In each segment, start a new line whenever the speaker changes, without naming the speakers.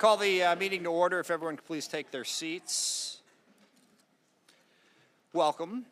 Call the meeting to order. If everyone could please take their seats. Welcome.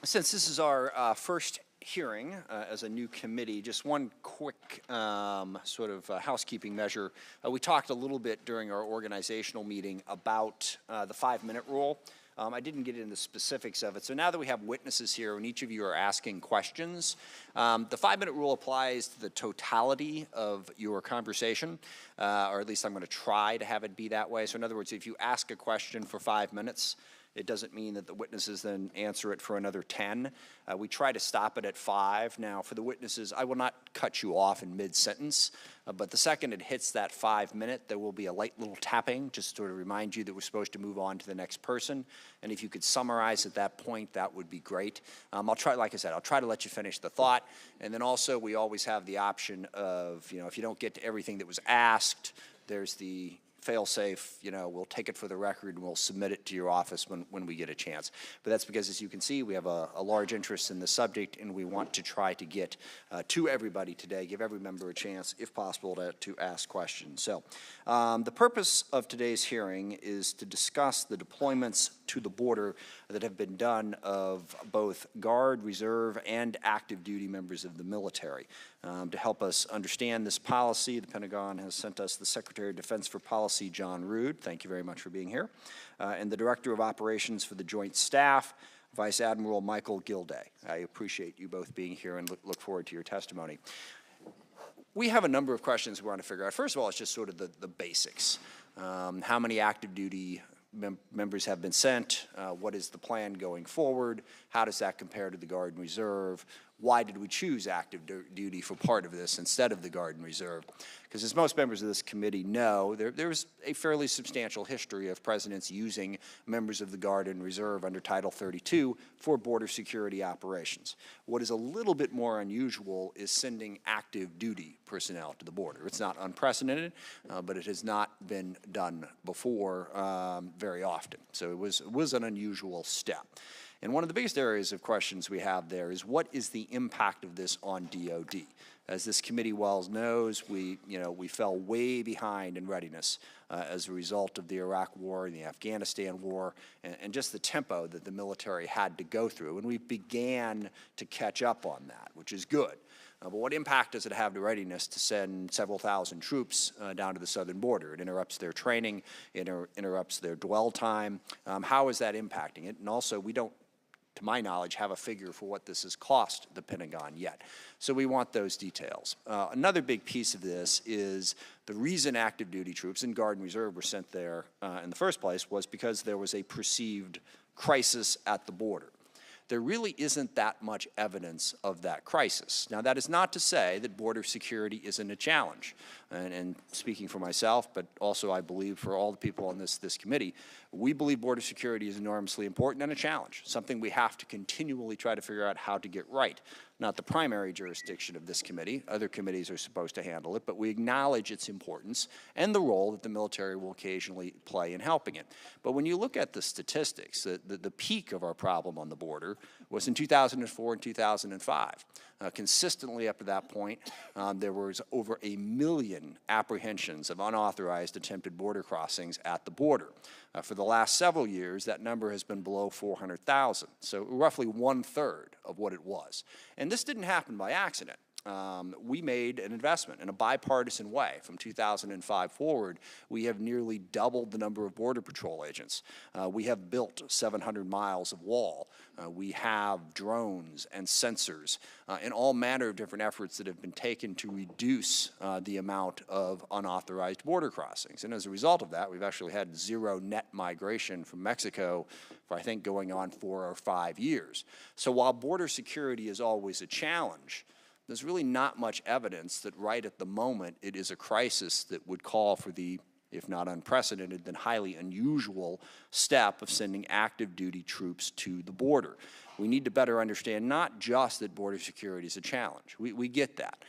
Since this is our first hearing as a new committee, just one quick housekeeping measure. We talked a little bit during our organizational meeting about the 5-minute rule. I didn't get into the specifics of it. So now that we have witnesses here and each of you are asking questions, the 5-minute rule applies to the totality of your conversation, or at least I'm going to try to have it be that way. So in other words, if you ask a question for 5 minutes, it doesn't mean that the witnesses then answer it for another 10. We try to stop it at 5. Now, for the witnesses, I will not cut you off in mid-sentence, but the second it hits that 5-minute, there will be a light little tapping just to sort of remind you that we're supposed to move on to the next person. And if you could summarize at that point, that would be great. I'll try, like I said, I'll try to let you finish the thought. And then also, we always have the option of, if you don't get to everything that was asked, there's the fail-safe, we'll take it for the record and we'll submit it to your office when we get a chance. But that's because, as you can see, we have a large interest in the subject and we want to try to get to everybody today, give every member a chance, if possible, to ask questions. So the purpose of today's hearing is to discuss the deployments to the border that have been done of both Guard, Reserve, and active duty members of the military. To help us understand this policy, the Pentagon has sent us the Secretary of Defense for Policy, John Rood. Thank you very much for being here. And the Director of Operations for the Joint Staff, Vice Admiral Michael Gilday. I appreciate you both being here and look forward to your testimony. We have a number of questions we want to figure out. First of all, it's just sort of the basics. How many active duty members have been sent? What is the plan going forward? How does that compare to the Guard and Reserve? Why did we choose active duty for part of this instead of the Guard and Reserve? Because as most members of this committee know, there's a fairly substantial history of presidents using members of the Guard and Reserve under Title 32 for border security operations. What is a little bit more unusual is sending active duty personnel to the border. It's not unprecedented, but it has not been done before very often. So it was an unusual step. And one of the biggest areas of questions we have there is, what is the impact of this on DOD? As this committee well knows, we fell way behind in readiness as a result of the Iraq War and the Afghanistan War, and just the tempo that the military had to go through. And we began to catch up on that, which is good. But what impact does it have to readiness to send several thousand troops down to the southern border? It interrupts their training, it interrupts their dwell time. How is that impacting it? And also, we don't, to my knowledge, have a figure for what this has cost the Pentagon yet. So we want those details. Another big piece of this is the reason active duty troops and Guard and Reserve were sent there in the first place was because there was a perceived crisis at the border. There really isn't that much evidence of that crisis. Now, that is not to say that border security isn't a challenge. And speaking for myself, but also I believe for all the people on this committee, we believe border security is enormously important and a challenge, something we have to continually try to figure out how to get right. Not the primary jurisdiction of this committee. Other committees are supposed to handle it, but we acknowledge its importance and the role that the military will occasionally play in helping it. But when you look at the statistics, the peak of our problem on the border was in 2004 and 2005. Consistently up to that point, there was over 1 million apprehensions of unauthorized attempted border crossings at the border. For the last several years, that number has been below 400,000, so roughly 1/3 of what it was. And this didn't happen by accident. We made an investment in a bipartisan way. From 2005 forward, we have nearly doubled the number of Border Patrol agents. We have built 700 miles of wall. We have drones and sensors and all manner of different efforts that have been taken to reduce the amount of unauthorized border crossings. And as a result of that, we've actually had 0 net migration from Mexico for, I think, going on 4 or 5 years. So while border security is always a challenge, there's really not much evidence that right at the moment it is a crisis that would call for the, if not unprecedented, then highly unusual step of sending active duty troops to the border. We need to better understand not just that border security is a challenge. We get that.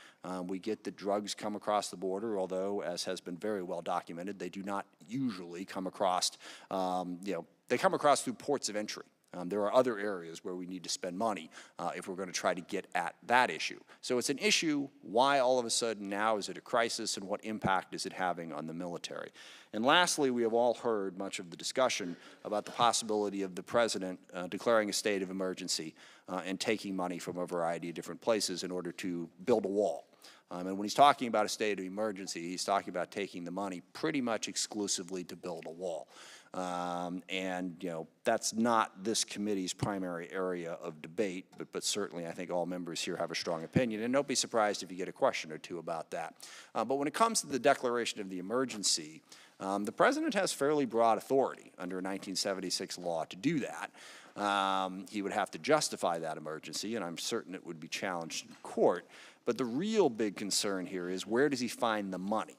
We get that drugs come across the border, although, as has been very well documented, they do not usually come across, they come across through ports of entry. There are other areas where we need to spend money if we're going to try to get at that issue. So it's an issue. Why all of a sudden now is it a crisis, and what impact is it having on the military? And lastly, we have all heard much of the discussion about the possibility of the president declaring a state of emergency and taking money from a variety of different places in order to build a wall. And when he's talking about a state of emergency, he's talking about taking the money pretty much exclusively to build a wall. And, you know, that's not this committee's primary area of debate, but certainly I think all members here have a strong opinion, and don't be surprised if you get a question or two about that. But when it comes to the declaration of the emergency, the president has fairly broad authority under a 1976 law to do that. He would have to justify that emergency, and I'm certain it would be challenged in court. But the real big concern here is, where does he find the money?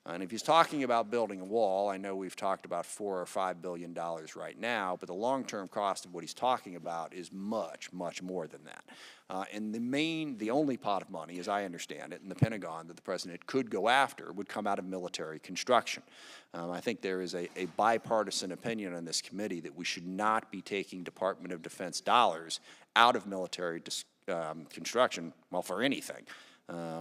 And if he's talking about building a wall, I know we've talked about $4 or $5 billion right now, but the long-term cost of what he's talking about is much, much more than that. And the only pot of money, as I understand it, in the Pentagon that the president could go after would come out of military construction. I think there is a bipartisan opinion on this committee that we should not be taking Department of Defense dollars out of military construction, well, for anything.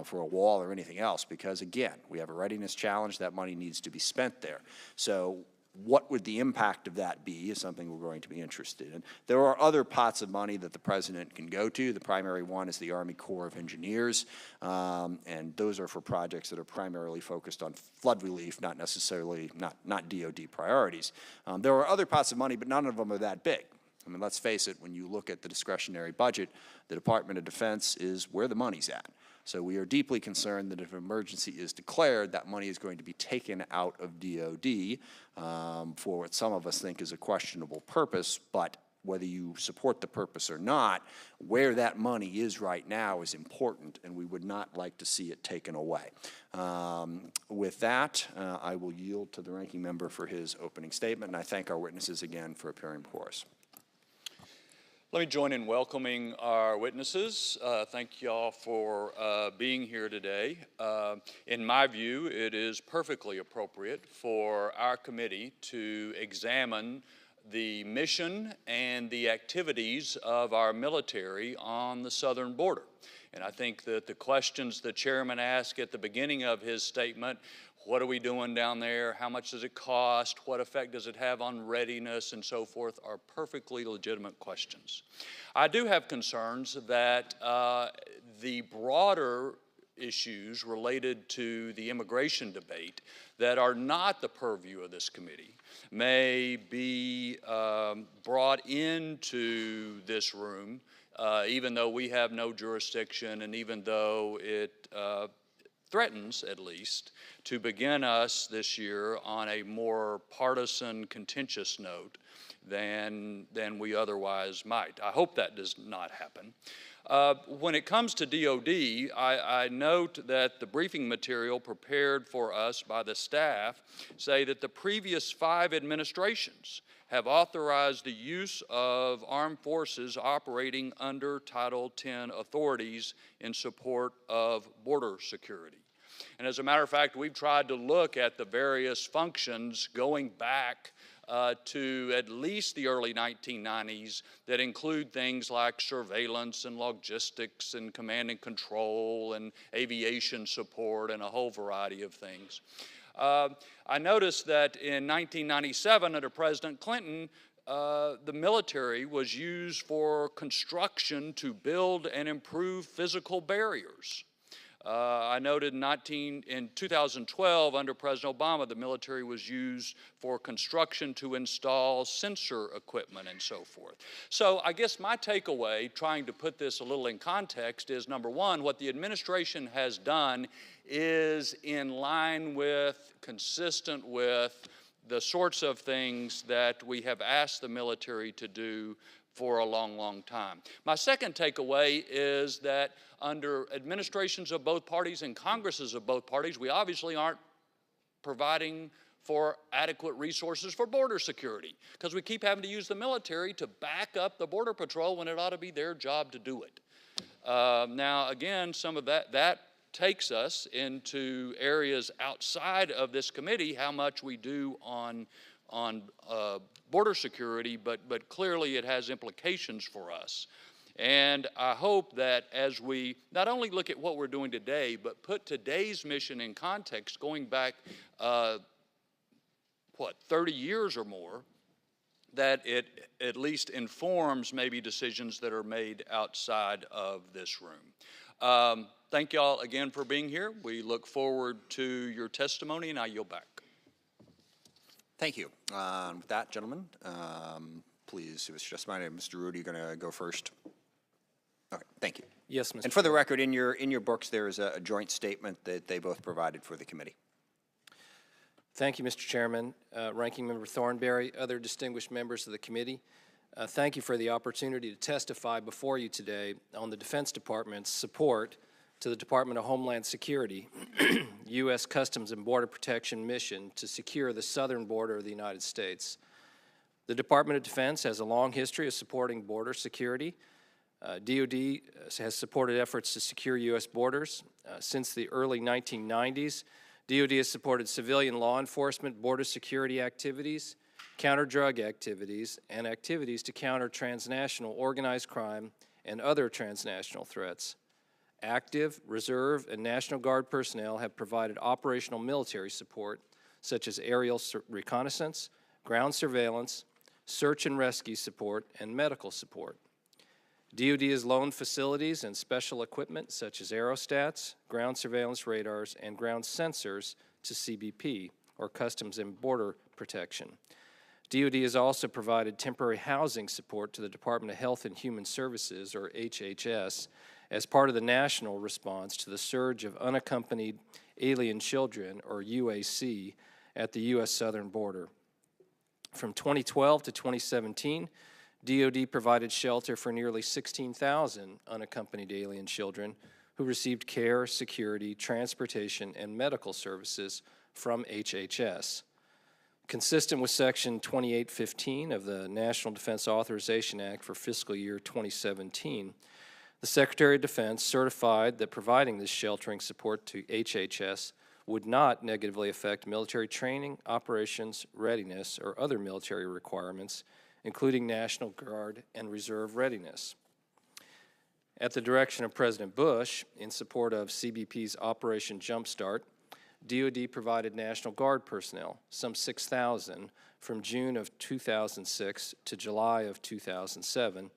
For a wall or anything else, because again, we have a readiness challenge. That money needs to be spent there. So what would the impact of that be is something we're going to be interested in. There are other pots of money that the president can go to. The primary one is the Army Corps of Engineers, and those are for projects that are primarily focused on flood relief, not necessarily, not DOD priorities. There are other pots of money, but none of them are that big. I mean, let's face it, when you look at the discretionary budget, the Department of Defense is where the money's at. So we are deeply concerned that if an emergency is declared, that money is going to be taken out of DOD for what some of us think is a questionable purpose, but whether you support the purpose or not, where that money is right now is important, and we would not like to see it taken away. With that, I will yield to the ranking member for his opening statement, and I thank our witnesses again for appearing before us.
Let me join in welcoming our witnesses. Thank you all for being here today. In my view, it is perfectly appropriate for our committee to examine the mission and the activities of our military on the southern border. And I think that the questions the chairman asked at the beginning of his statement, what are we doing down there? How much does it cost? What effect does it have on readiness and so forth are perfectly legitimate questions. I do have concerns that the broader issues related to the immigration debate that are not the purview of this committee may be brought into this room, even though we have no jurisdiction and even though it threatens, at least, to begin us this year on a more partisan, contentious note than we otherwise might. I hope that does not happen. When it comes to DOD, I note that the briefing material prepared for us by the staff say that the previous 5 administrations have authorized the use of armed forces operating under Title X authorities in support of border security. And as a matter of fact, we've tried to look at the various functions going back to at least the early 1990s that include things like surveillance and logistics and command and control and aviation support and a whole variety of things. I noticed that in 1997 under President Clinton, the military was used for construction to build and improve physical barriers. I noted in 2012, under President Obama, the military was used for construction to install sensor equipment and so forth. So I guess my takeaway, trying to put this a little in context, is number one, what the administration has done is in line with, consistent with, the sorts of things that we have asked the military to do for a long, long time. My second takeaway is that under administrations of both parties and Congresses of both parties, we obviously aren't providing for adequate resources for border security because we keep having to use the military to back up the Border Patrol when it ought to be their job to do it. Now, again, some of that takes us into areas outside of this committee, how much we do on on border security, but clearly it has implications for us. And I hope that as we not only look at what we're doing today, but put today's mission in context, going back, 30 years or more, that it at least informs maybe decisions that are made outside of this room. Thank y'all again for being here. We look forward to your testimony, and I yield back.
Thank you. With that, gentlemen, please, it was just mine. Mr. Rudy, you're going to go first. Okay, thank you.
Yes, Mr.
And for the record, in your books, there is a joint statement that they both provided for the committee.
Thank you, Mr. Chairman, Ranking Member Thornberry, other distinguished members of the committee. Thank you for the opportunity to testify before you today on the Defense Department's support to the Department of Homeland Security, U.S. Customs and Border Protection mission to secure the southern border of the United States. The Department of Defense has a long history of supporting border security. DoD has supported efforts to secure U.S. borders. Since the early 1990s, DoD has supported civilian law enforcement, border security activities, counter-drug activities, and activities to counter transnational organized crime and other transnational threats. Active, reserve, and National Guard personnel have provided operational military support, such as aerial reconnaissance, ground surveillance, search and rescue support, and medical support. DoD has loaned facilities and special equipment such as aerostats, ground surveillance radars, and ground sensors to CBP, or Customs and Border Protection. DoD has also provided temporary housing support to the Department of Health and Human Services, or HHS, as part of the national response to the surge of unaccompanied alien children, or UAC, at the U.S. southern border. From 2012 to 2017, DoD provided shelter for nearly 16,000 unaccompanied alien children who received care, security, transportation, and medical services from HHS. Consistent with Section 2815 of the National Defense Authorization Act for fiscal year 2017, the Secretary of Defense certified that providing this sheltering support to HHS would not negatively affect military training, operations, readiness, or other military requirements, including National Guard and Reserve readiness. At the direction of President Bush, in support of CBP's Operation Jumpstart, DoD provided National Guard personnel, some 6,000, from June of 2006 to July of 2007,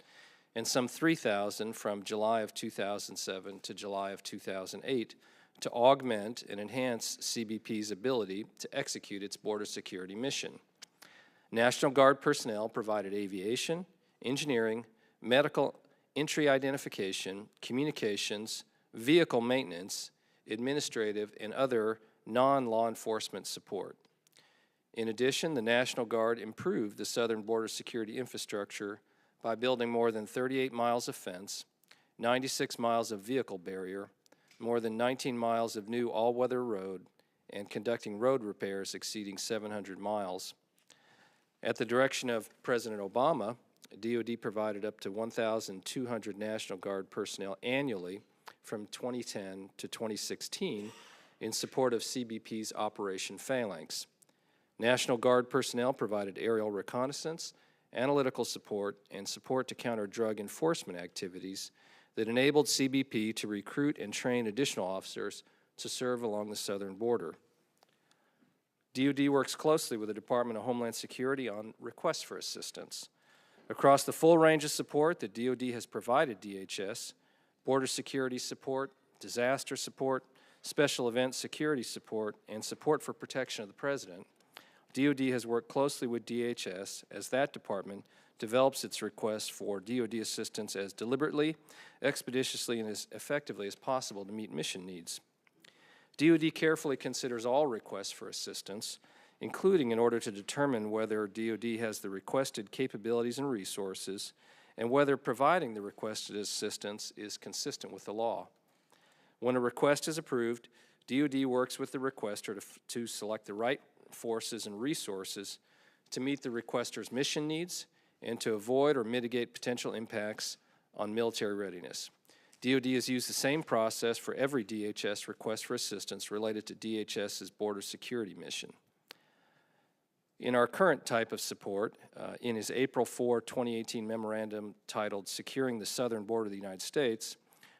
and some 3,000 from July of 2007 to July of 2008 to augment and enhance CBP's ability to execute its border security mission. National Guard personnel provided aviation, engineering, medical entry identification, communications, vehicle maintenance, administrative, and other non-law enforcement support. In addition, the National Guard improved the southern border security infrastructure by building more than 38 miles of fence, 96 miles of vehicle barrier, more than 19 miles of new all-weather road, and conducting road repairs exceeding 700 miles. At the direction of President Obama, DoD provided up to 1,200 National Guard personnel annually from 2010 to 2016 in support of CBP's Operation Phalanx. National Guard personnel provided aerial reconnaissance, analytical support, and support to counter drug enforcement activities that enabled CBP to recruit and train additional officers to serve along the southern border. DoD works closely with the Department of Homeland Security on requests for assistance. Across the full range of support that DoD has provided DHS, border security support, disaster support, special event security support, and support for protection of the President, DoD has worked closely with DHS as that department develops its requests for DoD assistance as deliberately, expeditiously, and as effectively as possible to meet mission needs. DoD carefully considers all requests for assistance, including in order to determine whether DoD has the requested capabilities and resources, and whether providing the requested assistance is consistent with the law. When a request is approved, DoD works with the requester to select the right forces and resources to meet the requester's mission needs and to avoid or mitigate potential impacts on military readiness. DoD has used the same process for every DHS request for assistance related to DHS's border security mission. In our current type of support, in his April 4, 2018 memorandum titled Securing the Southern Border of the United States,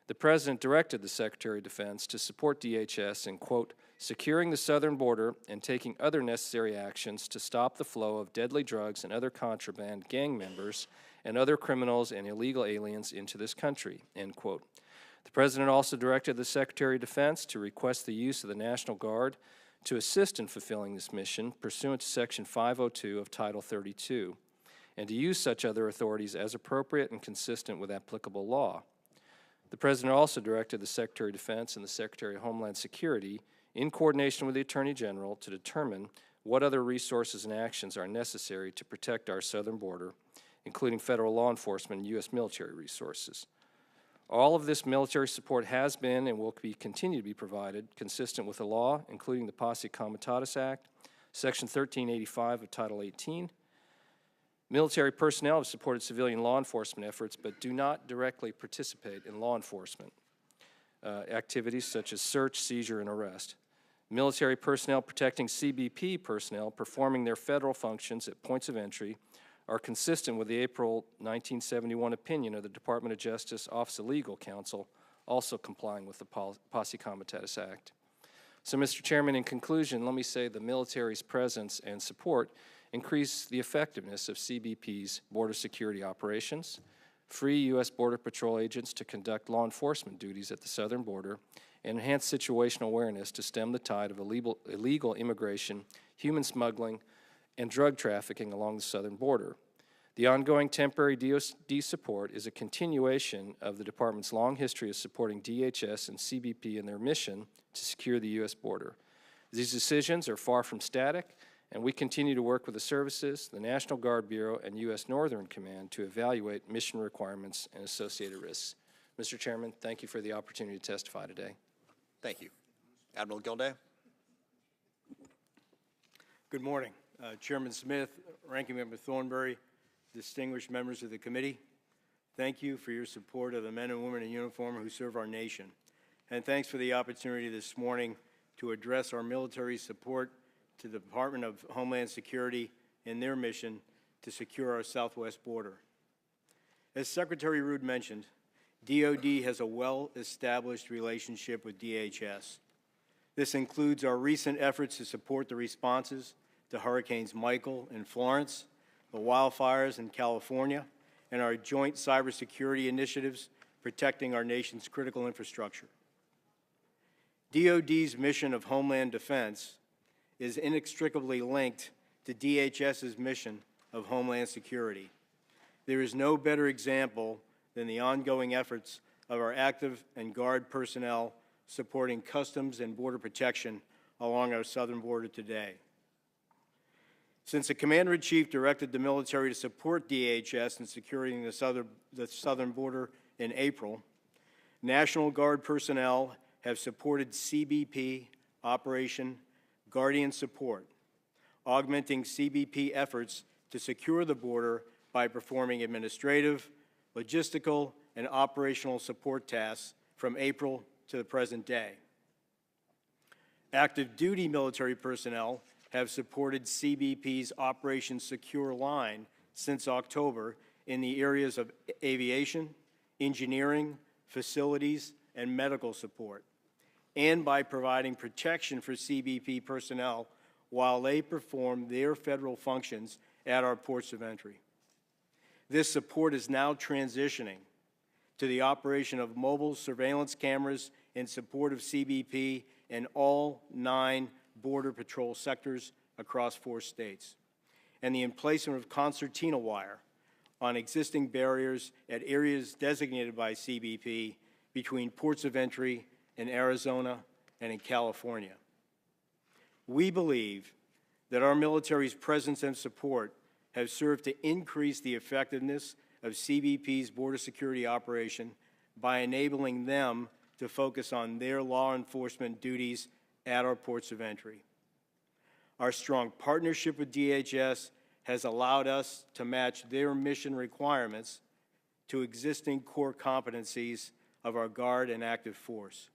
the President directed the Secretary of Defense to support DHS in, quote, securing the southern border and taking other necessary actions to stop the flow of deadly drugs and other contraband gang members and other criminals and illegal aliens into this country, end quote. The President also directed the Secretary of Defense to request the use of the National Guard to assist in fulfilling this mission pursuant to Section 502 of Title 32, and to use such other authorities as appropriate and consistent with applicable law. The President also directed the Secretary of Defense and the Secretary of Homeland Security, in coordination with the Attorney General, to determine what other resources and actions are necessary to protect our southern border, including federal law enforcement and U.S. military resources. All of this military support has been and will continue to be provided consistent with the law, including the Posse Comitatus Act, Section 1385 of Title 18. Military personnel have supported civilian law enforcement efforts but do not directly participate in law enforcement activities such as search, seizure, and arrest. Military personnel protecting CBP personnel performing their federal functions at points of entry are consistent with the April 1971 opinion of the Department of Justice Office of Legal Counsel, also complying with the Posse Comitatus Act. So, Mr. Chairman, in conclusion, let me say the military's presence and support increase the effectiveness of CBP's border security operations, free U.S. Border Patrol agents to conduct law enforcement duties at the southern border, and enhance situational awareness to stem the tide of illegal immigration, human smuggling, and drug trafficking along the southern border. The ongoing temporary DoD support is a continuation of the Department's long history of supporting DHS and CBP in their mission to secure the U.S. border. These decisions are far from static, and we continue to work with the services, the National Guard Bureau, and U.S. Northern Command to evaluate mission requirements and associated risks. Mr. Chairman, thank you for the opportunity to testify today.
Thank you. Admiral Gilday.
Good morning. Chairman Smith, Ranking Member Thornberry, distinguished members of the committee, thank you for your support of the men and women in uniform who serve our nation. And thanks for the opportunity this morning to address our military support to the Department of Homeland Security in their mission to secure our southwest border. As Secretary Rood mentioned, DoD has a well-established relationship with DHS. This includes our recent efforts to support the responses to Hurricanes Michael and Florence, the wildfires in California, and our joint cybersecurity initiatives protecting our nation's critical infrastructure. DoD's mission of Homeland Defense is inextricably linked to DHS's mission of Homeland Security. There is no better example than the ongoing efforts of our active and Guard personnel supporting Customs and Border Protection along our southern border today. Since the Commander-in-Chief directed the military to support DHS in securing the southern border in April, National Guard personnel have supported CBP Operation Guardian Support, augmenting CBP efforts to secure the border by performing administrative, logistical, and operational support tasks from April to the present day. Active duty military personnel have supported CBP's Operation Secure Line since October in the areas of aviation, engineering, facilities, and medical support, and by providing protection for CBP personnel while they perform their federal functions at our ports of entry. This support is now transitioning to the operation of mobile surveillance cameras in support of CBP in all 9 Border Patrol sectors across 4 states, and the emplacement of concertina wire on existing barriers at areas designated by CBP between ports of entry in Arizona and in California. We believe that our military's presence and support have served to increase the effectiveness of CBP's border security operation by enabling them to focus on their law enforcement duties at our ports of entry. Our strong partnership with DHS has allowed us to match their mission requirements to existing core competencies of our Guard and active force,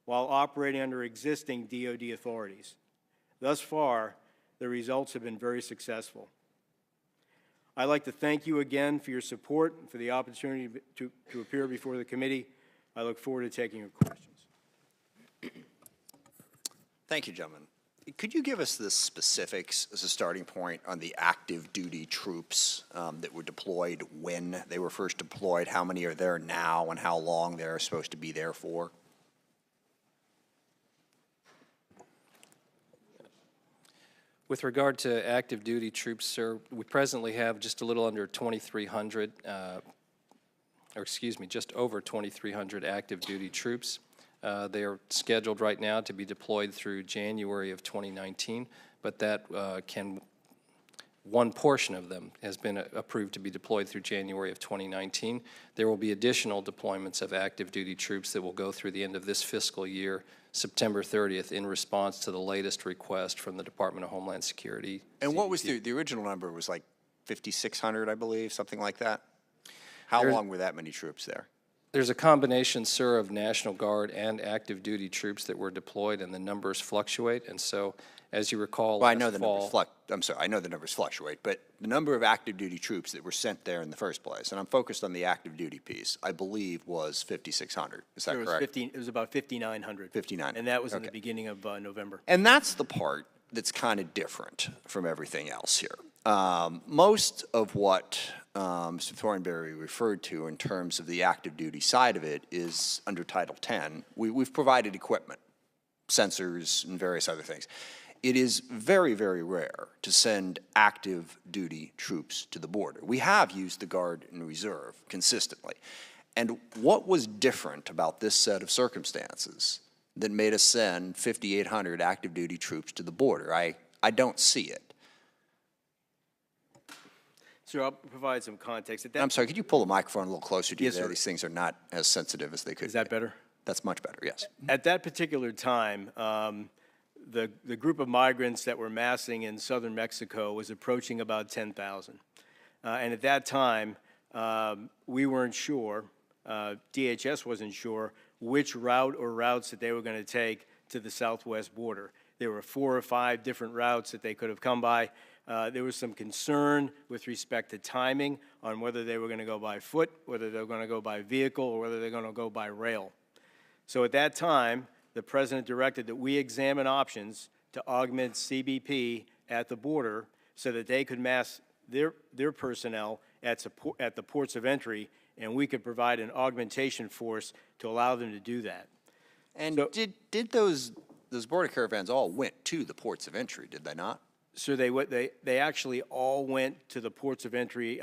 while operating under existing DoD authorities. Thus far, the results have been very successful. I'd like to thank you again for your support and for the opportunity to appear before the committee. I look forward to taking your questions.
Thank you, gentlemen. Could you give us the specifics as a starting point on the active duty troops that were deployed, when they were first deployed, how many are there now, and how long they're supposed to be there for?
With regard to active duty troops, sir, we presently have just a little under 2,300, just over 2,300 active duty troops. They are scheduled right now to be deployed through January of 2019, but that one portion of them has been approved to be deployed through January of 2019. There will be additional deployments of active duty troops that will go through the end of this fiscal year, September 30th, in response to the latest request from the Department of Homeland Security.
And what was the original number? Was like 5,600, I believe, something like that? How long were that many troops there?
There's a combination, sir, of National Guard and active duty troops that were deployed, and the numbers fluctuate. And so, as you recall,
Well, I know the numbers I know the numbers fluctuate, but the number of active duty troops that were sent there in the first place, and I'm focused on the active duty piece, I believe was 5,600. Is that correct?
It was about 5,900.
5,900.
And that was in
Okay.
the beginning of November.
And that's the part that's kind of different from everything else here. Most of what Mr. Thornberry referred to in terms of the active duty side of it is under Title 10. We've provided equipment, sensors, and various other things. It is very, very rare to send active duty troops to the border. We have used the Guard and Reserve consistently. And what was different about this set of circumstances that made us send 5,800 active duty troops to the border? I don't see it.
Sir, I'll provide some context.
I'm sorry, could you pull the microphone a little closer to you
Yes,
there?
sir.
These things are not as sensitive as they could be.
Is that better?
That's much better, yes.
At that particular time, the group of migrants that were massing in southern Mexico was approaching about 10,000. And at that time, we weren't sure, DHS wasn't sure, which route or routes that they were going to take to the southwest border. There were 4 or 5 different routes that they could have come by. There was some concern with respect to timing on whether they were going to go by foot, whether they were going to go by vehicle, or whether they're going to go by rail. So at that time, the President directed that we examine options to augment CBP at the border so that they could mass their personnel at the ports of entry, and we could provide an augmentation force to allow them to do that.
And
So-
did those border caravans all went to the ports of entry, did they not?
So they actually all went to the ports of entry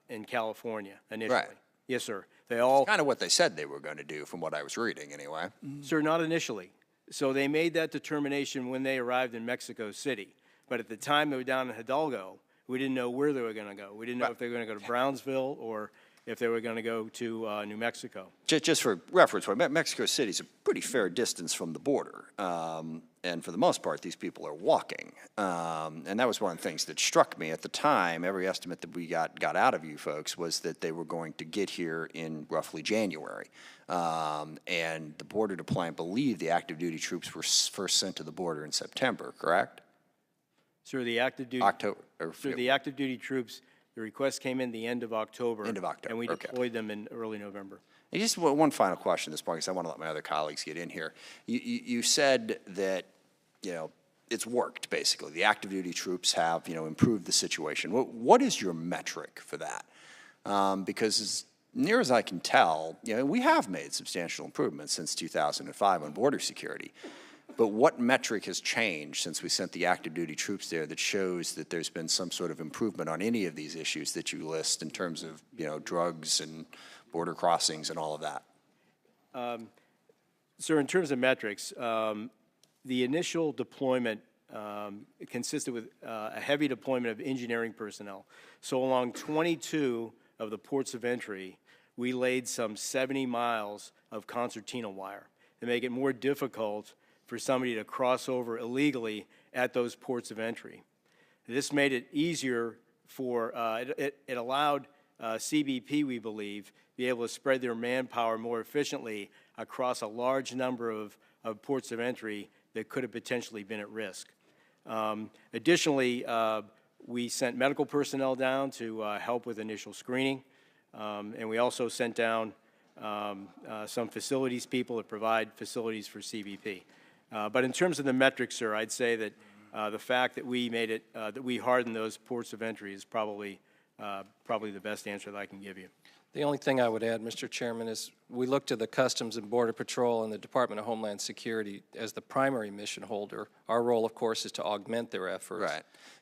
in California initially.
Right.
Yes, sir. They all,
Kind of what they said they were going to do from what I was reading anyway.
sir, not initially. So they made that determination when they arrived in Mexico City. But at the time they were down in Hidalgo, we didn't know where they were going to go. We didn't know if they were going to go to Brownsville or if they were going to go to New Mexico.
Just for reference, Mexico City is a pretty fair distance from the border. And for the most part, these people are walking. And that was one of the things that struck me at the time. Every estimate that we got out of you folks was that they were going to get here in roughly January. And the border deployment, I believe the active duty troops were first sent to the border in September, correct?
Sir, the active duty,
October.
sir, the active duty troops, the request came in the end of October.
End of October,
And we
okay.
deployed them in early November.
And just one final question at this point, because I want to let my other colleagues get in here. You said that, it's worked, basically. The active duty troops have, improved the situation. What is your metric for that? Because as near as I can tell, we have made substantial improvements since 2005 on border security. But what metric has changed since we sent the active duty troops there that shows that there's been some sort of improvement on any of these issues that you list in terms of, drugs and border crossings and all of that?
Sir, in terms of metrics, the initial deployment consisted with a heavy deployment of engineering personnel. So along 22 of the ports of entry, we laid some 70 miles of concertina wire to make it more difficult for somebody to cross over illegally at those ports of entry. This made it easier for, it allowed CBP, we believe, be able to spread their manpower more efficiently across a large number of ports of entry that could have potentially been at risk. Additionally, we sent medical personnel down to help with initial screening, and we also sent down some facilities people to provide facilities for CBP. But in terms of the metrics, sir, I'd say that the fact that we made it, that we hardened those ports of entry is probably the best answer that I can give you.
The only thing I would add, Mr. Chairman, is we look to the Customs and Border Patrol and the Department of Homeland Security as the primary mission holder. Our role, of course, is to augment their efforts.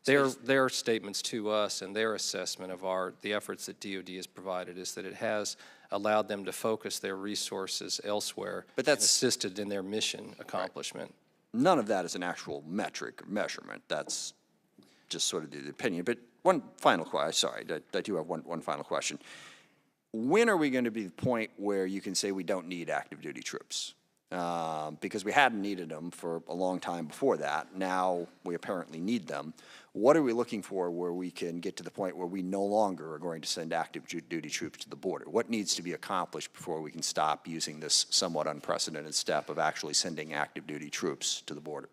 Right.
Their statements to us and their assessment of the efforts that DOD has provided is that it has allowed them to focus their resources elsewhere and assisted in their mission accomplishment.
Right. None of that is an actual metric or measurement. That's just sort of the opinion. But one final question. Sorry, I do have one final question. When are we going to be the point where you can say we don't need active duty troops? Because we hadn't needed them for a long time before that. Now we apparently need them. What are we looking for where we can get to the point where we no longer are going to send active duty troops to the border? What needs to be accomplished before we can stop using this somewhat unprecedented step of actually sending active duty troops to the border?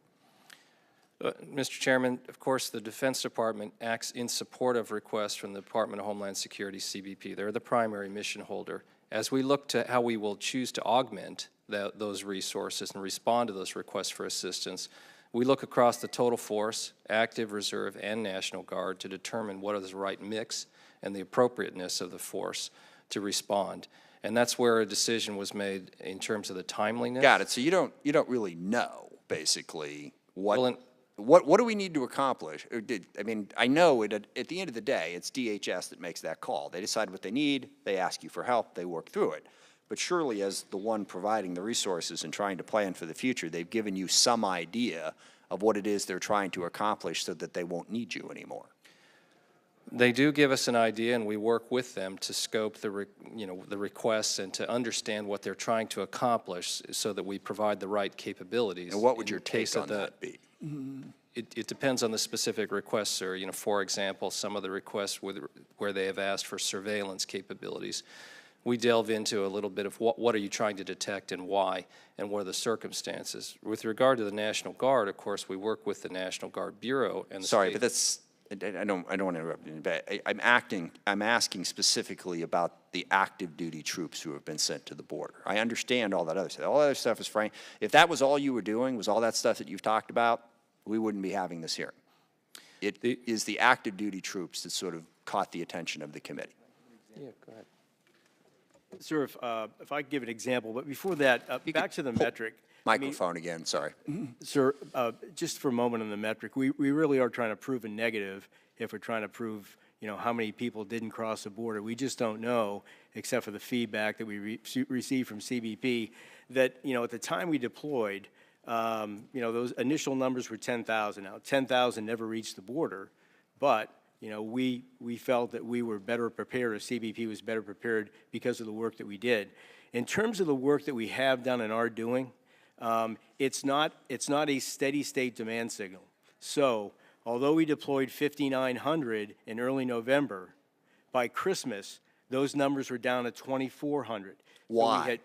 Mr. Chairman, of course, the Defense Department acts in support of requests from the Department of Homeland Security, CBP. They're the primary mission holder. As we look to how we will choose to augment those resources and respond to those requests for assistance, we look across the total force, active, reserve, and National Guard to determine what is the right mix and the appropriateness of the force to respond. And that's where a decision was made in terms of the timeliness.
Got it. So you don't really know, basically, what do we need to accomplish? I mean, I know at the end of the day, it's DHS that makes that call. They decide what they need, they ask you for help, they work through it. But surely as the one providing the resources and trying to plan for the future, they've given you some idea of what it is they're trying to accomplish so that they won't need you anymore.
They do give us an idea, and we work with them to scope the requests and to understand what they're trying to accomplish so that we provide the right capabilities.
And what would your take on that be?
It depends on the specific requests, sir. You know, for example, some of the requests where they have asked for surveillance capabilities, we delve into a little bit of what are you trying to detect and why, and what are the circumstances. With regard to the National Guard, of course, we work with the National Guard Bureau and the
Sorry,
state.
but that's, I don't want to interrupt you, but I'm asking specifically about the active duty troops who have been sent to the border. I understand all that other stuff. All that other stuff is frank. If that was all you were doing, was all that stuff that you've talked about, we wouldn't be having this hearing. It is the active duty troops that sort of caught the attention of the committee.
Yeah, go ahead.
Sir, if I could give an example, but before that, back to the metric.
Microphone again, sorry.
Sir, just for a moment on the metric, we really are trying to prove a negative if we're trying to prove, you know, how many people didn't cross the border. We just don't know, except for the feedback that we received from CBP, that, you know, at the time we deployed, you know, those initial numbers were 10,000. Now, 10,000 never reached the border, but, you know, we felt that we were better prepared, or CBP was better prepared because of the work that we did. In terms of the work that we have done and are doing, it's not a steady state demand signal. So, although we deployed 5,900 in early November, by Christmas, those numbers were down to 2,400.
Why?
So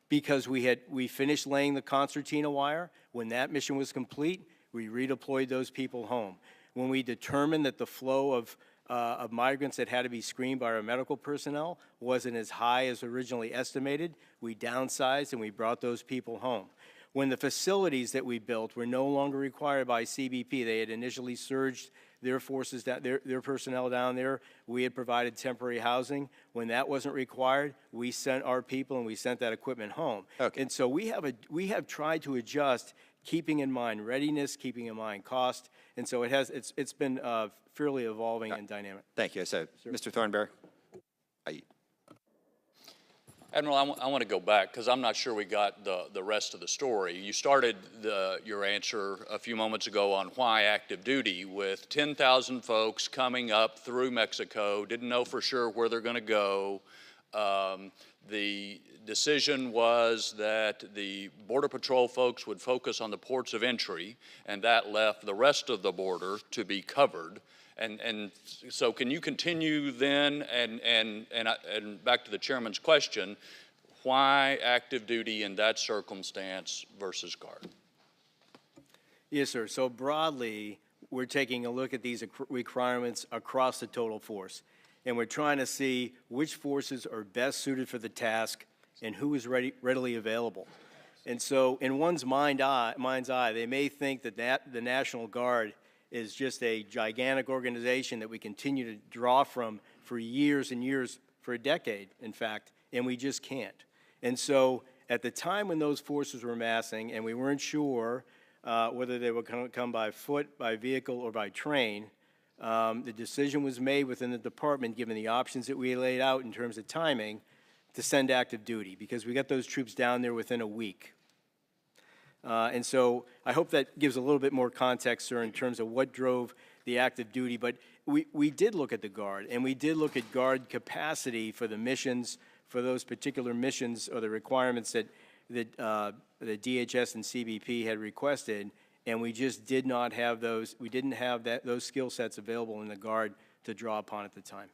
because we finished laying the concertina wire. When that mission was complete, we redeployed those people home. When we determined that the flow of migrants that had to be screened by our medical personnel wasn't as high as originally estimated, we downsized and we brought those people home. When the facilities that we built were no longer required by CBP, they had initially surged their forces, their personnel down there. We had provided temporary housing. When that wasn't required, we sent our people and we sent that equipment home.
Okay.
And so we have tried to adjust, keeping in mind readiness, keeping in mind cost, and so it's been fairly evolving and dynamic.
Thank you. So, Mr. Thornberry?
Admiral, I want to go back because I'm not sure we got the rest of the story. You started your answer a few moments ago on why active duty with 10,000 folks coming up through Mexico, didn't know for sure where they're going to go. The decision was that the Border Patrol folks would focus on the ports of entry, and that left the rest of the border to be covered. And so can you continue then, and back to the chairman's question, why active duty in that circumstance versus Guard?
Yes, sir. So broadly, we're taking a look at these requirements across the total force, and we're trying to see which forces are best suited for the task and who is readily available. And so in one's mind's eye, they may think that the National Guard is just a gigantic organization that we continue to draw from for years and years, for a decade, in fact, and we just can't. And so at the time when those forces were massing and we weren't sure whether they would come by foot, by vehicle, or by train, the decision was made within the department, given the options that we laid out in terms of timing, to send active duty, because we got those troops down there within a week. And so I hope that gives a little bit more context, sir, in terms of what drove the active duty. But we did look at the Guard, and we did look at Guard capacity for the missions, for those particular missions or the requirements that the DHS and CBP had requested, and we just did not have those. We didn't have those skill sets available in the Guard to draw upon at the time.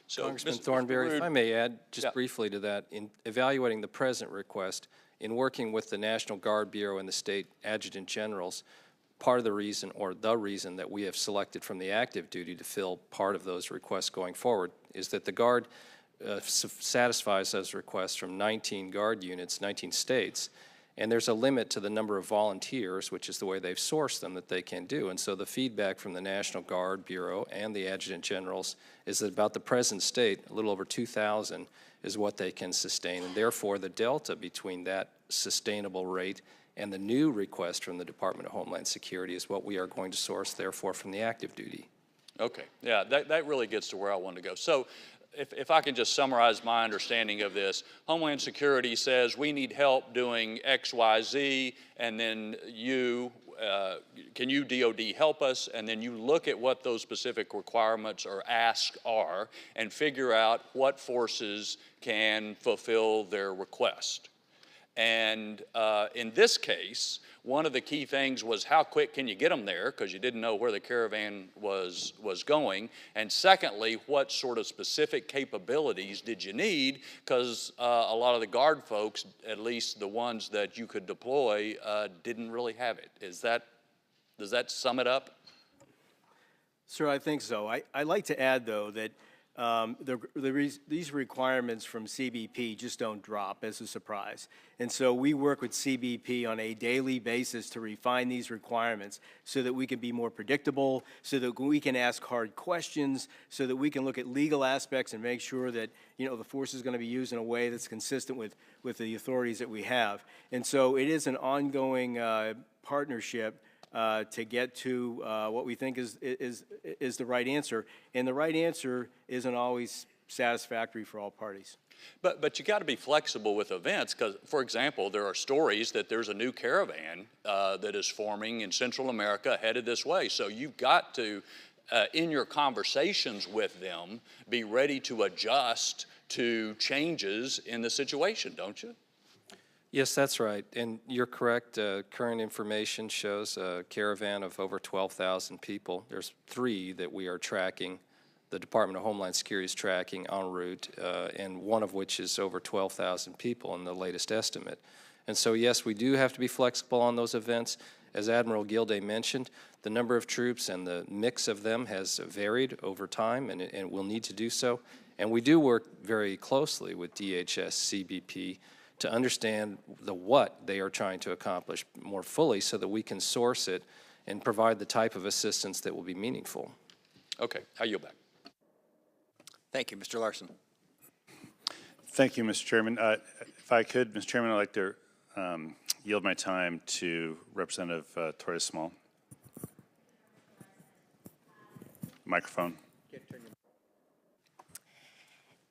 So,
Congressman
Mr.
Thornberry,
Rood-
if I may add just
Yeah.
briefly to that, in evaluating the present request, in working with the National Guard Bureau and the state adjutant generals, part of the reason, or the reason, that we have selected from the active duty to fill part of those requests going forward is that the Guard satisfies those requests from 19 Guard units, 19 states, and there's a limit to the number of volunteers, which is the way they've sourced them, that they can do. And so the feedback from the National Guard Bureau and the adjutant generals is that about the present state, a little over 2,000, is what they can sustain, and therefore the delta between that sustainable rate and the new request from the Department of Homeland Security is what we are going to source, therefore, from the active duty.
Okay, yeah, that really gets to where I wanted to go. So if I can just summarize my understanding of this, Homeland Security says we need help doing X, Y, Z, and then can you, DOD, help us? And then you look at what those specific requirements or asks are and figure out what forces can fulfill their request. And in this case, one of the key things was how quick can you get them there, because you didn't know where the caravan was going. And secondly, what sort of specific capabilities did you need, because a lot of the Guard folks, at least the ones that you could deploy, didn't really have it. Does that sum it up?
Sir, I think so. I'd like to add, though, that these requirements from CBP just don't drop as a surprise. And so we work with CBP on a daily basis to refine these requirements so that we can be more predictable, so that we can ask hard questions, so that we can look at legal aspects and make sure that, the force is going to be used in a way that's consistent with the authorities that we have. And so it is an ongoing partnership to get to what we think is the right answer. And the right answer isn't always satisfactory for all parties.
But you got to be flexible with events, because, for example, there are stories that there's a new caravan that is forming in Central America headed this way. So you've got to, in your conversations with them, be ready to adjust to changes in the situation, don't you?
Yes, that's right, and you're correct. Current information shows a caravan of over 12,000 people. There's 3 that we are tracking. The Department of Homeland Security is tracking en route, and one of which is over 12,000 people in the latest estimate. And so, yes, we do have to be flexible on those events. As Admiral Gilday mentioned, the number of troops and the mix of them has varied over time, and it will need to do so. And we do work very closely with DHS, CBP, to understand what they are trying to accomplish more fully so that we can source it and provide the type of assistance that will be meaningful.
Okay, I yield back.
Thank you. Mr. Larson.
Thank you, Mr. Chairman. If I could, Mr. Chairman, I'd like to yield my time to Representative Torres Small. Microphone.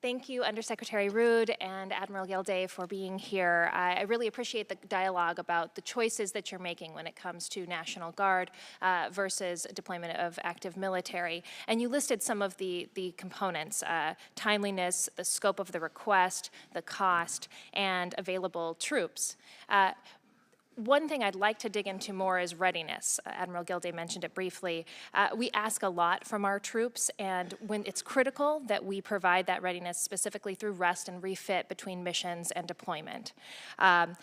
Thank you, Undersecretary Rood and Admiral Gilday, for being here. I really appreciate the dialogue about the choices that you're making when it comes to National Guard versus deployment of active military. And you listed some of the components, timeliness, the scope of the request, the cost, and available troops. One thing I'd like to dig into more is readiness. Admiral Gilday mentioned it briefly. We ask a lot from our troops, and when it's critical that we provide that readiness specifically through rest and refit between missions and deployment.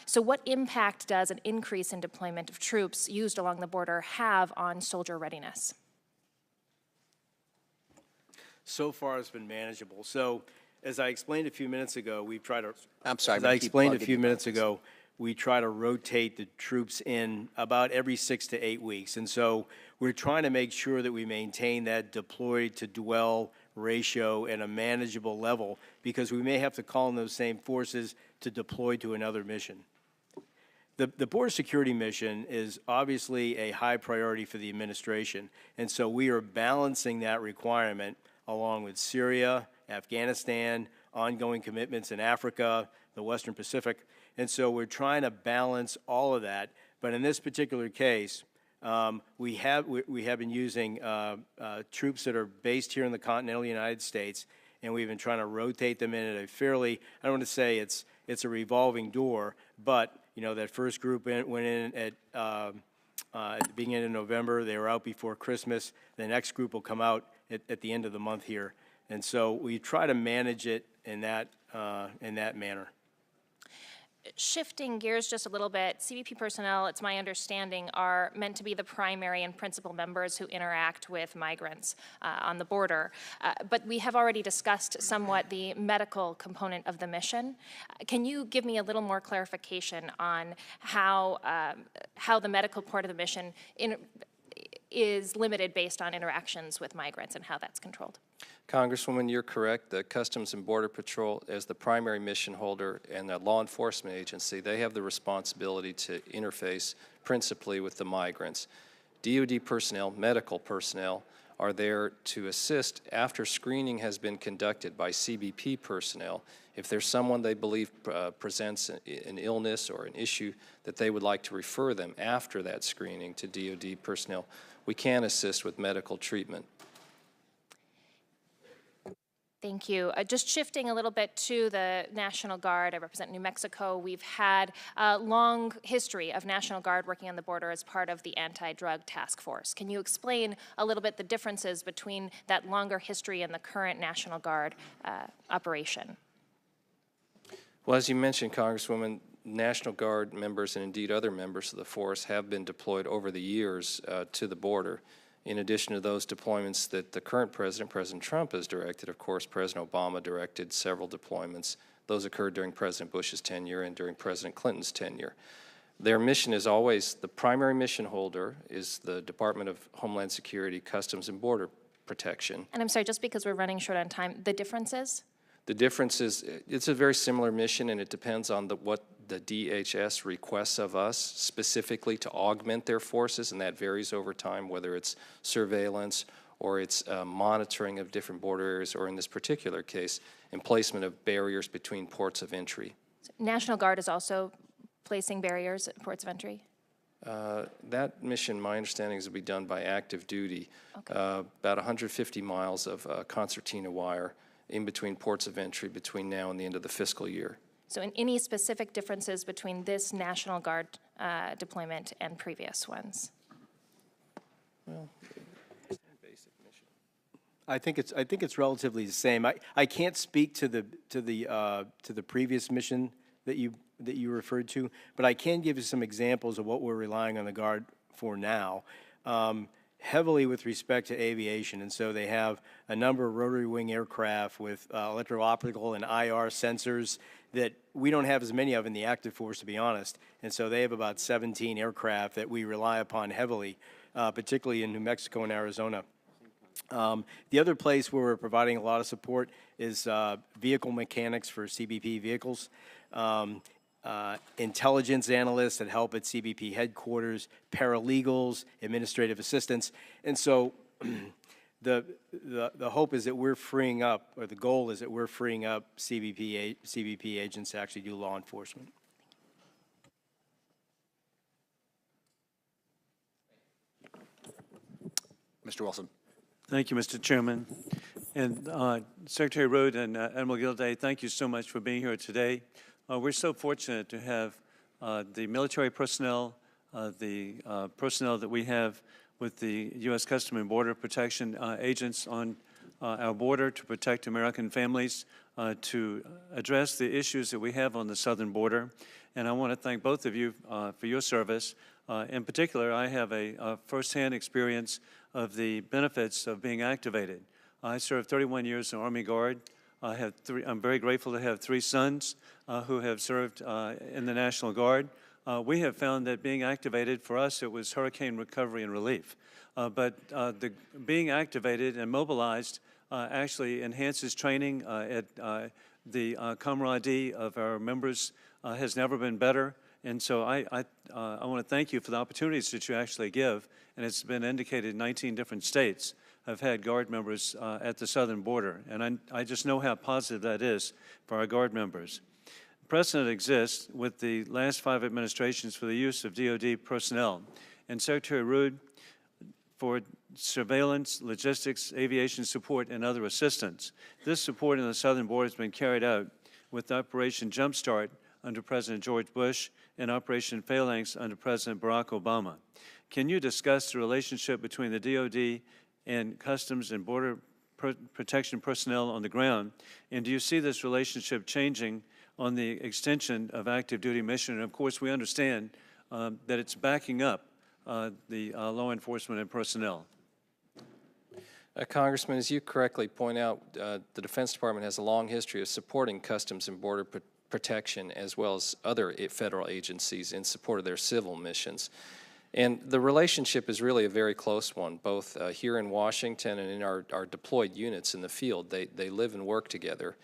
So what impact does an increase in deployment of troops used along the border have on soldier readiness?
So far, it's been manageable. So, as I explained a few minutes ago, we've tried to.
I'm sorry.
As I explained a few minutes ago, we try to rotate the troops in about every 6 to 8 weeks, and so we're trying to make sure that we maintain that deployed to dwell ratio at a manageable level, because we may have to call in those same forces to deploy to another mission. The border security mission is obviously a high priority for the administration, and so we are balancing that requirement along with Syria, Afghanistan, ongoing commitments in Africa, the Western Pacific. And so we're trying to balance all of that. But in this particular case, we have been using troops that are based here in the continental United States, and we've been trying to rotate them in at a fairly, I don't want to say it's a revolving door, but you know, that first group went in at the beginning of November. They were out before Christmas. The next group will come out at the end of the month here. And so we try to manage it in that manner.
Shifting gears just a little bit, CBP personnel, it's my understanding, are meant to be the primary and principal members who interact with migrants on the border. But we have already discussed somewhat the medical component of the mission. Can you give me a little more clarification on how the medical part of the mission is limited based on interactions with migrants and how that's controlled?
Congresswoman, you're correct. The Customs and Border Patrol, as the primary mission holder and a law enforcement agency, they have the responsibility to interface principally with the migrants. DoD personnel, medical personnel, are there to assist after screening has been conducted by CBP personnel. If there's someone they believe presents an illness or an issue that they would like to refer them after that screening to DoD personnel, we can assist with medical treatment.
Thank you. Just shifting a little bit to the National Guard, I represent New Mexico. We've had a long history of National Guard working on the border as part of the Anti-Drug Task Force. Can you explain a little bit the differences between that longer history and the current National Guard operation?
Well, as you mentioned, Congresswoman, National Guard members and indeed other members of the force have been deployed over the years to the border. In addition to those deployments that the current president, President Trump, has directed, of course, President Obama directed several deployments. Those occurred during President Bush's tenure and during President Clinton's tenure. Their mission is always, the primary mission holder is the Department of Homeland Security, Customs and Border Protection.
And I'm sorry, just because we're running short on time, the differences?
The difference is it's a very similar mission, and it depends on what the DHS requests of us specifically to augment their forces, and that varies over time, whether it's surveillance or it's monitoring of different border areas, or in this particular case, emplacement of barriers between ports of entry.
So National Guard is also placing barriers at ports of entry?
That mission, my understanding, is to be done by active duty. Okay. About 150 miles of concertina wire in between ports of entry between now and the end of the fiscal year.
So any specific differences between this National Guard deployment and previous ones?
Well, basic mission.
I think it's relatively the same. I can't speak to the previous mission that you referred to, but I can give you some examples of what we're relying on the Guard for now. Heavily with respect to aviation, and so they have a number of rotary wing aircraft with electro-optical and IR sensors that we don't have as many of in the active force, to be honest. And so they have about 17 aircraft that we rely upon heavily, particularly in New Mexico and Arizona. The other place where we're providing a lot of support is vehicle mechanics for CBP vehicles. Intelligence analysts that help at CBP headquarters, paralegals, administrative assistants. And so the hope is that we're freeing up, or the goal is that we're freeing up CBP agents to actually do law enforcement.
Mr. Wilson.
Thank you, Mr. Chairman. And Secretary Rood and Admiral Gilday, thank you so much for being here today. We're so fortunate to have the military personnel, the personnel that we have with the U.S. Customs and Border Protection agents on our border to protect American families, to address the issues that we have on the southern border. And I want to thank both of you for your service. In particular, I have a firsthand experience of the benefits of being activated. I served 31 years in the Army Guard. I'm very grateful to have 3 sons who have served in the National Guard. We have found that being activated, for us, it was hurricane recovery and relief. But being activated and mobilized actually enhances training. The camaraderie of our members has never been better. And so I want to thank you for the opportunities that you actually give. And it's been indicated 19 different states have had Guard members at the southern border. And I just know how positive that is for our Guard members. Precedent exists with the last 5 administrations for the use of DoD personnel. And Secretary Rood, for surveillance, logistics, aviation support, and other assistance. This support in the southern border has been carried out with Operation Jumpstart under President George Bush and Operation Phalanx under President Barack Obama. Can you discuss the relationship between the DoD and Customs and Border Protection personnel on the ground? And do you see this relationship changing on the extension of active duty mission? And of course, we understand that it's backing up the law enforcement and personnel.
Congressman, as you correctly point out, the Defense Department has a long history of supporting Customs and Border Protection as well as other federal agencies in support of their civil missions. And the relationship is really a very close one, both here in Washington and in our deployed units in the field. They live and work together.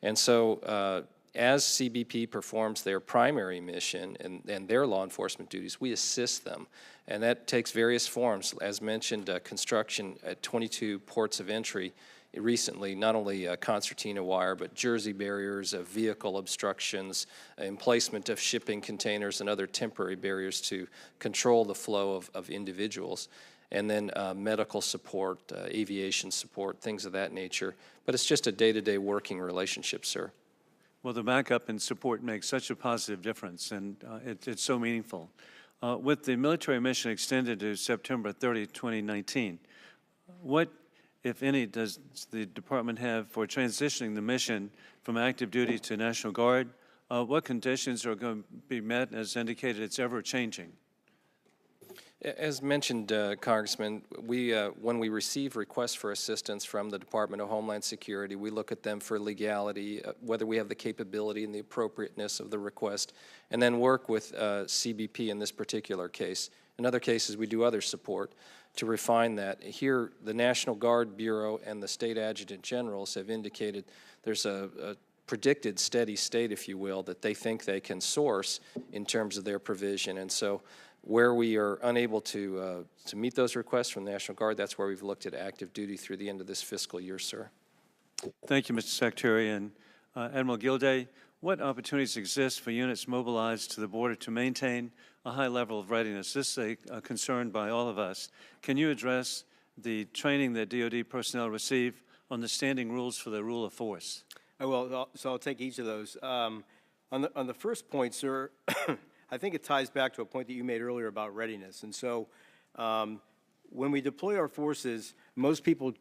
And so as CBP performs their primary mission and their law enforcement duties, we assist them. And that takes various forms. As mentioned, construction at 22 ports of entry recently, not only concertina wire, but jersey barriers, vehicle obstructions, emplacement of shipping containers and other temporary barriers to control the flow of individuals. And then medical support, aviation support, things of that nature. But it's just a day-to-day working relationship, sir.
Well, the backup and support makes such a positive difference, and it's so meaningful. With the military mission extended to September 30, 2019, what, if any, does the Department have for transitioning the mission from active duty to National Guard? What conditions are going to be met? As indicated, it's ever-changing.
As mentioned, Congressman, when we receive requests for assistance from the Department of Homeland Security, we look at them for legality, whether we have the capability and the appropriateness of the request, and then work with CBP in this particular case. In other cases, we do other support to refine that. Here, the National Guard Bureau and the State Adjutant Generals have indicated there's a predicted steady state, if you will, that they think they can source in terms of their provision. And so where we are unable to meet those requests from the National Guard, that's where we've looked at active duty through the end of this fiscal year, sir.
Thank you, Mr. Secretary. And Admiral Gilday, what opportunities exist for units mobilized to the border to maintain a high level of readiness? This is a concern by all of us. Can you address the training that DoD personnel receive on the standing rules for the rule of force?
I will. So I'll take each of those. On the first point, sir, I think it ties back to a point that you made earlier about readiness. And so when we deploy our forces, most people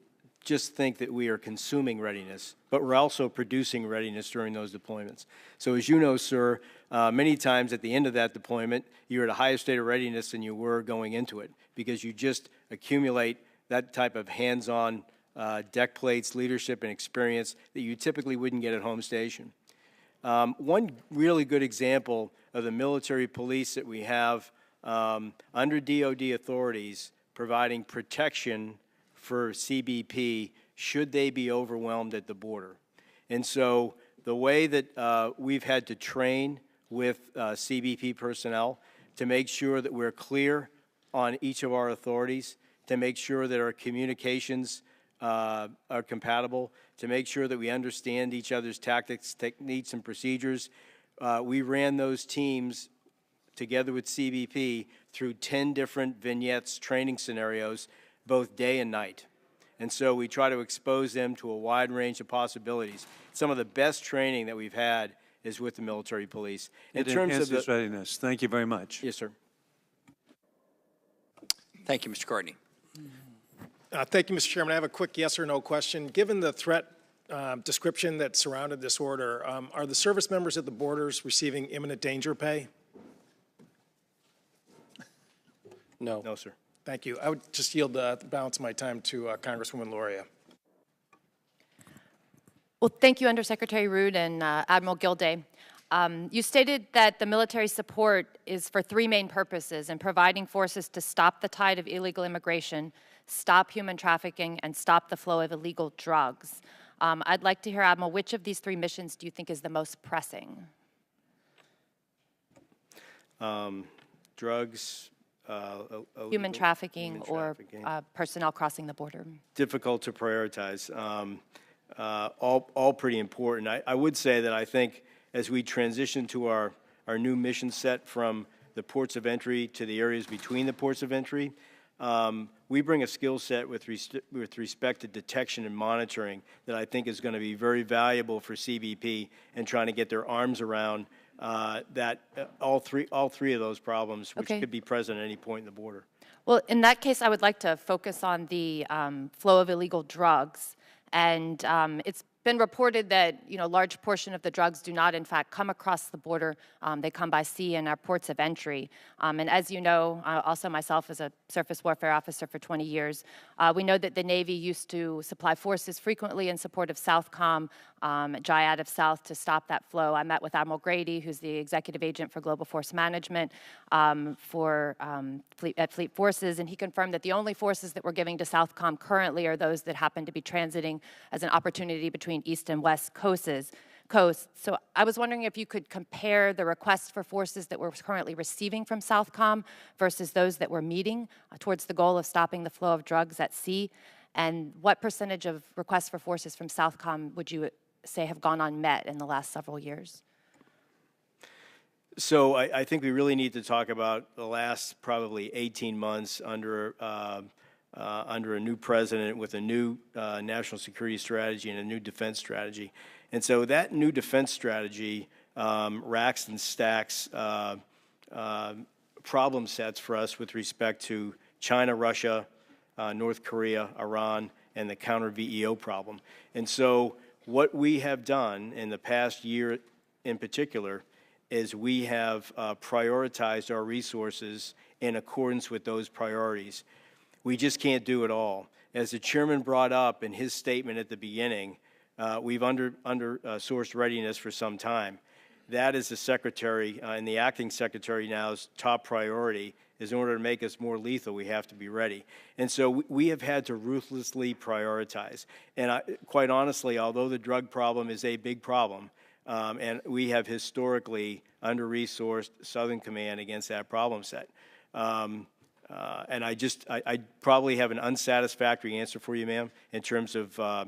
just think that we are consuming readiness, but we're also producing readiness during those deployments. So as you know, sir, many times at the end of that deployment, you're at a higher state of readiness than you were going into it, because you just accumulate that type of hands-on deck plates, leadership, and experience that you typically wouldn't get at home station. One really good example of the military police that we have under DoD authorities providing protection for CBP should they be overwhelmed at the border. And so the way that we've had to train with CBP personnel to make sure that we're clear on each of our authorities, to make sure that our communications are compatible, to make sure that we understand each other's tactics, techniques, and procedures. We ran those teams together with CBP through 10 different vignettes training scenarios, both day and night. And so we try to expose them to a wide range of possibilities. Some of the best training that we've had is with the military police.
It enhances readiness. Thank you very much.
Yes, sir.
Thank you, Mr. Courtney.
Thank you, Mr. Chairman. I have a quick yes or no question. Given the threat description that surrounded this order, are the service members at the borders receiving imminent danger pay?
No.
No, sir.
Thank you. I would just yield the balance of my time to Congresswoman Loria.
Well, thank you, Undersecretary Rood and Admiral Gilday. You stated that the military support is for three main purposes: in providing forces to stop the tide of illegal immigration, stop human trafficking, and stop the flow of illegal drugs. I'd like to hear, Admiral, which of these three missions do you think is the most pressing?
Drugs,
Human trafficking
human
or
trafficking.
Personnel crossing the border?
Difficult to prioritize. All pretty important. I would say that I think as we transition to our new mission set from the ports of entry to the areas between the ports of entry, we bring a skill set with respect to detection and monitoring that I think is going to be very valuable for CBP in trying to get their arms around all three of those problems, which
Okay.
could be present at any point in the border.
Well, in that case, I would like to focus on the flow of illegal drugs. And it's been reported that, a large portion of the drugs do not, in fact, come across the border. They come by sea in our ports of entry. And as you know, also myself as a surface warfare officer for 20 years, we know that the Navy used to supply forces frequently in support of Southcom, Jayad of South, to stop that flow. I met with Admiral Grady, who's the executive agent for Global Force Management at Fleet Forces, and he confirmed that the only forces that we're giving to Southcom currently are those that happen to be transiting as an opportunity between East and West coasts. So I was wondering if you could compare the requests for forces that we're currently receiving from Southcom versus those that we're meeting towards the goal of stopping the flow of drugs at sea, and what percentage of requests for forces from Southcom would you say have gone unmet in the last several years?
So I think we really need to talk about the last probably 18 months under a new president with a new national security strategy and a new defense strategy. And so that new defense strategy racks and stacks problem sets for us with respect to China, Russia, North Korea, Iran, and the counter-VEO problem. And so what we have done in the past year in particular is we have prioritized our resources in accordance with those priorities. We just can't do it all. As the chairman brought up in his statement at the beginning, we've under-sourced readiness for some time. That is the secretary and the acting secretary now's top priority. Is in order to make us more lethal, we have to be ready. And so we have had to ruthlessly prioritize. And quite honestly, although the drug problem is a big problem, and we have historically under-resourced Southern Command against that problem set. And I probably have an unsatisfactory answer for you, ma'am, in terms of our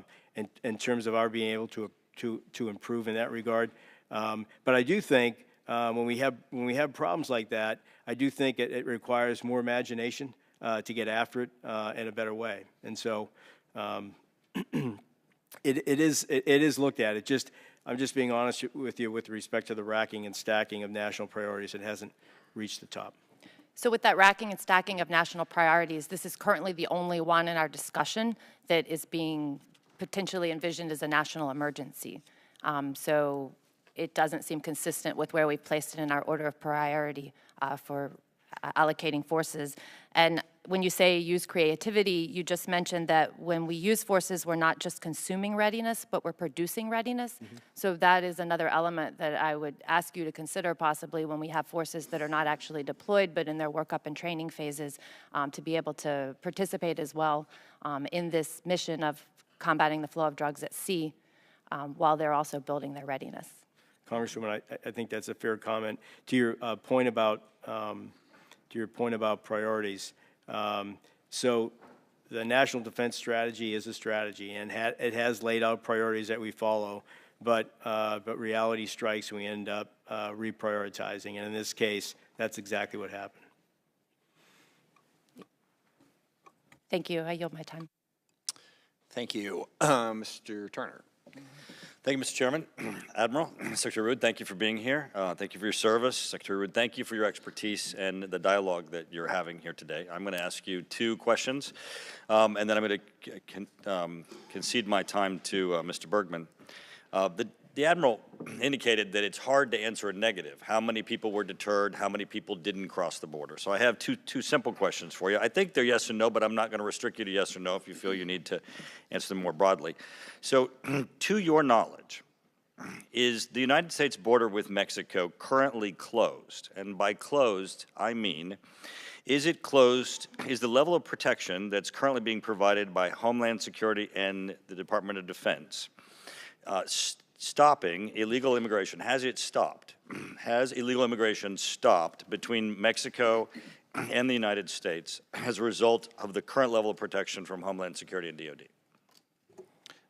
being able to improve in that regard. But I do think when we have problems like that, I do think it requires more imagination to get after it in a better way. And so it is looked at. I'm just being honest with you with respect to the racking and stacking of national priorities. It hasn't reached the top.
So with that racking and stacking of national priorities, this is currently the only one in our discussion that is being potentially envisioned as a national emergency. So it doesn't seem consistent with where we've placed it in our order of priority for allocating forces. And when you say use creativity, you just mentioned that when we use forces, we're not just consuming readiness, but we're producing readiness. Mm-hmm. So that is another element that I would ask you to consider possibly when we have forces that are not actually deployed, but in their workup and training phases, to be able to participate as well in this mission of combating the flow of drugs at sea while they're also building their readiness.
Congresswoman, I think that's a fair comment. To your point about priorities, so the National Defense Strategy is a strategy, and it has laid out priorities that we follow, but reality strikes and we end up reprioritizing, and in this case, that's exactly what happened.
Thank you. I yield my time.
Thank you. Mr. Turner.
Thank you, Mr. Chairman. Admiral, Secretary Rood, thank you for being here. Thank you for your service. Secretary Rood, thank you for your expertise and the dialogue that you're having here today. I'm going to ask you 2 questions, and then I'm going to concede my time to Mr. Bergman. The Admiral indicated that it's hard to answer a negative. How many people were deterred? How many people didn't cross the border? So I have two simple questions for you. I think they're yes or no, but I'm not going to restrict you to yes or no if you feel you need to answer them more broadly. So to your knowledge, is the United States border with Mexico currently closed? And by closed, I mean, is it closed, is the level of protection that's currently being provided by Homeland Security and the Department of Defense stopping illegal immigration? Has it stopped? Has illegal immigration stopped between Mexico and the United States as a result of the current level of protection from Homeland Security and DOD?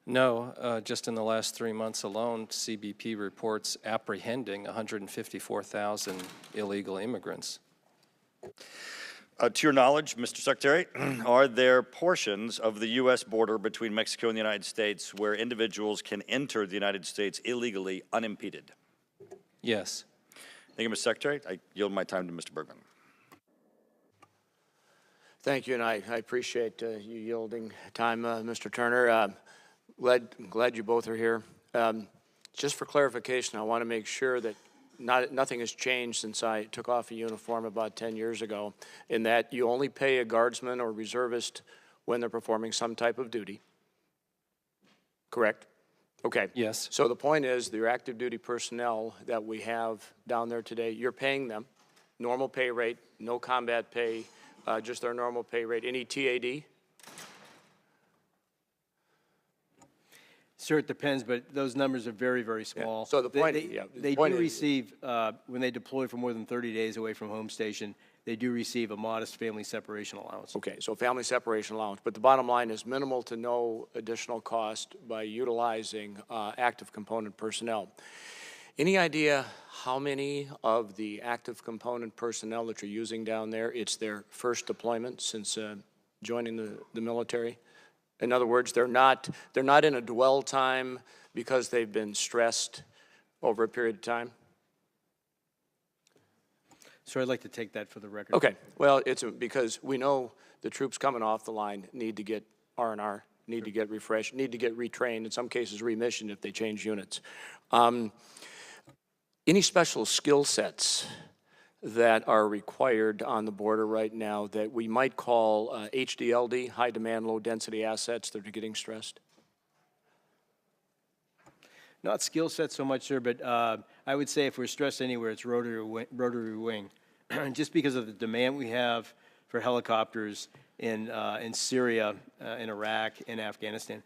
No, just in the last 3 months alone, CBP reports apprehending 154,000 illegal immigrants.
To your knowledge, Mr. Secretary, are there portions of the U.S. border between Mexico and the United States where individuals can enter the United States illegally unimpeded?
Yes.
Thank you, Mr. Secretary. I yield my time to Mr. Bergman.
Thank you, and I appreciate you yielding time, Mr. Turner. Glad you both are here. Just for clarification, I want to make sure that nothing has changed since I took off a uniform about 10 years ago, in that you only pay a guardsman or reservist when they're performing some type of duty. Correct? Okay.
Yes.
So the point is, your active duty personnel that we have down there today, you're paying them normal pay rate, no combat pay, just their normal pay rate. Any TAD?
Sir, it depends, but those numbers are very, very small.
Yeah. So the point,
they do receive, when they deploy for more than 30 days away from home station, they do receive a modest family separation allowance.
Okay, so family separation allowance. But the bottom line is minimal to no additional cost by utilizing active component personnel. Any idea how many of the active component personnel that you're using down there, it's their first deployment since joining the military? In other words, they're not in a dwell time because they've been stressed over a period of time?
So I'd like to take that for the record.
Okay. Well, it's because we know the troops coming off the line need to get R&R, need to get refreshed, need to get retrained, in some cases remissioned if they change units. Any special skill sets that are required on the border right now that we might call HDLD, high demand, low density assets that are getting stressed?
Not skill set so much, sir, but I would say if we're stressed anywhere, it's rotary wing. Just because of the demand we have for helicopters in Syria, in Iraq, in Afghanistan.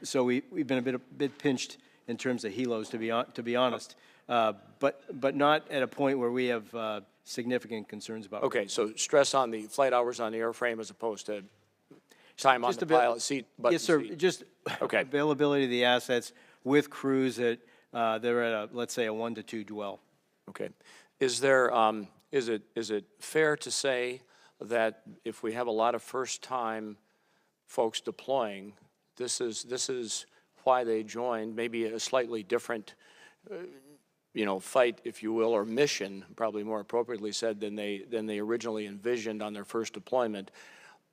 So we've been a bit pinched in terms of helos, to be honest. But not at a point where we have significant concerns about.
Okay, so stress on the flight hours on the airframe as opposed to time on the pilot seat.
Yes, sir.
Seat.
Just
okay.
Availability of the assets with crews that they're at let's say a 1 to 2 dwell.
Okay. Is there is it fair to say that if we have a lot of first-time folks deploying, this is why they joined, maybe a slightly different fight, if you will, or mission, probably more appropriately said, than they originally envisioned on their first deployment.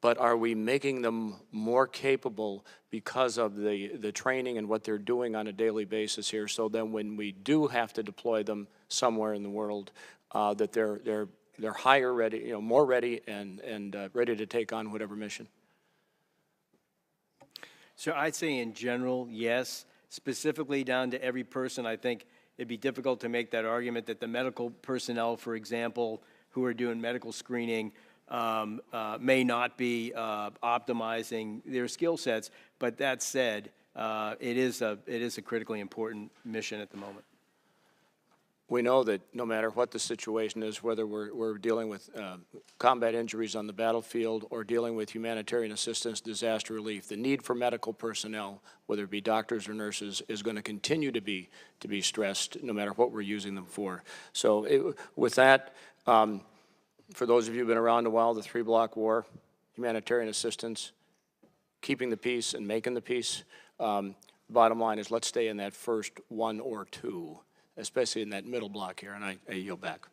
But are we making them more capable because of the training and what they're doing on a daily basis here, so then when we do have to deploy them somewhere in the world, that they're higher ready, more ready and ready to take on whatever mission?
So I'd say in general, yes. Specifically down to every person, I think it'd be difficult to make that argument that the medical personnel, for example, who are doing medical screening may not be optimizing their skill sets. But that said, it is a critically important mission at the moment.
We know that no matter what the situation is, whether we're dealing with combat injuries on the battlefield or dealing with humanitarian assistance, disaster relief, the need for medical personnel, whether it be doctors or nurses, is going to continue to be stressed no matter what we're using them for. So with that, for those of you who've been around a while, the 3-block war, humanitarian assistance, keeping the peace and making the peace, Bottom line is, let's stay in that first one or two, especially in that middle block here, and I yield back.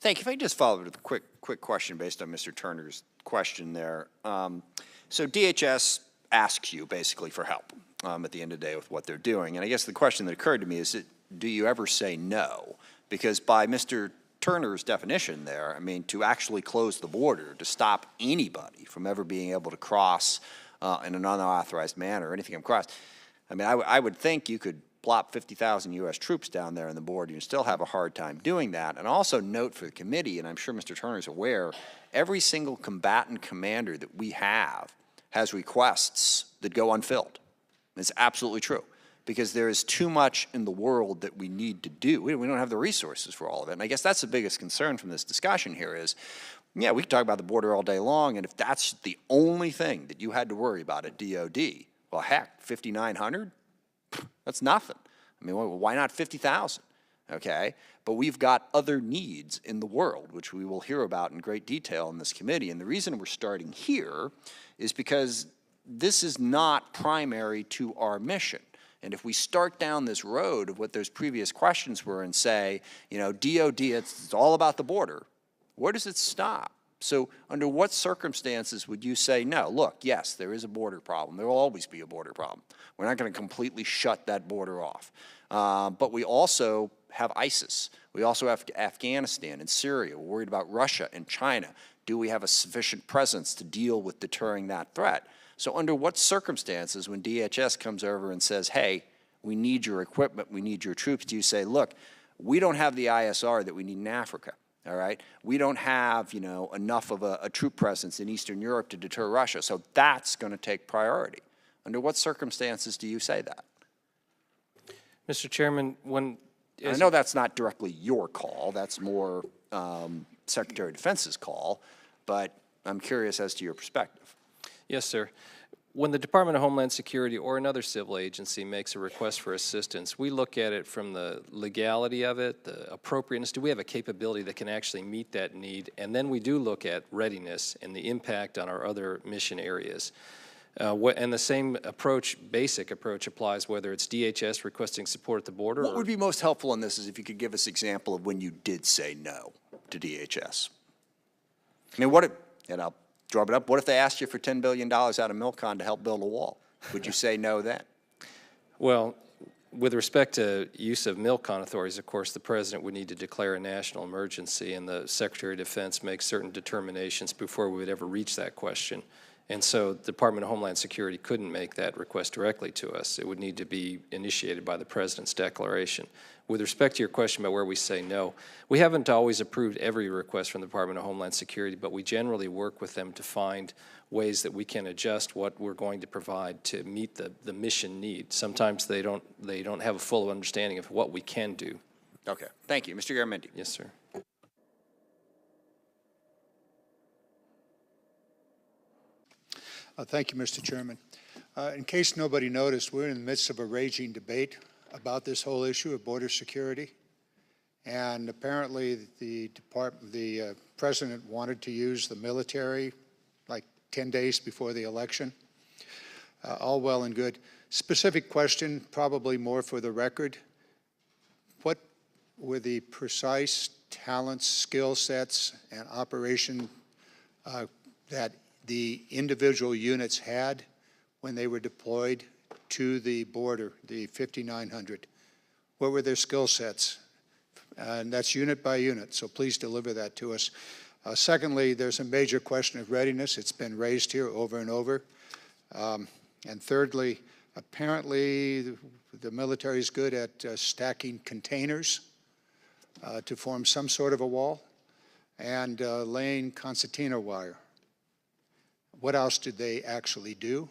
Thank you. If I could just follow up with a quick question based on Mr. Turner's question there. So DHS asks you basically for help at the end of the day with what they're doing. And I guess the question that occurred to me is, do you ever say no? Because by Mr. Turner's definition there, I mean, to actually close the border, to stop anybody from ever being able to cross in an unauthorized manner or anything across, I mean, I would think you could plop 50,000 U.S. troops down there on the border, you still have a hard time doing that. And also note for the committee, and I'm sure Mr. Turner's aware, every single combatant commander that we have has requests that go unfilled. It's absolutely true, because there is too much in the world that we need to do. We don't have the resources for all of it. And I guess that's the biggest concern from this discussion here is, yeah, we can talk about the border all day long, and if that's the only thing that you had to worry about at DOD, well, heck, 5,900? That's nothing. I mean, why not 50,000? Okay? But we've got other needs in the world, which we will hear about in great detail in this committee. And the reason we're starting here is because this is not primary to our mission. And if we start down this road of what those previous questions were and say, you know, DOD, it's all about the border, where does it stop? So under what circumstances would you say, no, look, yes, there is a border problem. There will always be a border problem. We're not going to completely shut that border off. But we also have ISIS. We also have Afghanistan and Syria. We're worried about Russia and China. Do we have a sufficient presence to deal with deterring that threat? So under what circumstances, when DHS comes over and says, hey, we need your equipment, we need your troops, do you say, look, we don't have the ISR that we need in Africa? All right, we don't have, you know, enough of a troop presence in Eastern Europe to deter Russia, so that's going to take priority. Under what circumstances do you say that?
Mr. Chairman,
I know that's not directly your call. That's more Secretary of Defense's call, but I'm curious as to your perspective.
Yes, sir. When the Department of Homeland Security or another civil agency makes a request for assistance, we look at it from the legality of it, the appropriateness. Do we have a capability that can actually meet that need? And then we do look at readiness and the impact on our other mission areas. And the same approach, basic approach, applies whether it's DHS requesting support at the border.
What would be most helpful in this is if you could give us an example of when you did say no to DHS. I mean, and I'll draw it up, what if they asked you for $10 billion out of Milcon to help build a wall? Would you say no then?
Well, with respect to use of Milcon authorities, of course, the President would need to declare a national emergency, and the Secretary of Defense makes certain determinations before we would ever reach that question. And so the Department of Homeland Security couldn't make that request directly to us. It would need to be initiated by the President's declaration. With respect to your question about where we say no, we haven't always approved every request from the Department of Homeland Security, but we generally work with them to find ways that we can adjust what we're going to provide to meet the mission need. Sometimes they don't have a full understanding of what we can do.
Okay, thank you. Mr. Garamendi.
Yes, sir.
Thank you, Mr. Chairman. In case nobody noticed, we're in the midst of a raging debate about this whole issue of border security. And apparently the President wanted to use the military like 10 days before the election. All well and good. Specific question, probably more for the record. What were the precise talents, skill sets, and operation that the individual units had when they were deployed to the border, the 5,900? What were their skill sets? And that's unit by unit, so please deliver that to us. Secondly, there's a major question of readiness. It's been raised here over and over. And thirdly, apparently the military is good at stacking containers to form some sort of a wall and laying concertina wire. What else did they actually do?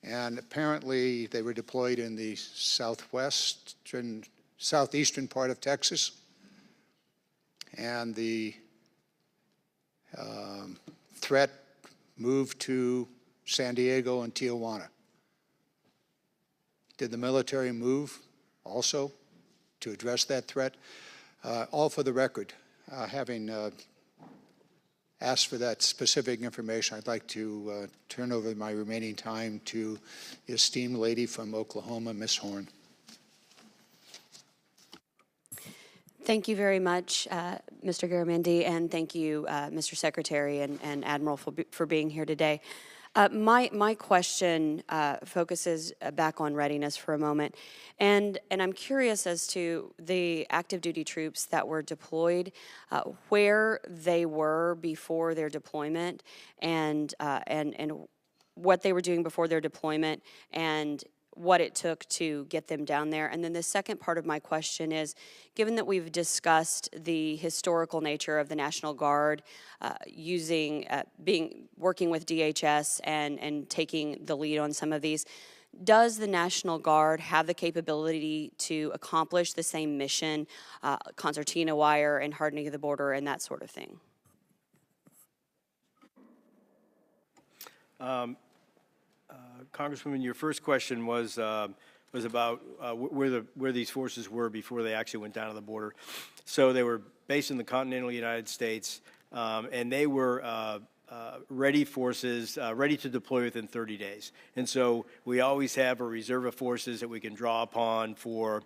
And apparently they were deployed in the southeastern part of Texas. And the threat moved to San Diego and Tijuana. Did the military move also to address that threat? All for the record, having ask for that specific information, I'd like to turn over my remaining time to the esteemed lady from Oklahoma, Ms. Horn.
Thank you very much, Mr. Garamendi, and thank you, Mr. Secretary and Admiral, for being here today. My question focuses back on readiness for a moment, and I'm curious as to the active duty troops that were deployed, where they were before their deployment, and what they were doing before their deployment, and what it took to get them down there. And then the second part of my question is, given that we've discussed the historical nature of the National Guard working with DHS and taking the lead on some of these, does the National Guard have the capability to accomplish the same mission, concertina wire and hardening of the border and that sort of thing?
Congresswoman, your first question was about where these forces were before they actually went down to the border. So they were based in the continental United States, and they were ready forces, ready to deploy within 30 days. And so we always have a reserve of forces that we can draw upon for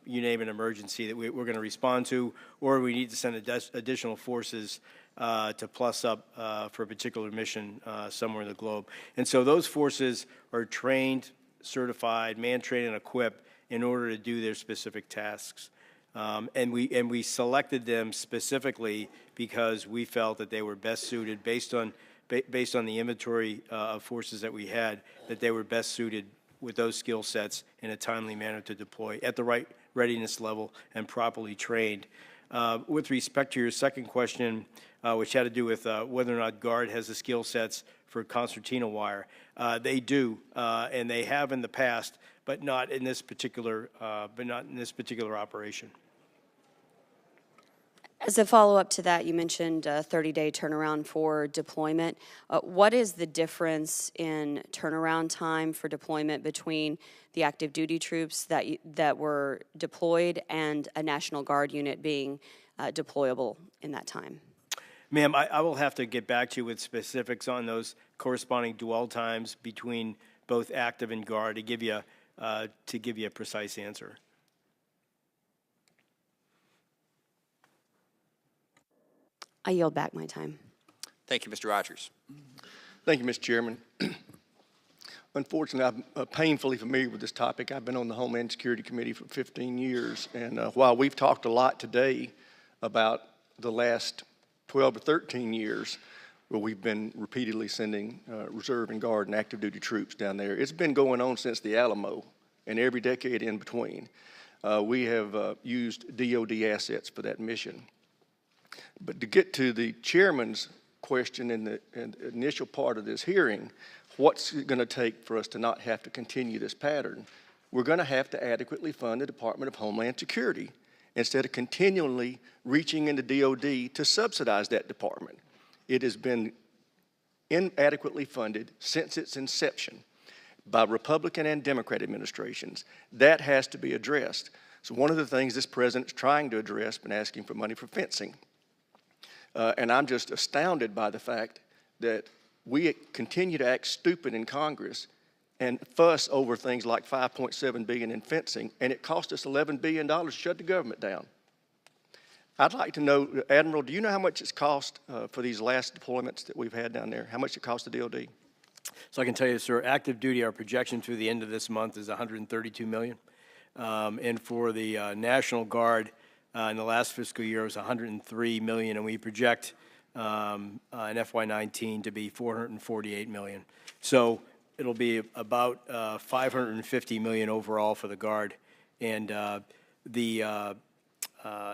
you name an emergency that we're going to respond to, or we need to send additional forces to plus up for a particular mission somewhere in the globe. And so those forces are trained, certified, man-trained, and equipped in order to do their specific tasks. And we selected them specifically because we felt that they were best suited, based on the inventory of forces that we had, that they were best suited with those skill sets in a timely manner to deploy at the right readiness level and properly trained. With respect to your second question, which had to do with whether or not Guard has the skill sets for concertina wire, they do, and they have in the past, but not in this particular operation.
As a follow-up to that, you mentioned a 30-day turnaround for deployment. What is the difference in turnaround time for deployment between the active duty troops that were deployed and a National Guard unit being deployable in that time?
Ma'am, I will have to get back to you with specifics on those corresponding dwell times between both active and Guard to give you a precise answer.
I yield back my time.
Thank you, Mr. Rogers.
Thank you, Mr. Chairman. Unfortunately, I'm painfully familiar with this topic. I've been on the Homeland Security Committee for 15 years, and while we've talked a lot today about the last 12 or 13 years where we've been repeatedly sending reserve and Guard and active duty troops down there, it's been going on since the Alamo and every decade in between. We have used DOD assets for that mission. But to get to the chairman's question in the initial part of this hearing, what's it going to take for us to not have to continue this pattern? We're going to have to adequately fund the Department of Homeland Security instead of continually reaching into DOD to subsidize that department. It has been inadequately funded since its inception by Republican and Democrat administrations. That has to be addressed. So one of the things this president's trying to address has been asking for money for fencing. And I'm just astounded by the fact that we continue to act stupid in Congress and fuss over things like $5.7 billion in fencing, and it cost us $11 billion to shut the government down. I'd like to know, Admiral, do you know how much it's cost for these last deployments that we've had down there? How much it cost the DOD?
So I can tell you, sir, active duty, our projection through the end of this month is $132 million. And for the National Guard, in the last fiscal year, it was $103 million, and we project in FY19 to be $448 million. So it'll be about $550 million overall for the Guard. And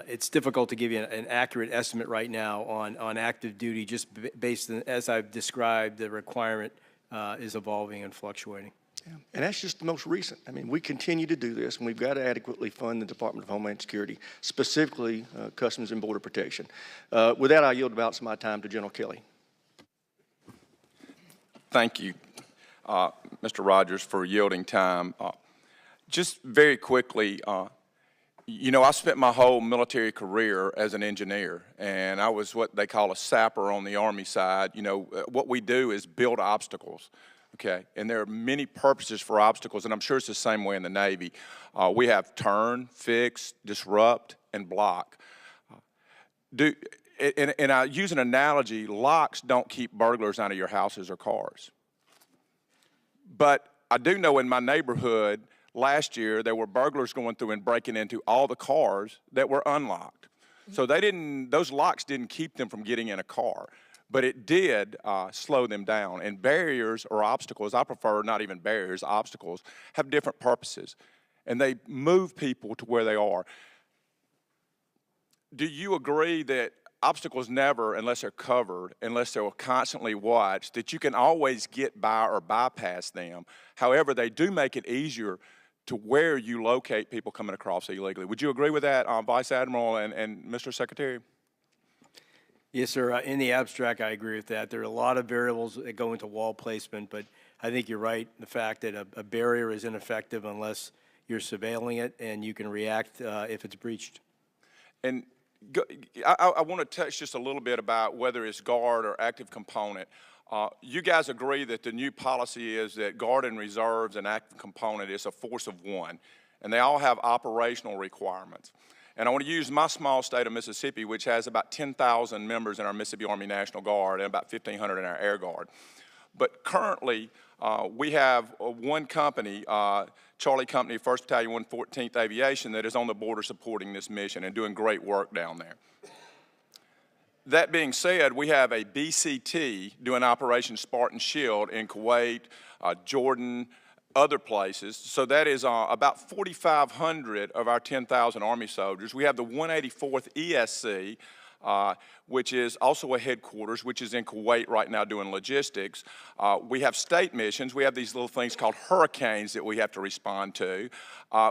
it's difficult to give you an accurate estimate right now on active duty, just based on, as I've described, the requirement is evolving and fluctuating.
Yeah. And that's just the most recent. I mean, we continue to do this, and we've got to adequately fund the Department of Homeland Security, specifically Customs and Border Protection. With that, I yield the balance of my time to General Kelly.
Thank you, Mr. Rogers, for yielding time. Just very quickly, You know, I spent my whole military career as an engineer, and I was what they call a sapper on the Army side. You know, what we do is build obstacles, okay? And there are many purposes for obstacles, and I'm sure it's the same way in the Navy. We have turn, fix, disrupt, and block. And I use an analogy, locks don't keep burglars out of your houses or cars. But I do know in my neighborhood, last year, there were burglars going through and breaking into all the cars that were unlocked. So those locks didn't keep them from getting in a car, but it did slow them down. And barriers or obstacles, I prefer not even barriers, obstacles, have different purposes. And they move people to where they are. Do you agree that obstacles never, unless they're covered, unless they're constantly watched, that you can always get by or bypass them? However, they do make it easier to where you locate people coming across illegally. Would you agree with that, Vice Admiral and Mr. Secretary?
Yes, sir. In the abstract, I agree with that. There are a lot of variables that go into wall placement, but I think you're right. The fact that a barrier is ineffective unless you're surveilling it and you can react if it's breached.
And I want to touch just a little bit about whether it's guard or active component. You guys agree that the new policy is that guard and reserves and active component is a force of one, and they all have operational requirements. And I want to use my small state of Mississippi, which has about 10,000 members in our Mississippi Army National Guard and about 1,500 in our Air Guard. But currently, we have one company, Charlie Company, 1st Battalion, 114th Aviation, that is on the border supporting this mission and doing great work down there. That being said, we have a BCT doing Operation Spartan Shield in Kuwait, Jordan, other places. So that is about 4,500 of our 10,000 Army soldiers. We have the 184th ESC, which is also a headquarters, which is in Kuwait right now doing logistics. We have state missions. We have these little things called hurricanes that we have to respond to.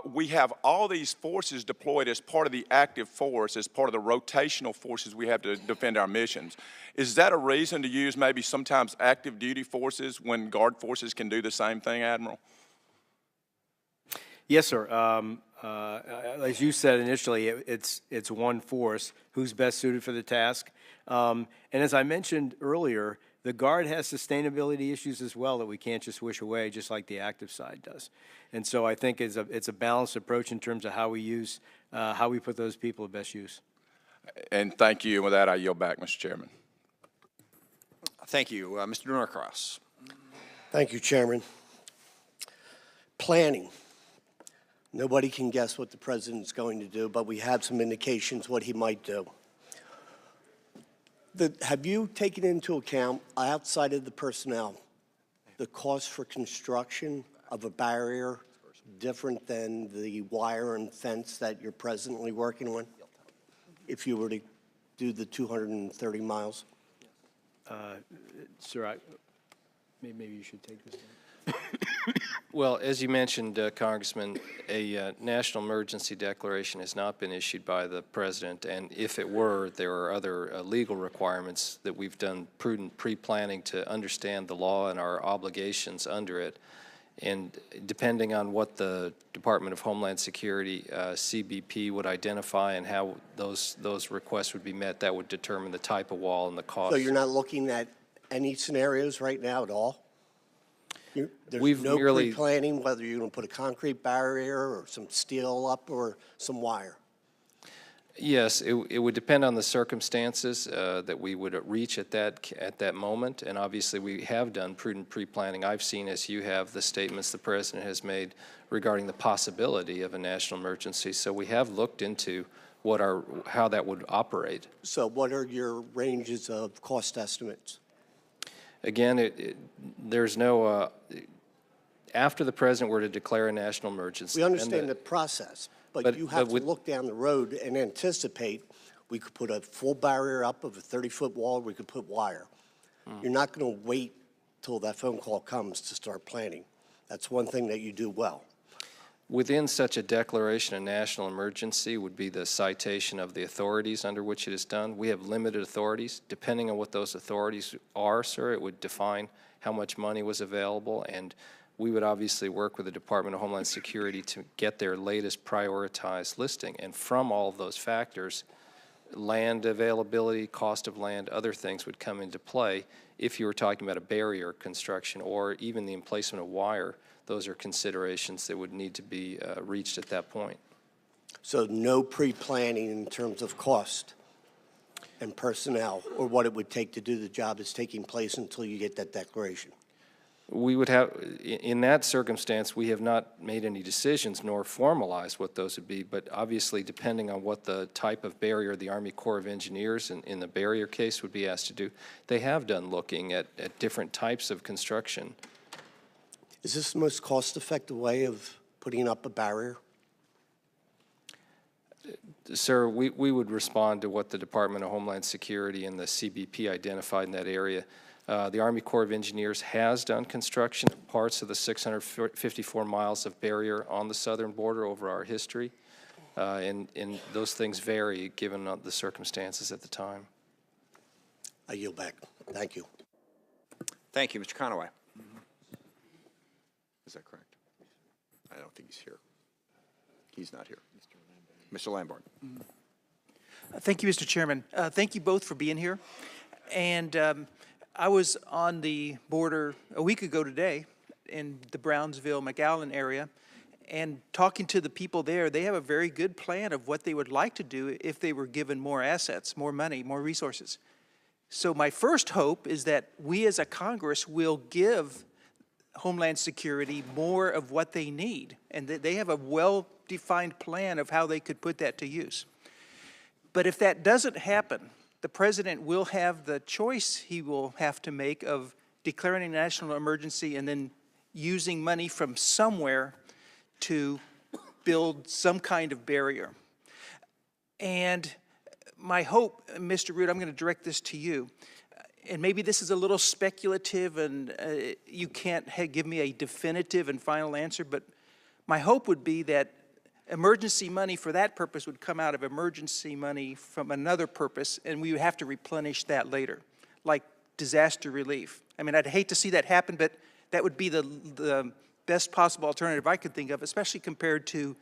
We have all these forces deployed as part of the active force, as part of the rotational forces we have to defend our missions. Is that a reason to use maybe sometimes active duty forces when guard forces can do the same thing, Admiral?
Yes, sir. As you said initially, it's one force who's best suited for the task. And as I mentioned earlier, the Guard has sustainability issues as well that we can't just wish away, just like the active side does. And so I think it's a balanced approach in terms of how we put those people to best use.
And thank you. And with that, I yield back, Mr. Chairman.
Thank you. Mr. Norcross.
Thank you, Chairman. Planning. Nobody can guess what the president's going to do, but we have some indications what he might do. Have you taken into account, outside of the personnel, the cost for construction of a barrier different than the wire and fence that you're presently working on, if you were to do the 230 miles?
Sir, maybe you should take this one.
Well, as you mentioned, Congressman, a national emergency declaration has not been issued by the President, and if it were, there are other legal requirements that we've done prudent pre-planning to understand the law and our obligations under it. And depending on what the Department of Homeland Security, CBP, would identify and how those requests would be met, that would determine the type of wall and the cost.
So you're not looking at any scenarios right now at all?
We've
no
merely
pre-planning whether you're going to put a concrete barrier or some steel up or some wire?
Yes, it would depend on the circumstances that we would reach at that moment, and obviously we have done prudent pre-planning. I've seen, as you have, the statements the President has made regarding the possibility of a national emergency, so we have looked into how that would operate.
So what are your ranges of cost estimates?
Again, there's no, after the President were to declare a national emergency.
We understand the process, but you have to look down the road and anticipate. We could put a full barrier up of a 30-foot wall, we could put wire. You're not going to wait till that phone call comes to start planning. That's one thing that you do well.
Within such a declaration, a national emergency would be the citation of the authorities under which it is done. We have limited authorities. Depending on what those authorities are, sir, it would define how much money was available, and we would obviously work with the Department of Homeland Security to get their latest prioritized listing. And from all of those factors, land availability, cost of land, other things would come into play. If you were talking about a barrier construction or even the emplacement of wire, those are considerations that would need to be reached at that point.
So no pre-planning in terms of cost and personnel or what it would take to do the job is taking place until you get that declaration?
We would have, in that circumstance, we have not made any decisions nor formalized what those would be, but obviously depending on what the type of barrier the Army Corps of Engineers in the barrier case would be asked to do, they have done looking at different types of construction.
Is this the most cost-effective way of putting up a barrier?
Sir, we would respond to what the Department of Homeland Security and the CBP identified in that area. The Army Corps of Engineers has done construction of parts of the 654 miles of barrier on the southern border over our history, and those things vary given the circumstances at the time.
I yield back. Thank you.
Thank you, Mr. Conaway. Is that correct? I don't think he's here. He's not here. Mr. Lamborn.
Thank you, Mr. Chairman. Thank you both for being here. And I was on the border a week ago today in the Brownsville-McAllen area, and talking to the people there, they have a very good plan of what they would like to do if they were given more assets, more money, more resources. So my first hope is that we as a Congress will give Homeland Security more of what they need, and that they have a well-defined plan of how they could put that to use. But if that doesn't happen, the President will have the choice he will have to make of declaring a national emergency and then using money from somewhere to build some kind of barrier. And my hope, Mr. Root, I'm going to direct this to you, and maybe this is a little speculative and you can't give me a definitive and final answer, but my hope would be that emergency money for that purpose would come out of emergency money from another purpose, and we would have to replenish that later, like disaster relief. I mean, I'd hate to see that happen, but that would be the best possible alternative I could think of, especially compared to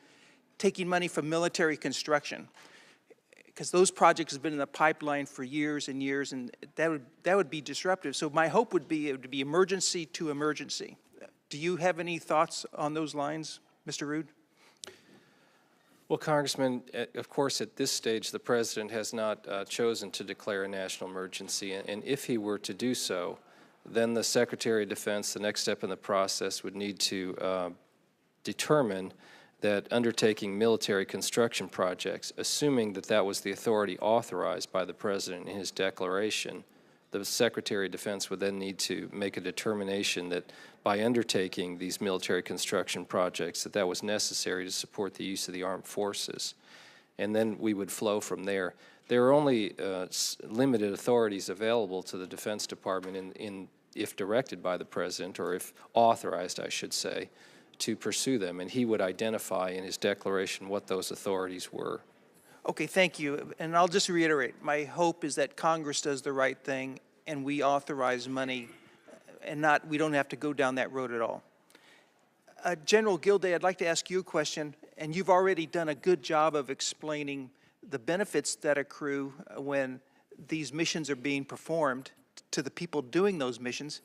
taking money from military construction, because those projects have been in the pipeline for years and years, and that would be disruptive. So my hope would be it would be emergency to emergency. Do you have any thoughts on those lines, Mr. Rood?
Well, Congressman, of course, at this stage, the President has not chosen to declare a national emergency, and if he were to do so, then the Secretary of Defense, the next step in the process, would need to determine that undertaking military construction projects, assuming that that was the authority authorized by the President in his declaration, the Secretary of Defense would then need to make a determination that by undertaking these military construction projects that was necessary to support the use of the armed forces. And then we would flow from there. There are only limited authorities available to the Defense Department if directed by the President, or if authorized, I should say, to pursue them, and he would identify in his declaration what those authorities were.
Okay, thank you. And I'll just reiterate, my hope is that Congress does the right thing and we authorize money and we don't have to go down that road at all. General Gilday, I'd like to ask you a question, and you've already done a good job of explaining the benefits that accrue when these missions are being performed to the people doing those missions.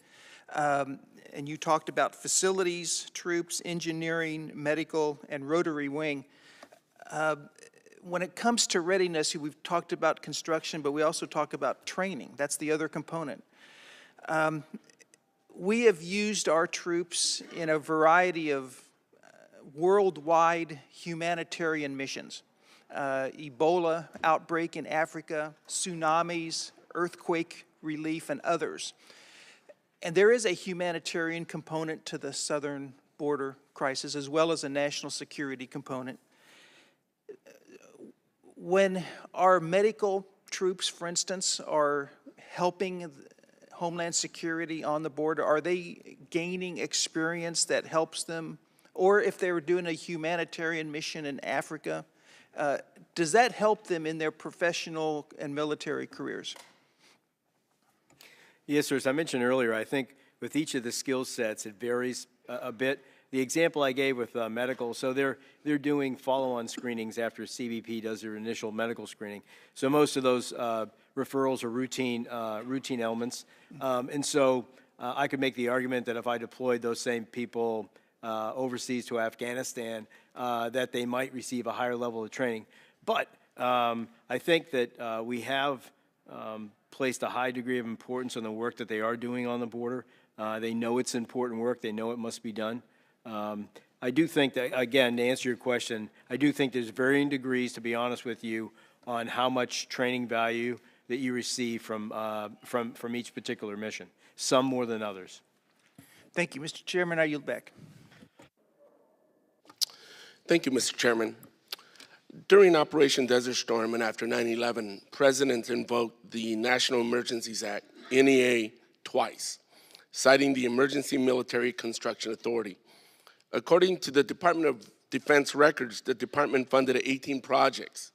And you talked about facilities, troops, engineering, medical, and rotary wing. When it comes to readiness, we've talked about construction, but we also talk about training. That's the other component. We have used our troops in a variety of worldwide humanitarian missions. Ebola outbreak in Africa, tsunamis, earthquake relief, and others. And there is a humanitarian component to the southern border crisis, as well as a national security component. When our medical troops, for instance, are helping Homeland Security on the border, are they gaining experience that helps them? Or if they were doing a humanitarian mission in Africa, does that help them in their professional and military careers?
Yes, sir. As I mentioned earlier, I think with each of the skill sets, it varies a bit. The example I gave with medical, so they're doing follow-on screenings after CBP does their initial medical screening. So most of those referrals are routine elements, and so I could make the argument that if I deployed those same people overseas to Afghanistan, that they might receive a higher level of training. But I think that we have placed a high degree of importance on the work that they are doing on the border. They know it's important work. They know it must be done. I do think that, again, to answer your question, I do think there's varying degrees, to be honest with you, on how much training value that you receive from each particular mission, some more than others.
Thank you, Mr. Chairman. I yield back.
Thank you, Mr. Chairman. During Operation Desert Storm and after 9/11, President invoked the National Emergencies Act, NEA, twice, citing the Emergency Military Construction Authority. According to the Department of Defense records, the department funded 18 projects.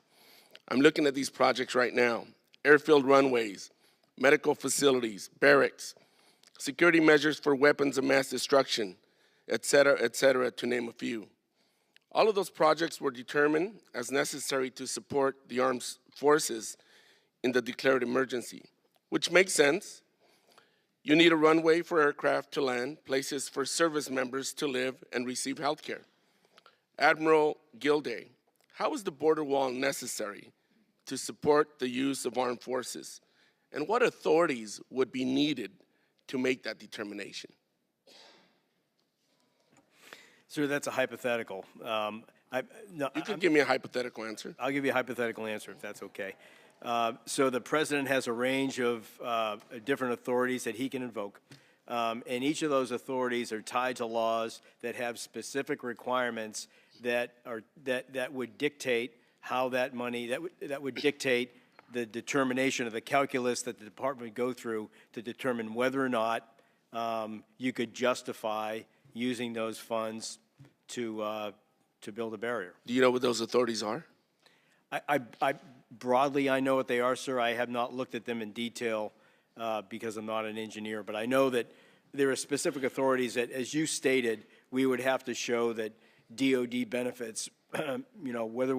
I'm looking at these projects right now: airfield runways, medical facilities, barracks, security measures for weapons of mass destruction, et cetera, to name a few. All of those projects were determined as necessary to support the armed forces in the declared emergency, which makes sense. You need a runway for aircraft to land, places for service members to live and receive health care. Admiral Gilday, how is the border wall necessary to support the use of armed forces? And what authorities would be needed to make that determination?
Sir, that's a hypothetical.
You can give me a hypothetical answer.
I'll give you a hypothetical answer if that's okay. So the president has a range of different authorities that he can invoke. And each of those authorities are tied to laws that have specific requirements that would dictate how that money, that would dictate the determination of the calculus that the department would go through to determine whether or not you could justify using those funds to build a barrier.
Do you know what those authorities are?
Broadly, I know what they are, sir. I have not looked at them in detail because I'm not an engineer, but I know that there are specific authorities that, as you stated, we would have to show that DOD benefits, you know, whether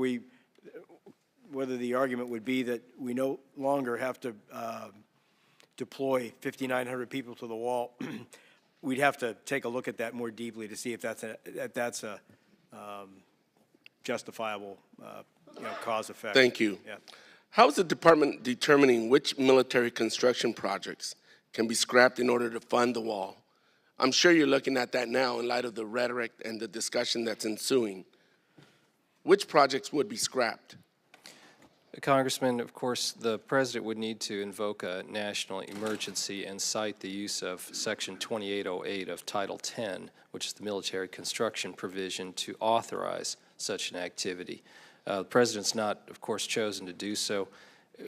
the argument would be that we no longer have to deploy 5,900 people to the wall. We'd have to take a look at that more deeply to see if that's a justifiable cause effect.
Thank you.
Yeah.
How is the department determining which military construction projects can be scrapped in order to fund the wall? I'm sure you're looking at that now in light of the rhetoric and the discussion that's ensuing. Which projects would be scrapped?
Congressman, of course, the president would need to invoke a national emergency and cite the use of Section 2808 of Title 10, which is the military construction provision, to authorize such an activity. The president's not, of course, chosen to do so.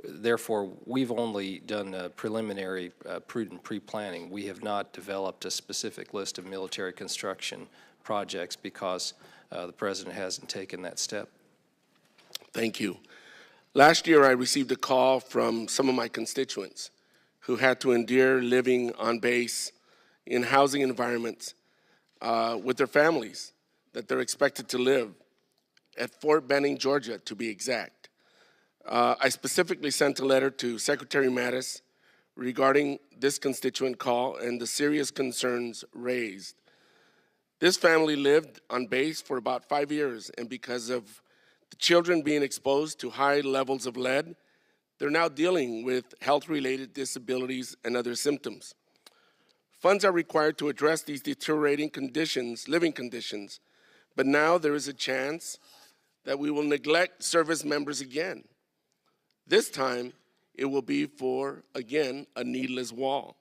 Therefore, we've only done preliminary prudent pre-planning. We have not developed a specific list of military construction projects because the president hasn't taken that step.
Thank you. Last year, I received a call from some of my constituents who had to endure living on base in housing environments with their families that they're expected to live at Fort Benning, Georgia, to be exact. I specifically sent a letter to Secretary Mattis regarding this constituent call and the serious concerns raised. This family lived on base for about 5 years, and because of the children being exposed to high levels of lead, they're now dealing with health-related disabilities and other symptoms. Funds are required to address these deteriorating conditions, living conditions, but now there is a chance that we will neglect service members again. This time, it will be for, again, a needless wall.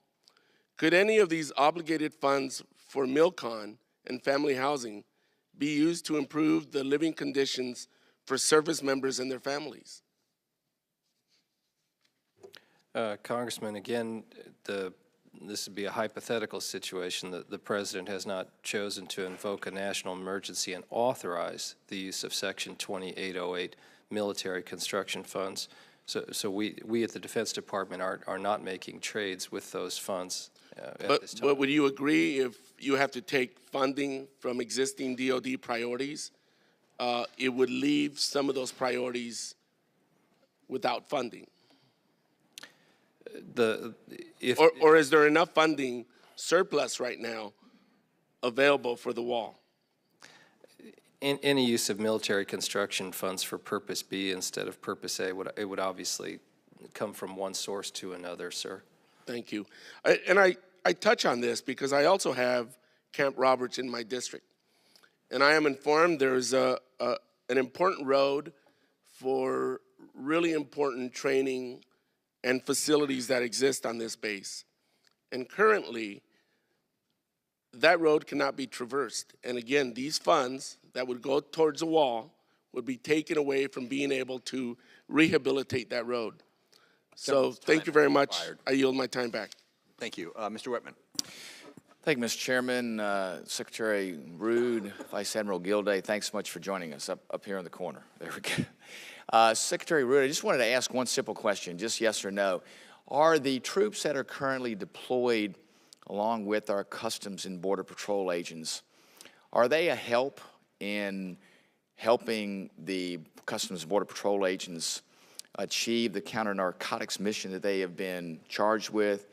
Could any of these obligated funds for MilCon and family housing be used to improve the living conditions for service members and their families?
Congressman, again, this would be a hypothetical situation. The president has not chosen to invoke a national emergency and authorize the use of Section 2808 military construction funds. So we at the Defense Department are not making trades with those funds. at this time.
But would you agree if you have to take funding from existing DoD priorities, it would leave some of those priorities without funding? Or is there enough funding surplus right now available for the wall?
Any use of military construction funds for Purpose B instead of Purpose A, it would obviously come from one source to another, sir.
Thank you. I touch on this because I also have Camp Roberts in my district. And I am informed there's an important road for really important training and facilities that exist on this base. And currently, that road cannot be traversed. And again, these funds that would go towards the wall would be taken away from being able to rehabilitate that road. So thank you very much. I yield my time back.
Thank you. Mr. Whitman.
Thank you, Mr. Chairman. Secretary Rude, Vice Admiral Gilday, thanks so much for joining us up here in the corner. There we go. Secretary Rude, I just wanted to ask one simple question, just yes or no. Are the troops that are currently deployed along with our Customs and Border Patrol agents, are they a help in helping the Customs and Border Patrol agents achieve the counter-narcotics mission that they have been charged with?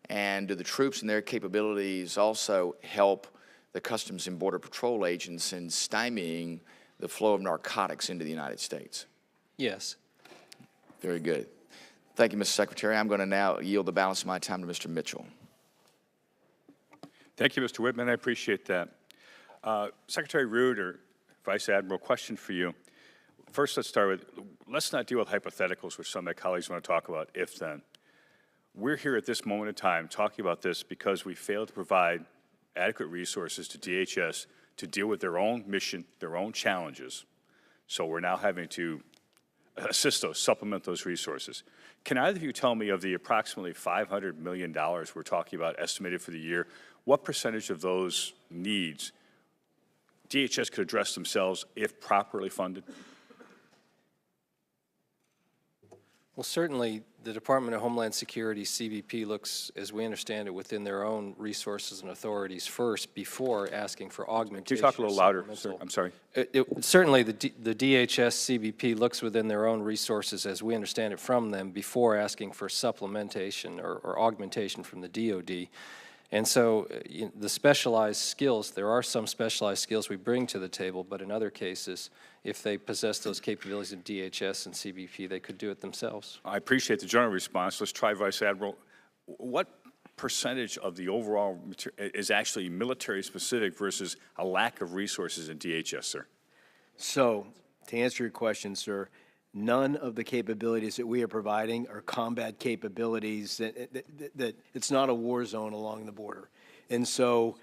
And do the troops and their capabilities also help the Customs and Border Patrol agents in stymieing the flow of narcotics into the United States?
Yes.
Very good. Thank you, Mr. Secretary. I'm going to now yield the balance of my time to Mr. Mitchell.
Thank you, Mr. Whitman. I appreciate that. Secretary Rude or Vice Admiral, question for you. First, let's start with, let's not deal with hypotheticals, which some of my colleagues want to talk about, if then. We're here at this moment in time talking about this because we failed to provide adequate resources to DHS to deal with their own mission, their own challenges. So we're now having to assist those, supplement those resources. Can either of you tell me of the approximately $500 million we're talking about estimated for the year, what percentage of those needs DHS could address themselves if properly funded?
Well, certainly the Department of Homeland Security, CBP, looks, as we understand it, within their own resources and authorities first before asking for augmentation.
Can you talk a little louder, sir? I'm sorry.
Certainly the DHS, CBP looks within their own resources, as we understand it from them, before asking for supplementation or augmentation from the DOD. And so the specialized skills, there are some specialized skills we bring to the table, but in other cases, if they possess those capabilities of DHS and CBP, they could do it themselves.
I appreciate the general response. Let's try Vice Admiral. What percentage of the overall is actually military specific versus a lack of resources in DHS, sir?
So, to answer your question, sir, none of the capabilities that we are providing are combat capabilities that it's not a war zone along the border. And so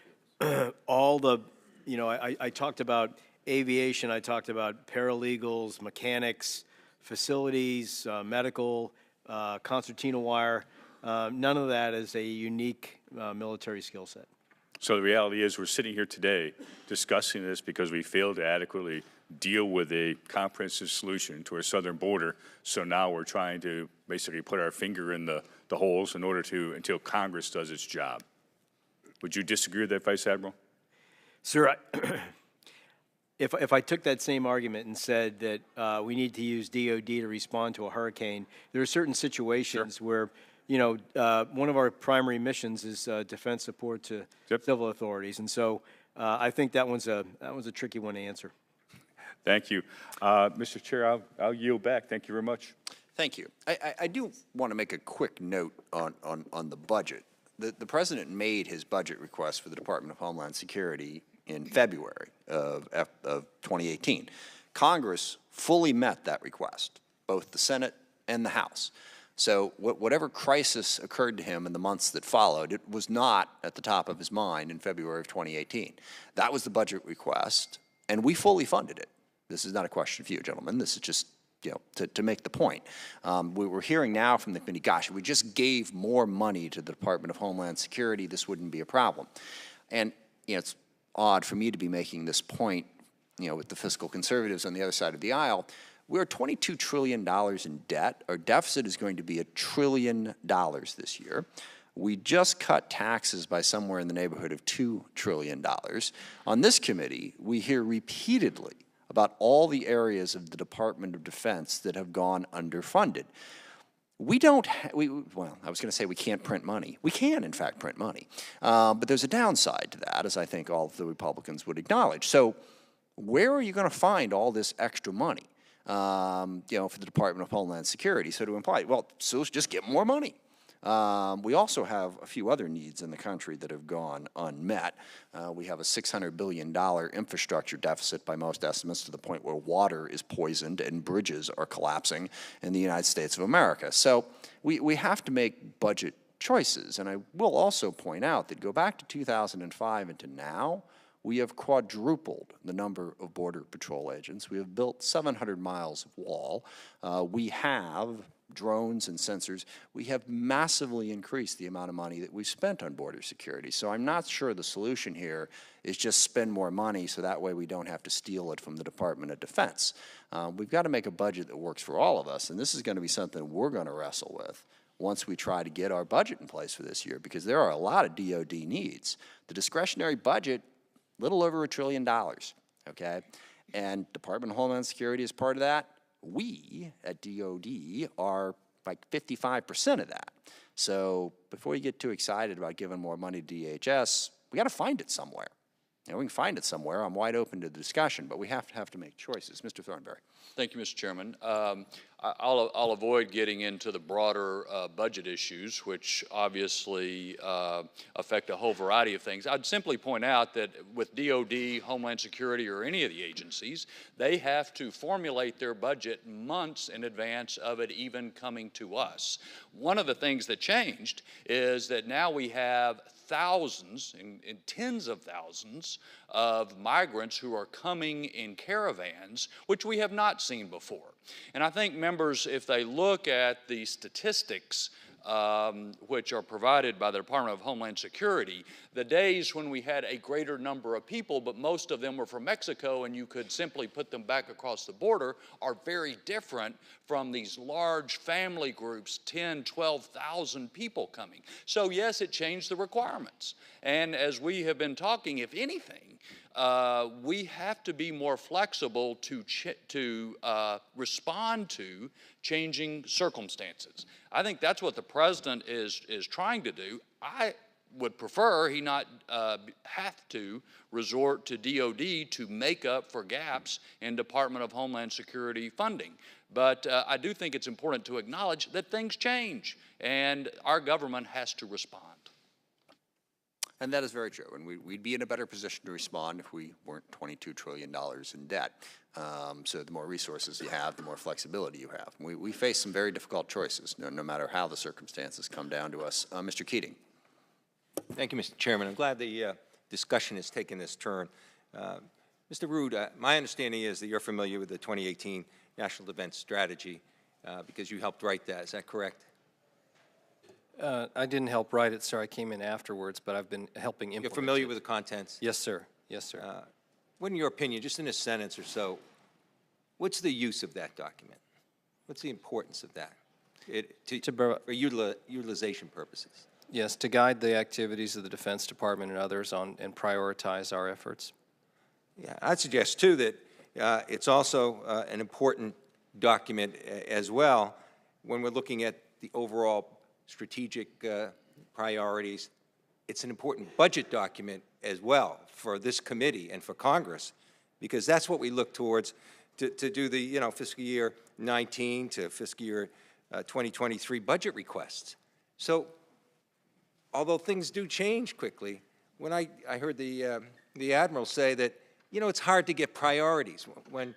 all the, I talked about aviation, I talked about paralegals, mechanics, facilities, medical, concertina wire. None of that is a unique military skill set.
So the reality is we're sitting here today discussing this because we failed to adequately deal with a comprehensive solution to our southern border. So now we're trying to basically put our finger in the holes in order to, until Congress does its job. Would you disagree with that, Vice Admiral?
Sir, if I took that same argument and said that we need to use DOD to respond to a hurricane, there are certain situations where, one of our primary missions is defense support to civil authorities. And so I think that one's a tricky one to answer.
Thank you. Mr. Chair, I'll yield back. Thank you very much.
Thank you. I do want to make a quick note on the budget. The President made his budget request for the Department of Homeland Security in February of 2018. Congress fully met that request, both the Senate and the House. So whatever crisis occurred to him in the months that followed, it was not at the top of his mind in February of 2018. That was the budget request, and we fully funded it. This is not a question for you, gentlemen. This is just, to make the point. We're hearing now from the committee, gosh, if we just gave more money to the Department of Homeland Security, this wouldn't be a problem. And, it's odd for me to be making this point, with the fiscal conservatives on the other side of the aisle. We're $22 trillion in debt. Our deficit is going to be $1 trillion this year. We just cut taxes by somewhere in the neighborhood of $2 trillion. On this committee, we hear repeatedly about all the areas of the Department of Defense that have gone underfunded. We don't, well, I was going to say we can't print money. We can, in fact, print money. But there's a downside to that, as I think all of the Republicans would acknowledge. So where are you going to find all this extra money, for the Department of Homeland Security? So to imply, well, so just get more money. We also have a few other needs in the country that have gone unmet. We have a $600 billion infrastructure deficit by most estimates, to the point where water is poisoned and bridges are collapsing in the United States of America. So we have to make budget choices. And I will also point out that go back to 2005 and to now, we have quadrupled the number of Border Patrol agents. We have built 700 miles of wall. We have drones and sensors. We have massively increased the amount of money that we've spent on border security. So I'm not sure the solution here is just spend more money so that way we don't have to steal it from the Department of Defense. We've got to make a budget that works for all of us, and this is going to be something we're going to wrestle with once we try to get our budget in place for this year, because there are a lot of DOD needs. The discretionary budget, little over $1 trillion, okay? And Department of Homeland Security is part of that. We at DOD are like 55% of that. So before you get too excited about giving more money to DHS, we got to find it somewhere. We can find it somewhere. I'm wide open to the discussion, but we have to make choices. Mr. Thornberry.
Thank you, Mr. Chairman. I'll avoid getting into the broader budget issues, which obviously affect a whole variety of things. I'd simply point out that with DOD, Homeland Security, or any of the agencies, they have to formulate their budget months in advance of it even coming to us. One of the things that changed is that now we have thousands, in tens of thousands of migrants who are coming in caravans, which we have not seen before. And I think members, if they look at the statistics which are provided by the Department of Homeland Security, the days when we had a greater number of people, but most of them were from Mexico and you could simply put them back across the border, are very different from these large family groups, 10, 12,000 people coming. So yes, it changed the requirements. And as we have been talking, if anything, we have to be more flexible to respond to changing circumstances. I think that's what the president is trying to do. I would prefer he not have to resort to DOD to make up for gaps in Department of Homeland Security funding. But I do think it's important to acknowledge that things change, and our government has to respond.
And that is very true. And we'd be in a better position to respond if we weren't $22 trillion in debt. So the more resources you have, the more flexibility you have. We face some very difficult choices, no matter how the circumstances come down to us. Mr. Keating.
Thank you, Mr. Chairman. I'm glad the discussion has taken this turn. Mr. Rood, my understanding is that you're familiar with the 2018 National Defense Strategy because you helped write that. Is that correct?
I didn't help write it, sir. I came in afterwards, but I've been helping implement it.
You're familiar with the contents?
Yes, sir. Yes, sir.
What, in your opinion, just in a sentence or so, what's the use of that document? What's the importance of that for utilization purposes?
Yes, to guide the activities of the Defense Department and others and prioritize our efforts.
Yeah, I'd suggest, too, that it's also an important document as well when we're looking at the overall strategic priorities. It's an important budget document as well for this committee and for Congress, because that's what we look towards to do the fiscal year 19 to fiscal year 2023 budget requests. So although things do change quickly, when I heard the Admiral say that, it's hard to get priorities when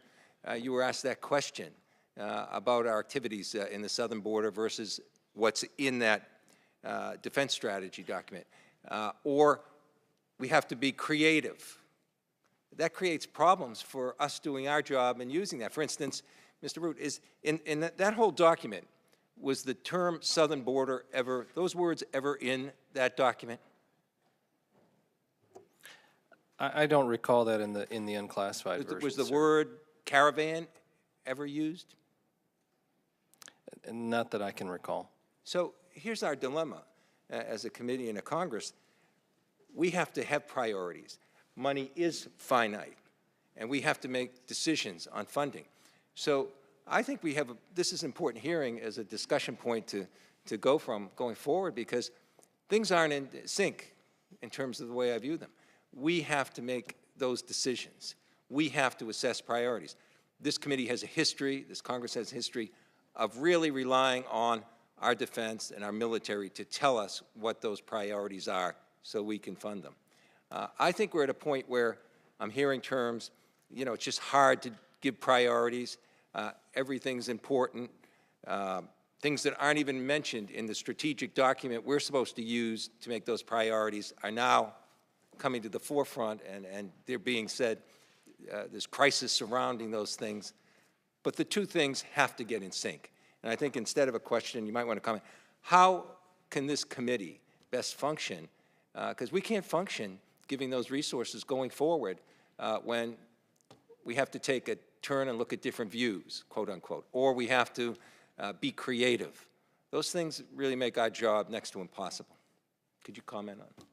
you were asked that question about our activities in the southern border versus what's in that defense strategy document, or we have to be creative. That creates problems for us doing our job and using that. For instance, Mr. Root, is in that whole document, was the term southern border ever, those words ever in that document?
I don't recall that in the unclassified version.
Was the word caravan ever used?
Not that I can recall.
So here's our dilemma. as a committee and a Congress, we have to have priorities. Money is finite, and we have to make decisions on funding. So I think we have, this is an important hearing as a discussion point to go from going forward, because things aren't in sync in terms of the way I view them. We have to make those decisions. We have to assess priorities. This committee has a history, this Congress has a history of really relying on our defense and our military to tell us what those priorities are so we can fund them. I think we're at a point where I'm hearing terms, you know, it's just hard to give priorities. Everything's important. Things that aren't even mentioned in the strategic document we're supposed to use to make those priorities are now coming to the forefront, and they're being said. There's crisis surrounding those things. But the two things have to get in sync. And I think instead of a question, you might want to comment, how can this committee best function? Because we can't function giving those resources going forward when we have to take a turn and look at different views, quote unquote, or we have to be creative. Those things really make our job next to impossible. Could you comment on it?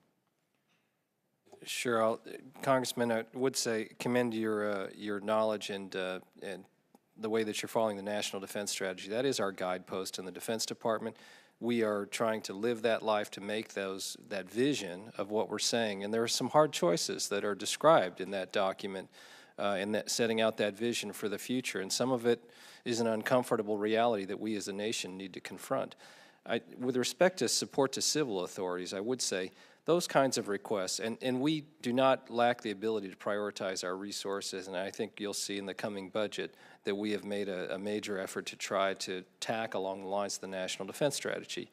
Sure, Congressman, I would say commend your knowledge and the way that you're following the National Defense Strategy. That is our guidepost in the Defense Department. We are trying to live that life to make that vision of what we're saying. And there are some hard choices that are described in that document, in that setting out that vision for the future. And some of it is an uncomfortable reality that we as a nation need to confront. With respect to support to civil authorities, I would say those kinds of requests, and we do not lack the ability to prioritize our resources, and I think you'll see in the coming budget that we have made a major effort to try to tack along the lines of the National Defense Strategy.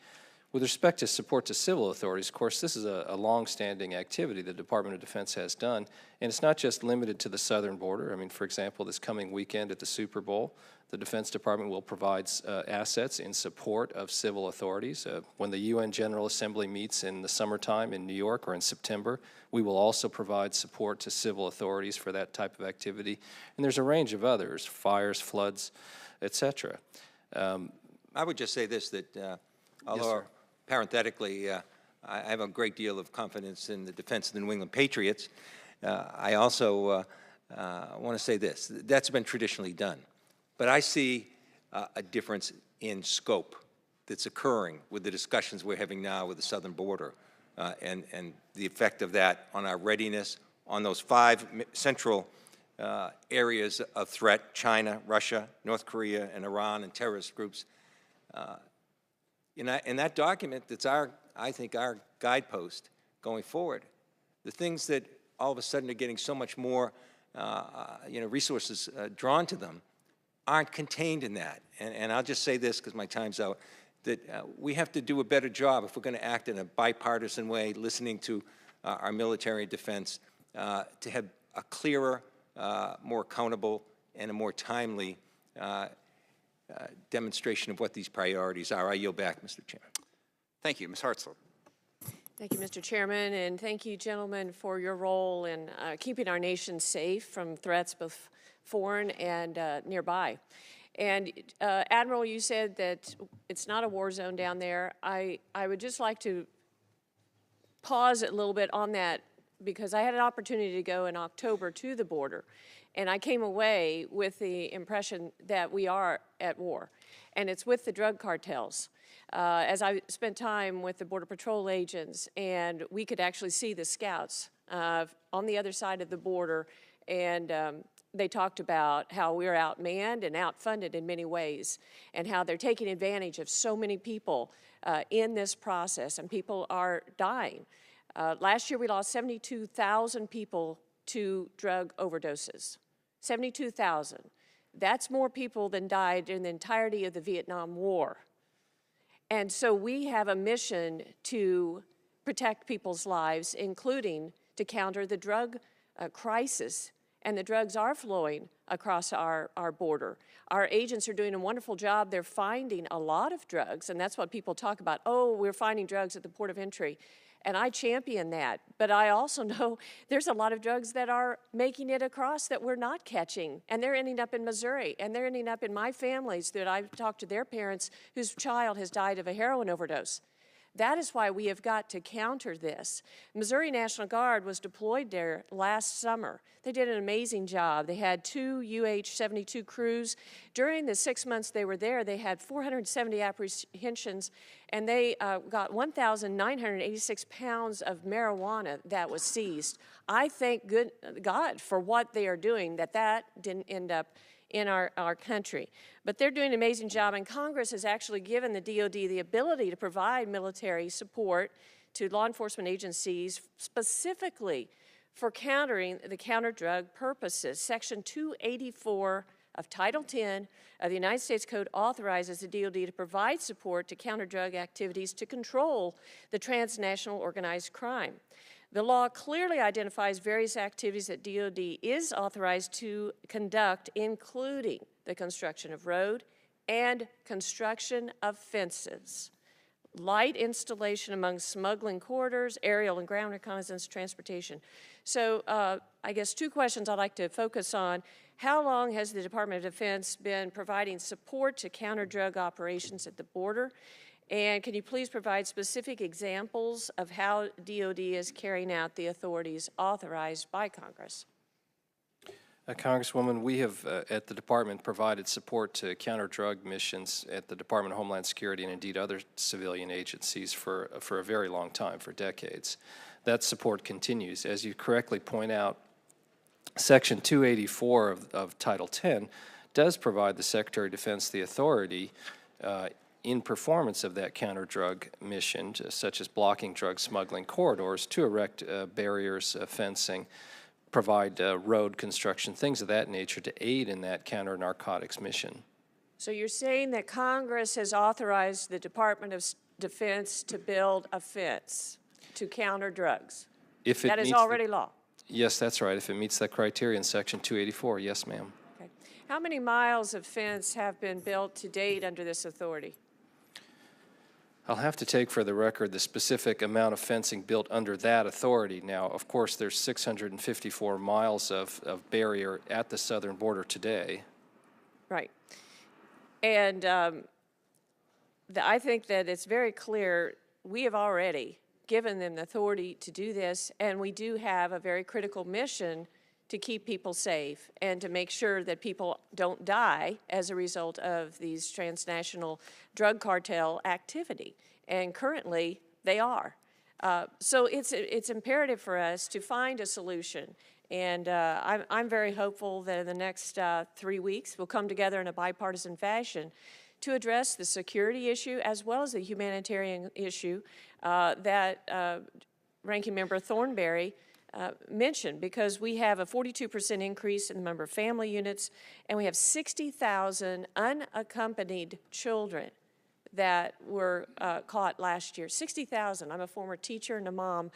With respect to support to civil authorities, of course, this is a long-standing activity the Department of Defense has done, and it's not just limited to the southern border. I mean, for example, this coming weekend at the Super Bowl, the Defense Department will provide assets in support of civil authorities. When the UN General Assembly meets in the summertime in New York or in September, we will also provide support to civil authorities for that type of activity. And there's a range of others, fires, floods, et cetera.
I would just say this, that although parenthetically, I have a great deal of confidence in the defense of the New England Patriots, I also want to say this. That's been traditionally done. But I see a difference in scope that's occurring with the discussions we're having now with the southern border and the effect of that on our readiness, on those 5 central areas of threat: China, Russia, North Korea, and Iran, and terrorist groups. In that document, that's I think our guidepost going forward. The things that all of a sudden are getting so much more resources drawn to them aren't contained in that. And I'll just say this because my time's out, that we have to do a better job if we're going to act in a bipartisan way, listening to our military defense, to have a clearer, more accountable, and a more timely demonstration of what these priorities are. I yield back, Mr. Chairman.
Thank you. Ms. Hartzler.
Thank you, Mr. Chairman, and thank you, gentlemen, for your role in keeping our nation safe from threats both foreign and nearby. And Admiral, you said that it's not a war zone down there. I would just like to pause a little bit on that, because I had an opportunity to go in October to the border, and I came away with the impression that we are at war, and it's with the drug cartels. As I spent time with the Border Patrol agents, and we could actually see the scouts on the other side of the border, and they talked about how we're outmanned and outfunded in many ways, and how they're taking advantage of so many people in this process, and people are dying. Last year we lost 72,000 people to drug overdoses. 72,000. That's more people than died in the entirety of the Vietnam War. And so we have a mission to protect people's lives, including to counter the drug crisis. And the drugs are flowing across our border. Our agents are doing a wonderful job. They're finding a lot of drugs, and that's what people talk about. Oh, we're finding drugs at the port of entry. And I champion that. But I also know there's a lot of drugs that are making it across that we're not catching. And they're ending up in Missouri. And they're ending up in my families that I've talked to their parents whose child has died of a heroin overdose. That is why we have got to counter this. Missouri National Guard was deployed there last summer. They did an amazing job. They had 2 UH-72 crews. During the 6 months they were there, they had 470 apprehensions, and they got 1,986 pounds of marijuana that was seized. I thank God for what they are doing, that didn't end up in our country. But they're doing an amazing job, and Congress has actually given the DOD the ability to provide military support to law enforcement agencies specifically for countering the counter-drug purposes. Section 284 of Title 10 of the United States Code authorizes the DOD to provide support to counter-drug activities to control the transnational organized crime. The law clearly identifies various activities that DOD is authorized to conduct, including the construction of road and construction of fences, light installation among smuggling corridors, aerial and ground reconnaissance, transportation. So I guess 2 questions I'd like to focus on. How long has the Department of Defense been providing support to counter-drug operations at the border? And can you please provide specific examples of how DOD is carrying out the authorities authorized by Congress?
Congresswoman, we have at the department provided support to counter-drug missions at the Department of Homeland Security and indeed other civilian agencies for a very long time, for decades. That support continues. As you correctly point out, Section 284 of Title 10 does provide the Secretary of Defense the authority in performance of that counter-drug mission, such as blocking drug smuggling corridors, to erect barriers, fencing, provide road construction, things of that nature to aid in that counter-narcotics mission.
So you're saying that Congress has authorized the Department of Defense to build a fence to counter drugs? That is already law?
Yes, that's right. If it meets that criteria in Section 284, yes, ma'am.
Okay. How many miles of fence have been built to date under this authority?
I'll have to take for the record the specific amount of fencing built under that authority. Now, of course, there's 654 miles of barrier at the southern border today.
Right. And I think that it's very clear we have already given them the authority to do this, and we do have a very critical mission to keep people safe and to make sure that people don't die as a result of these transnational drug cartel activity. And currently, they are. So it's imperative for us to find a solution. And I'm very hopeful that in the next 3 weeks, we'll come together in a bipartisan fashion to address the security issue as well as the humanitarian issue that Ranking Member Thornberry mentioned, because we have a 42% increase in the number of family units, and we have 60,000 unaccompanied children that were caught last year. 60,000. I'm a former teacher and a mom.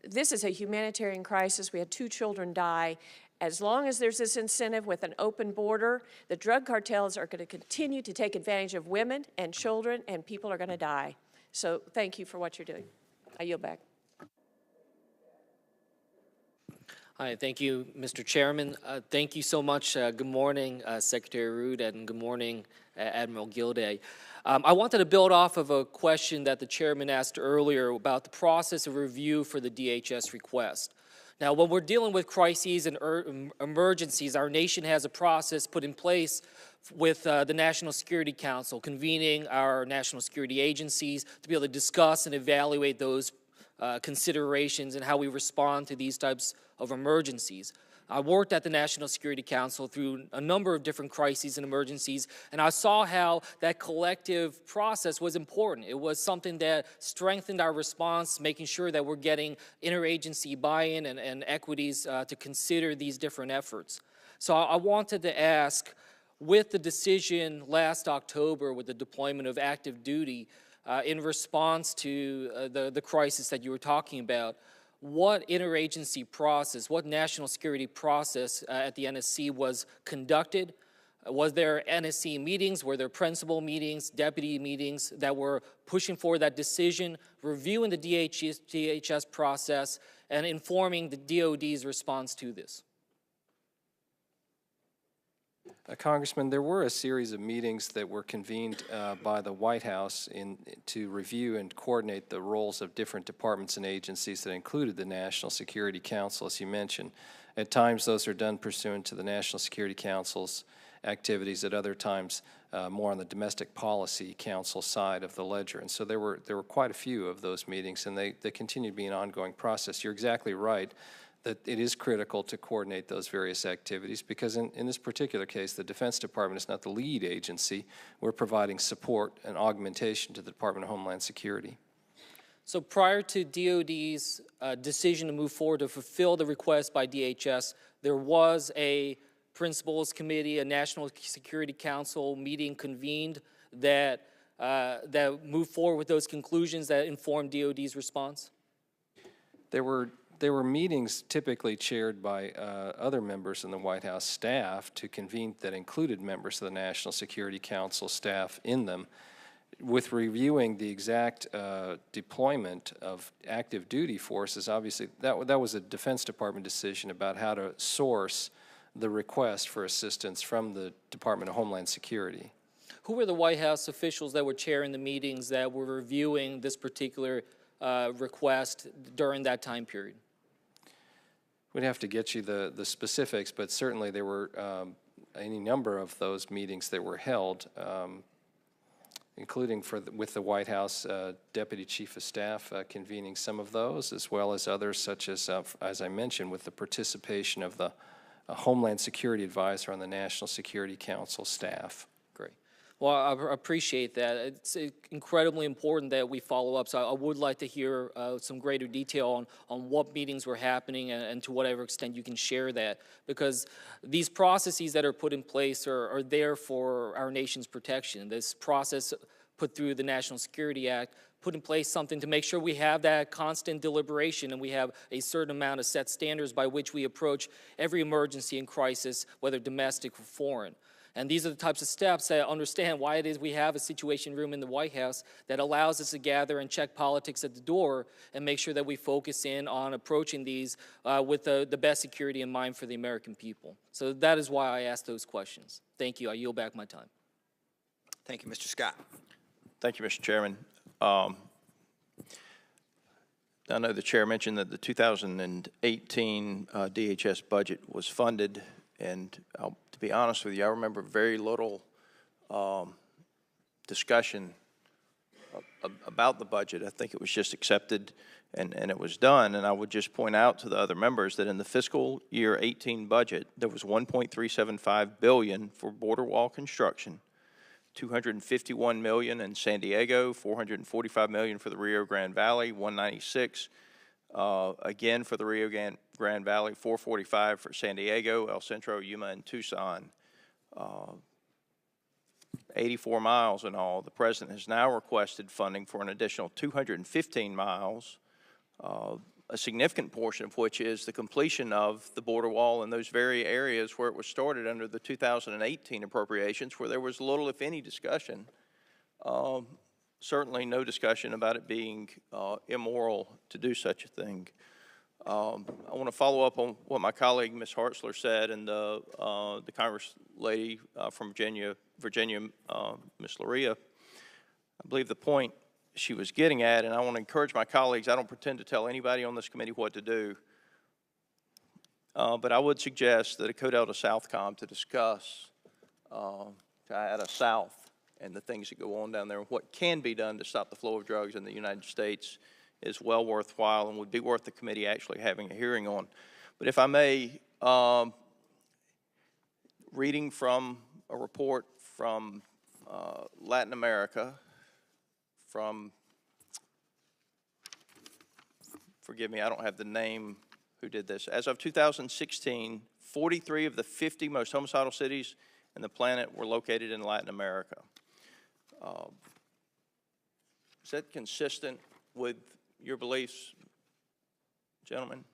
This is a humanitarian crisis. We had 2 children die. As long as there's this incentive with an open border, the drug cartels are going to continue to take advantage of women and children, and people are going to die. So thank you for what you're doing. I yield back.
Hi, thank you, Mr. Chairman. Thank you so much. Good morning, Secretary Rood, and good morning, Admiral Gilday. I wanted to build off of a question that the chairman asked earlier about the process of review for the DHS request. Now, when we're dealing with crises and emergencies, our nation has a process put in place with the National Security Council, convening our national security agencies to be able to discuss and evaluate those considerations and how we respond to these types of emergencies. I worked at the National Security Council through a number of different crises and emergencies, and I saw how that collective process was important. It was something that strengthened our response, making sure that we're getting interagency buy-in and equities to consider these different efforts. So I wanted to ask, with the decision last October with the deployment of active duty in response to the crisis that you were talking about, what interagency process, what national security process at the NSC was conducted? Was there NSC meetings? Were there principal meetings, deputy meetings that were pushing for that decision, reviewing the DHS process, and informing the DOD's response to this?
Congressman, there were a series of meetings that were convened by the White House to review and coordinate the roles of different departments and agencies that included the National Security Council, as you mentioned. At times, those are done pursuant to the National Security Council's activities. At other times, more on the Domestic Policy Council side of the ledger. And so there were quite a few of those meetings, and they continue to be an ongoing process. You're exactly right that it is critical to coordinate those various activities because in this particular case, the Defense Department is not the lead agency. We're providing support and augmentation to the Department of Homeland Security.
So prior to DOD's decision to move forward to fulfill the request by DHS, there was a Principals Committee, a National Security Council meeting convened that moved forward with those conclusions that informed DOD's response?
There were meetings typically chaired by other members in the White House staff to convene that included members of the National Security Council staff in them with reviewing the exact deployment of active duty forces. Obviously, that was a Defense Department decision about how to source the request for assistance from the Department of Homeland Security.
Who were the White House officials that were chairing the meetings that were reviewing this particular request during that time period?
We'd have to get you the specifics, but certainly there were any number of those meetings that were held, including with the White House Deputy Chief of Staff convening some of those, as well as others such as I mentioned, with the participation of the Homeland Security Advisor on the National Security Council staff.
Great. Well, I appreciate that. It's incredibly important that we follow up, so I would like to hear some greater detail on what meetings were happening and to whatever extent you can share that, because these processes that are put in place are there for our nation's protection. This process put through the National Security Act put in place something to make sure we have that constant deliberation and we have a certain amount of set standards by which we approach every emergency and crisis, whether domestic or foreign. And these are the types of steps that understand why it is we have a Situation Room in the White House that allows us to gather and check politics at the door and make sure that we focus in on approaching these with the best security in mind for the American people. So that is why I asked those questions. Thank you. I yield back my time.
Thank you, Mr. Scott.
Thank you, Mr. Chairman. I know the chair mentioned that the 2018 DHS budget was funded, and to be honest with you, I remember very little discussion about the budget. I think it was just accepted and it was done. And I would just point out to the other members that in the fiscal year 18 budget, there was $1.375 billion for border wall construction, $251 million in San Diego, $445 million for the Rio Grande Valley, $196 again for the Rio Grande Valley, $445 for San Diego, El Centro, Yuma, and Tucson. 84 miles in all. The President has now requested funding for an additional 215 miles, a significant portion of which is the completion of the border wall in those very areas where it was started under the 2018 appropriations, where there was little, if any, discussion. Certainly no discussion about it being immoral to do such a thing. I want to follow up on what my colleague, Ms. Hartzler, said, and the Congress lady from Virginia, Ms. Loria. I believe the point she was getting at, and I want to encourage my colleagues, I don't pretend to tell anybody on this committee what to do, but I would suggest that a CODELTA Southcom to discuss Tiata South and the things that go on down there and what can be done to stop the flow of drugs in the United States is well worthwhile and would be worth the committee actually having a hearing on. But if I may, reading from a report from Latin America, from, forgive me, I don't have the name who did this. As of 2016, 43 of the 50 most homicidal cities in the planet were located in Latin America. Is that consistent with your beliefs, gentlemen?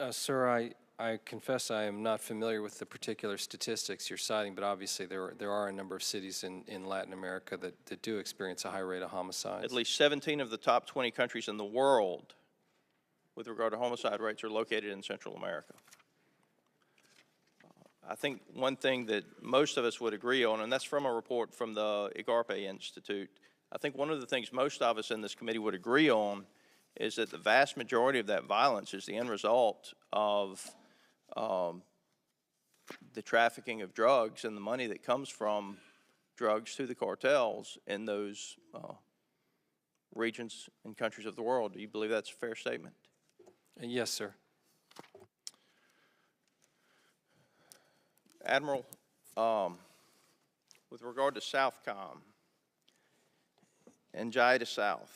Sir, I confess I am not familiar with the particular statistics you're citing, but obviously there are a number of cities in Latin America that do experience a high rate of homicides.
At least 17 of the top 20 countries in the world with regard to homicide rates are located in Central America. I think one thing that most of us would agree on, and that's from a report from the IGARPE Institute, I think one of the things most of us in this committee would agree on is that the vast majority of that violence is the end result of the trafficking of drugs and the money that comes from drugs to the cartels in those regions and countries of the world. Do you believe that's a fair statement?
Yes, sir.
Admiral, with regard to Southcom and JIDA South,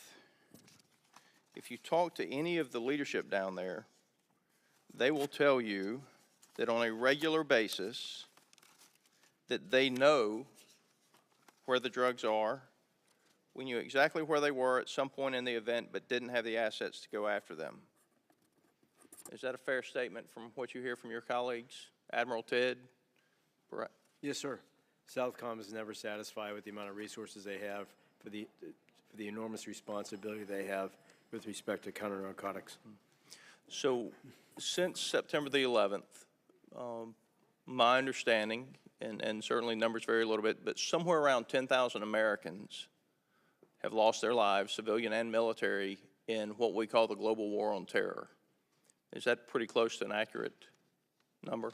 if you talk to any of the leadership down there, they will tell you that on a regular basis that they know where the drugs are. We knew exactly where they were at some point in the event but didn't have the assets to go after them. Is that a fair statement from what you hear from your colleagues? Admiral Ted?
Yes, sir. Southcom is never satisfied with the amount of resources they have for the enormous responsibility they have with respect to counter-narcotics.
So since September the 11th, my understanding, and certainly numbers vary a little bit, but somewhere around 10,000 Americans have lost their lives, civilian and military, in what we call the global war on terror. Is that pretty close to an accurate number?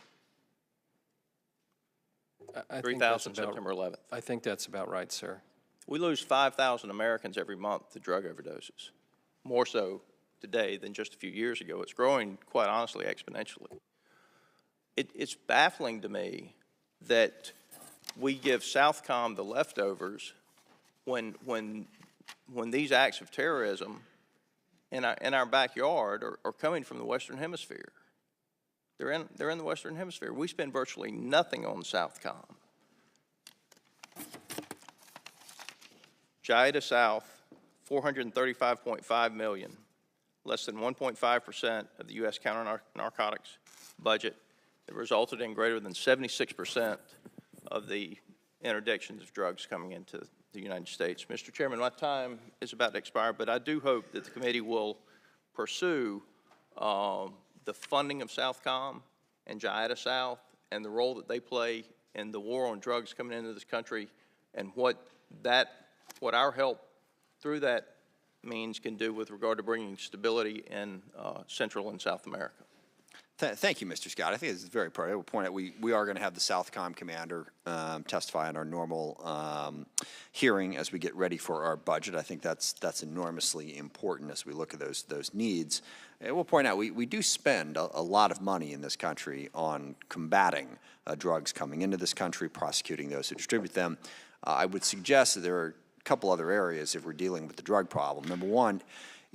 3,000 September 11th.
I think that's about right, sir.
We lose 5,000 Americans every month to drug overdoses, more so today than just a few years ago. It's growing, quite honestly, exponentially. It's baffling to me that we give Southcom the leftovers when these acts of terrorism in our backyard are coming from the Western Hemisphere. They're in the Western Hemisphere. We spend virtually nothing on Southcom. JIDA South, $435.5 million, less than 1.5% of the U.S. counter-narcotics budget. It resulted in greater than 76% of the interdictions of drugs coming into the United States. Mr. Chairman, my time is about to expire, but I do hope that the committee will pursue the funding of Southcom and JIDA South and the role that they play in the war on drugs coming into this country and what our help through that means can do with regard to bringing stability in Central and South America.
Thank you, Mr. Scott. I think it's very important. I will point out we are going to have the Southcom commander testify in our normal hearing as we get ready for our budget. I think that's enormously important as we look at those needs. And we'll point out we do spend a lot of money in this country on combating drugs coming into this country, prosecuting those who distribute them. I would suggest that there are a couple other areas if we're dealing with the drug problem. Number one,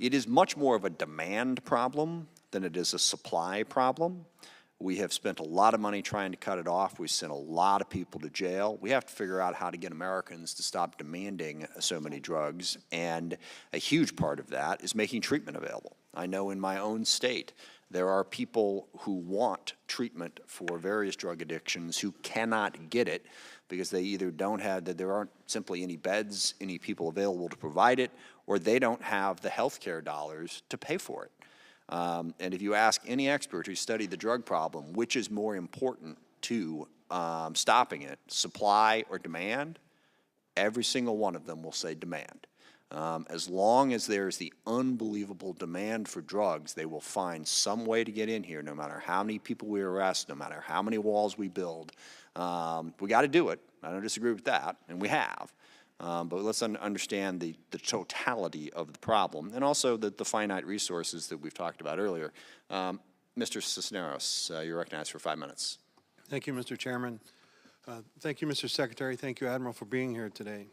it is much more of a demand problem than it is a supply problem. We have spent a lot of money trying to cut it off. We've sent a lot of people to jail. We have to figure out how to get Americans to stop demanding so many drugs, and a huge part of that is making treatment available. I know in my own state there are people who want treatment for various drug addictions who cannot get it because they either don't have, that there aren't simply any beds, any people available to provide it, or they don't have the health care dollars to pay for it. And if you ask any expert who studied the drug problem, which is more important to stopping it, supply or demand, every single one of them will say demand. As long as there's the unbelievable demand for drugs, they will find some way to get in here, no matter how many people we arrest, no matter how many walls we build. We got to do it. I don't disagree with that, and we have. But let's understand the totality of the problem and also the finite resources that we've talked about earlier. Mr. Cisneros, you're recognized for 5 minutes.
Thank you, Mr. Chairman. Thank you, Mr. Secretary. Thank you, Admiral, for being here today.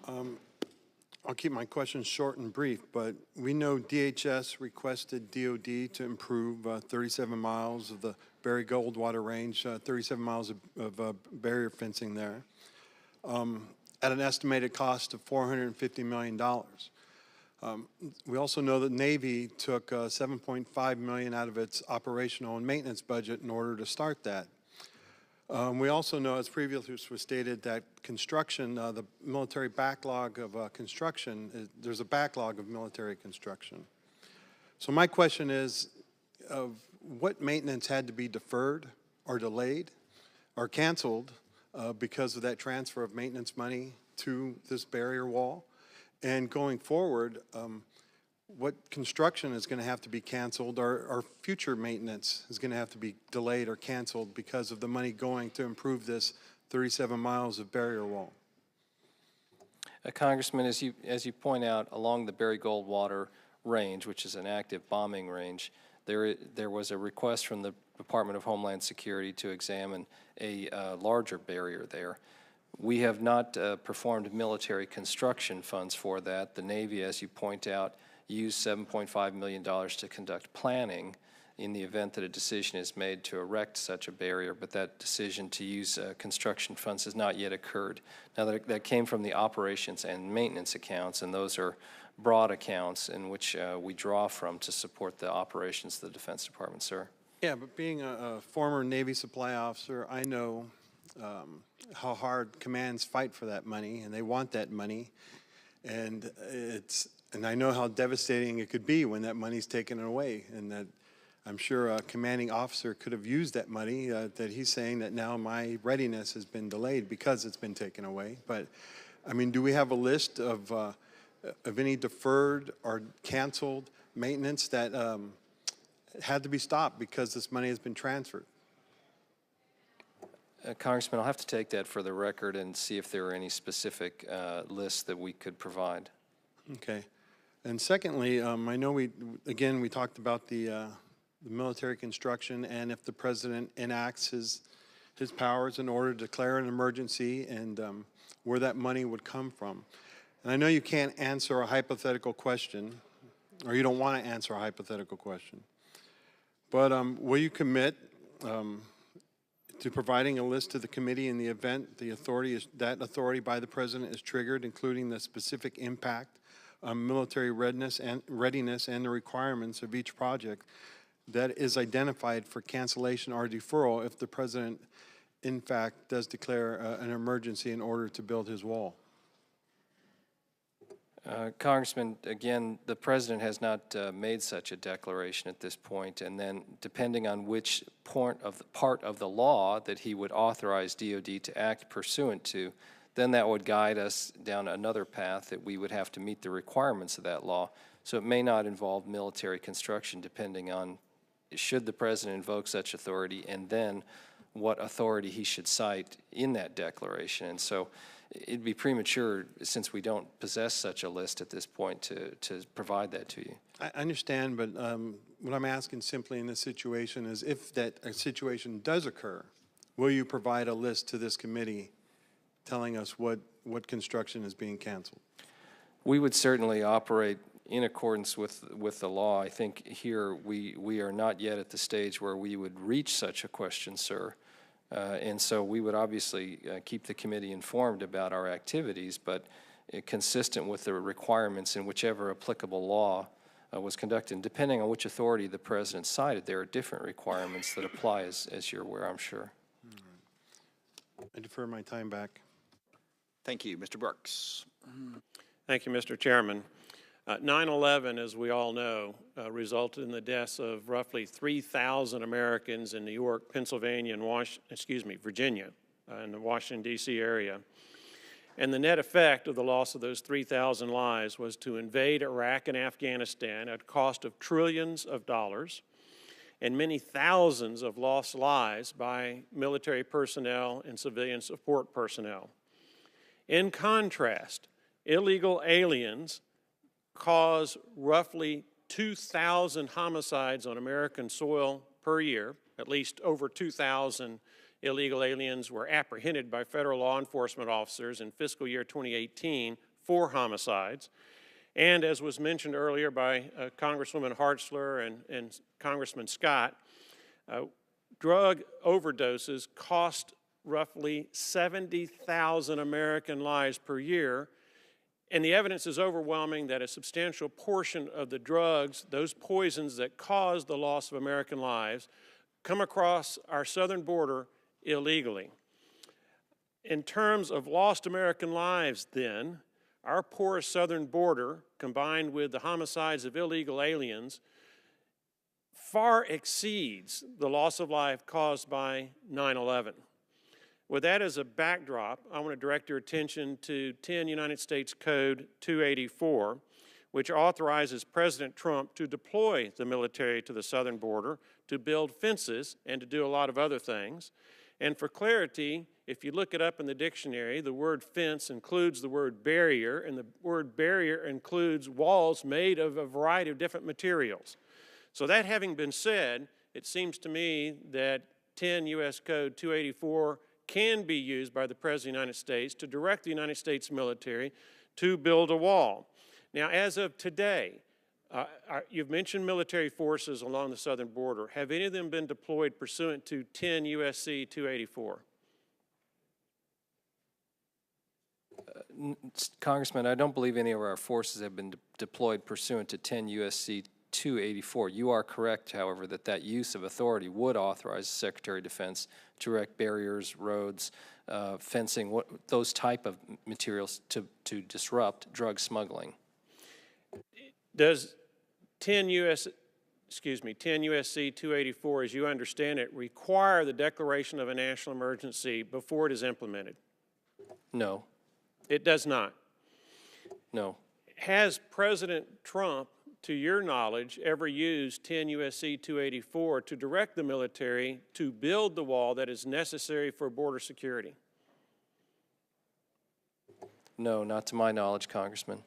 I'll keep my questions short and brief, but we know DHS requested DOD to improve 37 miles of the Berry Goldwater Range, 37 miles of barrier fencing there. At an estimated cost of $450 million. We also know that Navy took $7.5 million out of its operational and maintenance budget in order to start that. We also know, as previously was stated, that construction, the military backlog of construction, there's a backlog of military construction. So my question is, what maintenance had to be deferred or delayed? are canceled because of that transfer of maintenance money to this barrier wall. And going forward, what construction is going to have to be canceled, or future maintenance is going to have to be delayed or canceled because of the money going to improve this 37 miles of barrier wall.
Congressman, as you point out, along the Barry Goldwater range, which is an active bombing range, there was a request from the Department of Homeland Security to examine a larger barrier there. We have not performed military construction funds for that. The Navy, as you point out, used $7.5 million to conduct planning in the event that a decision is made to erect such a barrier, but that decision to use construction funds has not yet occurred. Now, that came from the operations and maintenance accounts, and those are broad accounts in which we draw from to support the operations of the Defense Department, sir.
Yeah, but being a former Navy supply officer, I know how hard commands fight for that money, and they want that money, and I know how devastating it could be when that money's taken away, and that I'm sure a commanding officer could have used that money that he's saying that now my readiness has been delayed because it's been taken away. But, I mean, do we have a list of any deferred or canceled maintenance that had to be stopped because this money has been transferred?
Congressman, I'll have to take that for the record and see if there are any specific lists that we could provide.
Okay. And secondly, I know we talked about the military construction, and if the president enacts his powers in order to declare an emergency, and where that money would come from. And I know you can't answer a hypothetical question, or you don't want to answer a hypothetical question, but will you commit to providing a list to the committee in the event that authority by the president is triggered, including the specific impact on military readiness and the requirements of each project that is identified for cancellation or deferral if the president, in fact, does declare an emergency in order to build his wall?
Congressman, again, the president has not made such a declaration at this point, and then depending on which part of the law that he would authorize DOD to act pursuant to, then that would guide us down another path that we would have to meet the requirements of that law. So it may not involve military construction, depending on should the president invoke such authority, and then what authority he should cite in that declaration. And so it'd be premature, since we don't possess such a list at this point, to provide that to you.
I understand, but what I'm asking simply in this situation is, if that a situation does occur, will you provide a list to this committee telling us what construction is being canceled?
We would certainly operate in accordance with the law. I think here we are not yet at the stage where we would reach such a question, sir. And so we would obviously keep the committee informed about our activities, but consistent with the requirements in whichever applicable law was conducted. And depending on which authority the president cited, there are different requirements that apply, as you're aware, I'm sure.
I defer my time back.
Thank you. Mr. Brooks.
Thank you, Mr. Chairman. 9/11, as we all know, resulted in the deaths of roughly 3,000 Americans in New York, Pennsylvania, and Virginia, in the Washington, D.C. area. And the net effect of the loss of those 3,000 lives was to invade Iraq and Afghanistan at a cost of trillions of dollars, and many thousands of lost lives by military personnel and civilian support personnel. In contrast, illegal aliens cause roughly 2,000 homicides on American soil per year. At least over 2,000 illegal aliens were apprehended by federal law enforcement officers in fiscal year 2018 for homicides. And as was mentioned earlier by Congresswoman Hartzler and Congressman Scott, drug overdoses cost roughly 70,000 American lives per year. And the evidence is overwhelming that a substantial portion of the drugs, those poisons that cause the loss of American lives, come across our southern border illegally. In terms of lost American lives, then, our porous southern border, combined with the homicides of illegal aliens, far exceeds the loss of life caused by 9/11. With that as a backdrop, I want to direct your attention to 10 United States Code 284, which authorizes President Trump to deploy the military to the southern border to build fences and to do a lot of other things. And for clarity, if you look it up in the dictionary, the word fence includes the word barrier, and the word barrier includes walls made of a variety of different materials. So that having been said, it seems to me that 10 U.S. Code 284 can be used by the President of the United States to direct the United States military to build a wall. Now, as of today, you've mentioned military forces along the southern border. Have any of them been deployed pursuant to 10 U.S.C. 284?
Congressman, I don't believe any of our forces have been deployed pursuant to 10 U.S.C. 284. You are correct, however, that that use of authority would authorize the Secretary of Defense to erect barriers, roads, fencing, those type of materials to disrupt drug smuggling.
Does 10 U.S.C. 284, as you understand it, require the declaration of a national emergency before it is implemented?
No.
It does not?
No.
Has President Trump, to your knowledge, ever used 10 U.S.C. 284 to direct the military to build the wall that is necessary for border security?
No, not to my knowledge, Congressman.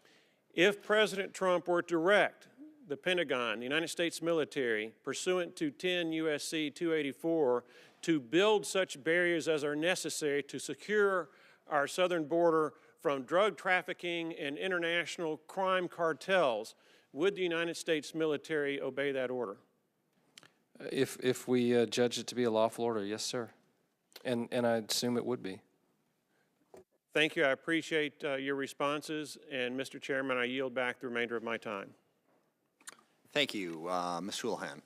If President Trump were to direct the Pentagon, the United States military, pursuant to 10 U.S.C. 284, to build such barriers as are necessary to secure our southern border from drug trafficking and international crime cartels, would the United States military obey that order?
If we judge it to be a lawful order, yes, sir. And I assume it would be.
Thank you. I appreciate your responses. And, Mr. Chairman, I yield back the remainder of my time.
Thank you. Ms. Houlihan.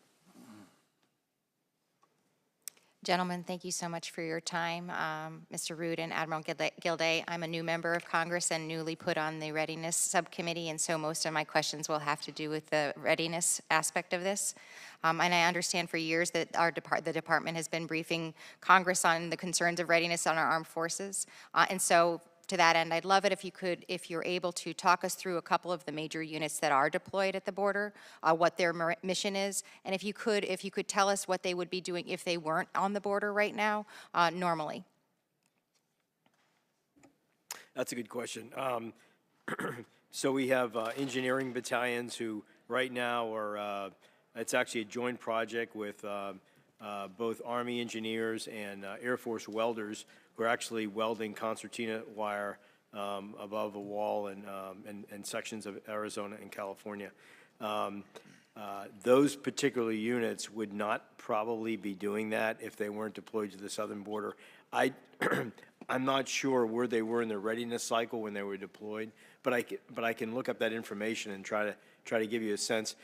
Gentlemen, thank you so much for your time. Mr. Rood and Admiral Gilday, I'm a new member of Congress and newly put on the Readiness Subcommittee, and so most of my questions will have to do with the readiness aspect of this. And I understand for years that the department has been briefing Congress on the concerns of readiness on our armed forces. And so to that end, I'd love it if you're able to talk us through a couple of the major units that are deployed at the border, what their mission is, and if you could tell us what they would be doing if they weren't on the border right now, normally.
That's a good question. So we have engineering battalions who right now are, it's actually a joint project with both Army engineers and Air Force welders who are actually welding concertina wire above a wall in sections of Arizona and California. Those particular units would not probably be doing that if they weren't deployed to the southern border. I'm not sure where they were in their readiness cycle when they were deployed, but I can look up that information and try to give you a sense.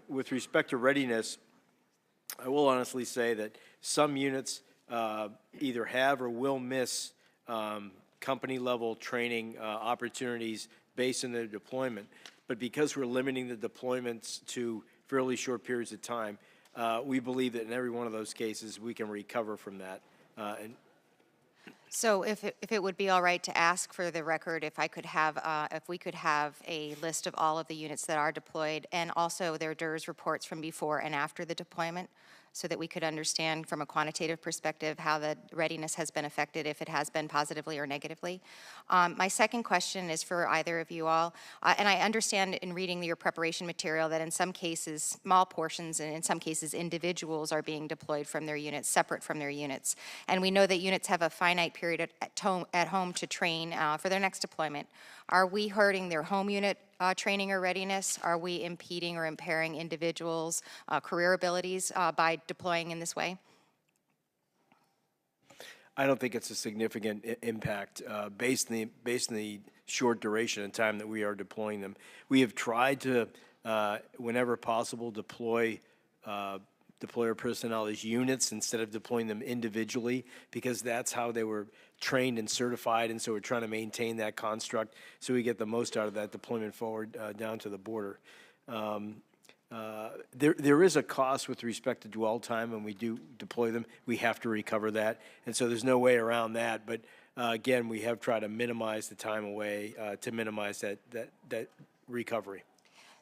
With respect to readiness, I will honestly say that some units either have or will miss company-level training opportunities based on their deployment. But because we're limiting the deployments to fairly short periods of time, we believe that in every one of those cases we can recover from that.
So if it would be all right to ask for the record, if we could have a list of all of the units that are deployed and also their DERS reports from before and after the deployment, so that we could understand from a quantitative perspective how the readiness has been affected, if it has been positively or negatively. My second question is for either of you all, and I understand in reading your preparation material that in some cases, small portions, and in some cases, individuals are being deployed from their units, separate from their units. And we know that units have a finite period at home to train for their next deployment. Are we hurting their home unit training or readiness? Are we impeding or impairing individuals' career abilities by deploying in this way?
I don't think it's a significant impact based on the short duration of time that we are deploying them. We have tried to, whenever possible, deploy our personnel as units instead of deploying them individually, because that's how they were trained and certified, and so we're trying to maintain that construct so we get the most out of that deployment forward down to the border. There is a cost with respect to dwell time, and we do deploy them. We have to recover that, and so there's no way around that. But again, we have tried to minimize the time away to minimize that recovery.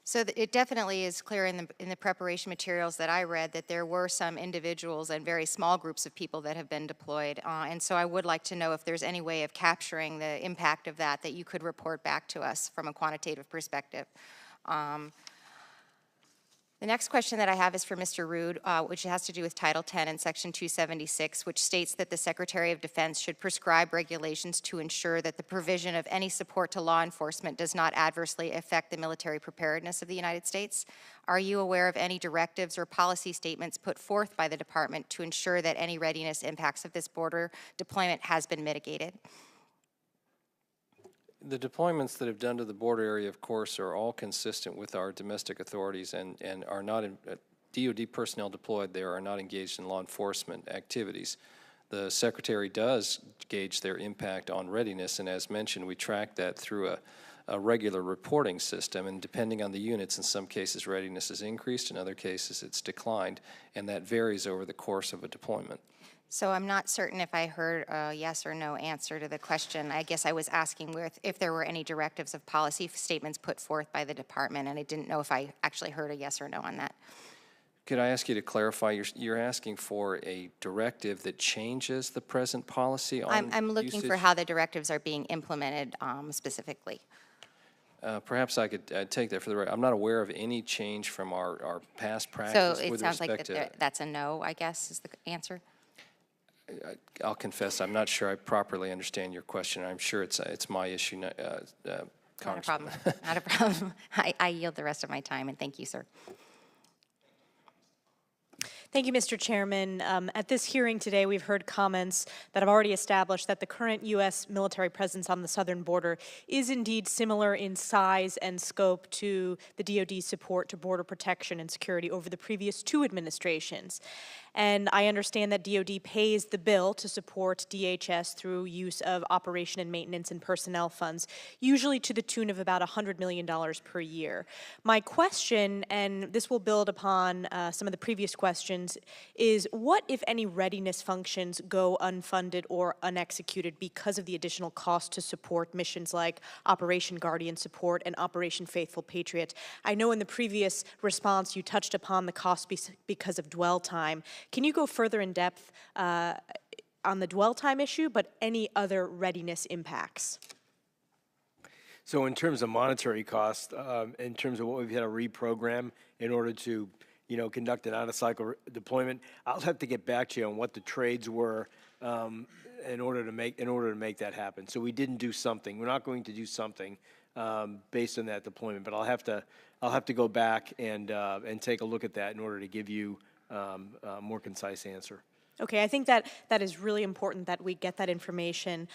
So it definitely is clear in the preparation materials that I read that there were some individuals and very small groups of people that have been deployed. And so I would like to know if there's any way of capturing the impact of that you could report back to us from a quantitative perspective. The next question that I have is for Mr. Rood, which has to do with Title 10 and Section 276, which states that the Secretary of Defense should prescribe regulations to ensure that the provision of any support to law enforcement does not adversely affect the military preparedness of the United States. Are you aware of any directives or policy statements put forth by the Department to ensure that any readiness impacts of this border deployment has been mitigated?
The deployments that have done to the border area, of course, are all consistent with our domestic authorities and are not in, DOD personnel deployed there are not engaged in law enforcement activities. The Secretary does gauge their impact on readiness, and as mentioned, we track that through a regular reporting system, and depending on the units, in some cases readiness is increased, in other cases it's declined, and that varies over the course of a deployment.
So I'm not certain if I heard a yes or no answer to the question. I guess I was asking if there were any directives of policy statements put forth by the department, and I didn't know if I actually heard a yes or no on that.
Could I ask you to clarify? You're asking for a directive that changes the present policy on
I'm looking
usage?
for how the directives are being implemented specifically.
Perhaps I could take that for the record. I'm not aware of any change from our past
So
practice
it
with
sounds
respect
like
to
that's a no, I guess, is the answer.
I'll confess, I'm not sure I properly understand your question. I'm sure it's my issue,
Not a problem. Not a problem. I yield the rest of my time, and thank you, sir.
Thank you, Mr. Chairman. At this hearing today, we've heard comments that have already established that the current U.S. military presence on the southern border is indeed similar in size and scope to the DoD's support to border protection and security over the previous two administrations. And I understand that DoD pays the bill to support DHS through use of operation and maintenance and personnel funds, usually to the tune of about $100 million per year. My question, and this will build upon some of the previous questions, is what, if any, readiness functions go unfunded or unexecuted because of the additional cost to support missions like Operation Guardian Support and Operation Faithful Patriot? I know in the previous response you touched upon the cost because of dwell time. Can you go further in depth on the dwell time issue, but any other readiness impacts?
So in terms of monetary costs, in terms of what we've had to reprogram in order to, conduct an out-of-cycle deployment, I'll have to get back to you on what the trades were in order to make that happen. So we didn't do something. We're not going to do something based on that deployment, but I'll have to go back and take a look at that in order to give you a more concise answer.
Okay, I think that is really important that we get that information.